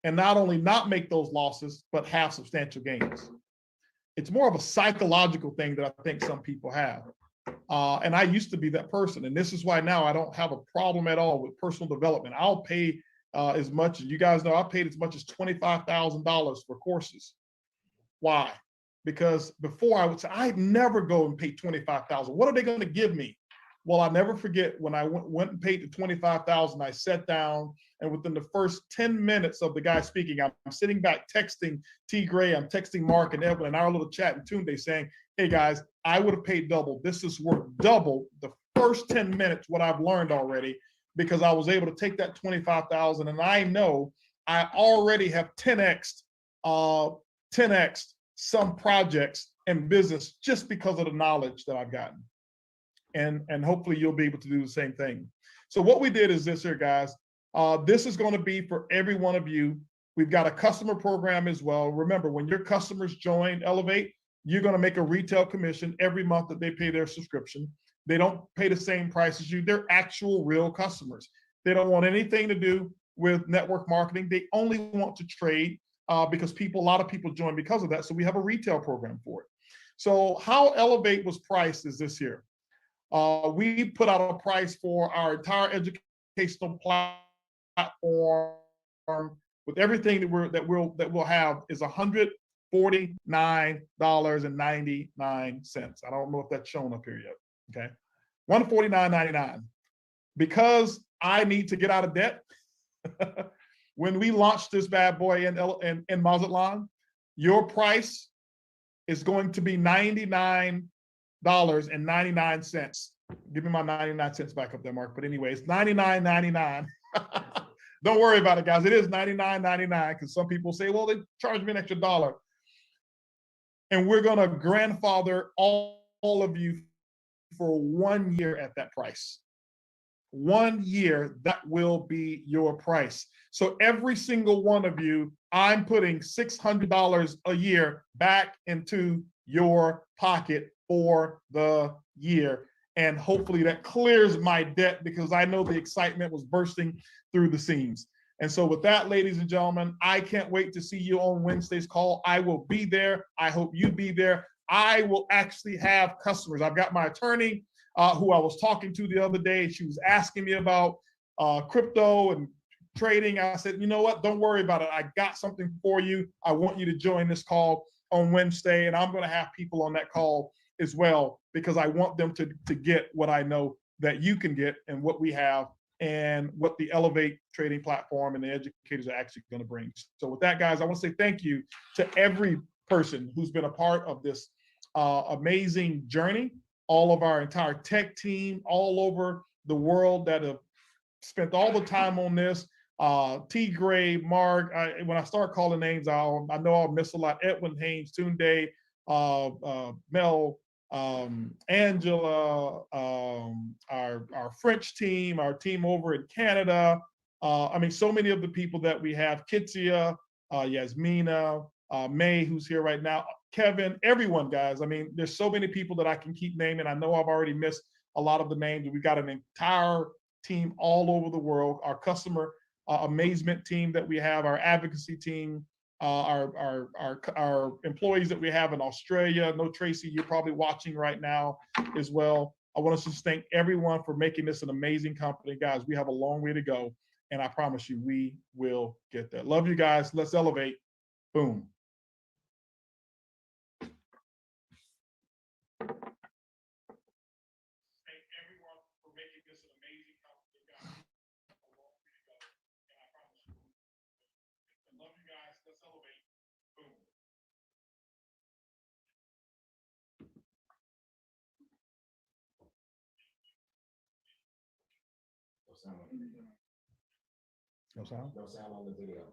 and not only not make those losses, but have substantial gains. It's more of a psychological thing that I think some people have. And I used to be that person. And this is why now I don't have a problem at all with personal development. I'll pay as much as you guys know, I paid as much as $25,000 for courses. Why? Because before I would say, I'd never go and pay $25,000. What are they going to give me? Well, I'll never forget when I went and paid the $25,000, I sat down, and within the first 10 minutes of the guy speaking, I'm sitting back texting T. Gray, I'm texting Mark and Evelyn, and our little chat in Tunde saying, hey guys, I would have paid double. This is worth double the first 10 minutes, what I've learned already, because I was able to take that $25,000, and I know I already have 10x'd some projects and business just because of the knowledge that I've gotten. And hopefully you'll be able to do the same thing. So what we did is this here, guys. This is going to be for every one of you. We've got a customer program as well. Remember, when your customers join Elevate, you're going to make a retail commission every month that they pay their subscription. They don't pay the same price as you. They're actual real customers. They don't want anything to do with network marketing. They only want to trade because a lot of people join because of that. So we have a retail program for it. So how Elevate was priced is this here. We put out a price for our entire educational platform with everything that we'll have is $149.99. I don't know if that's shown up here yet. Okay, $149.99. Because I need to get out of debt. When we launched this bad boy in Mazatlan, your price is going to be $99.99. Give me my 99 cents back up there, Mark. But anyway, it's $99.99. Don't worry about it, guys. It is $99.99 because some people say, well, they charge me an extra $1. And we're going to grandfather all of you for 1 year at that price. 1 year, that will be your price. So every single one of you, I'm putting $600 a year back into your pocket for the year. And hopefully that clears my debt because I know the excitement was bursting through the seams. And so with that, ladies and gentlemen, I can't wait to see you on Wednesday's call. I will be there. I hope you be there. I will actually have customers. I've got my attorney who I was talking to the other day. She was asking me about crypto and trading. I said, you know what? Don't worry about it. I got something for you. I want you to join this call on Wednesday, and I'm going to have people on that call as well because I want them to get what I know that you can get and what we have and what the Elevate trading platform and the educators are actually going to bring. So with that, guys, I want to say thank you to every person who's been a part of this amazing journey, all of our entire tech team all over the world that have spent all the time on this. T. Gray, Mark, when I start calling names, I know I'll miss a lot. Edwin Haynes, Tunde, Mel, Angela, our French team, our team over in Canada. I mean, so many of the people that we have, Kitsia, Yasmina, May, who's here right now, Kevin, everyone, guys. I mean, there's so many people that I can keep naming. I know I've already missed a lot of the names. We've got an entire team all over the world, our customer amazement team that we have, our advocacy team, our employees that we have in Australia. No, Tracy, you're probably watching right now as well. I want to just thank everyone for making this an amazing company. Guys, we have a long way to go, and I promise you we will get there. Love you guys. Let's elevate. Boom. No sound? No sound on the video.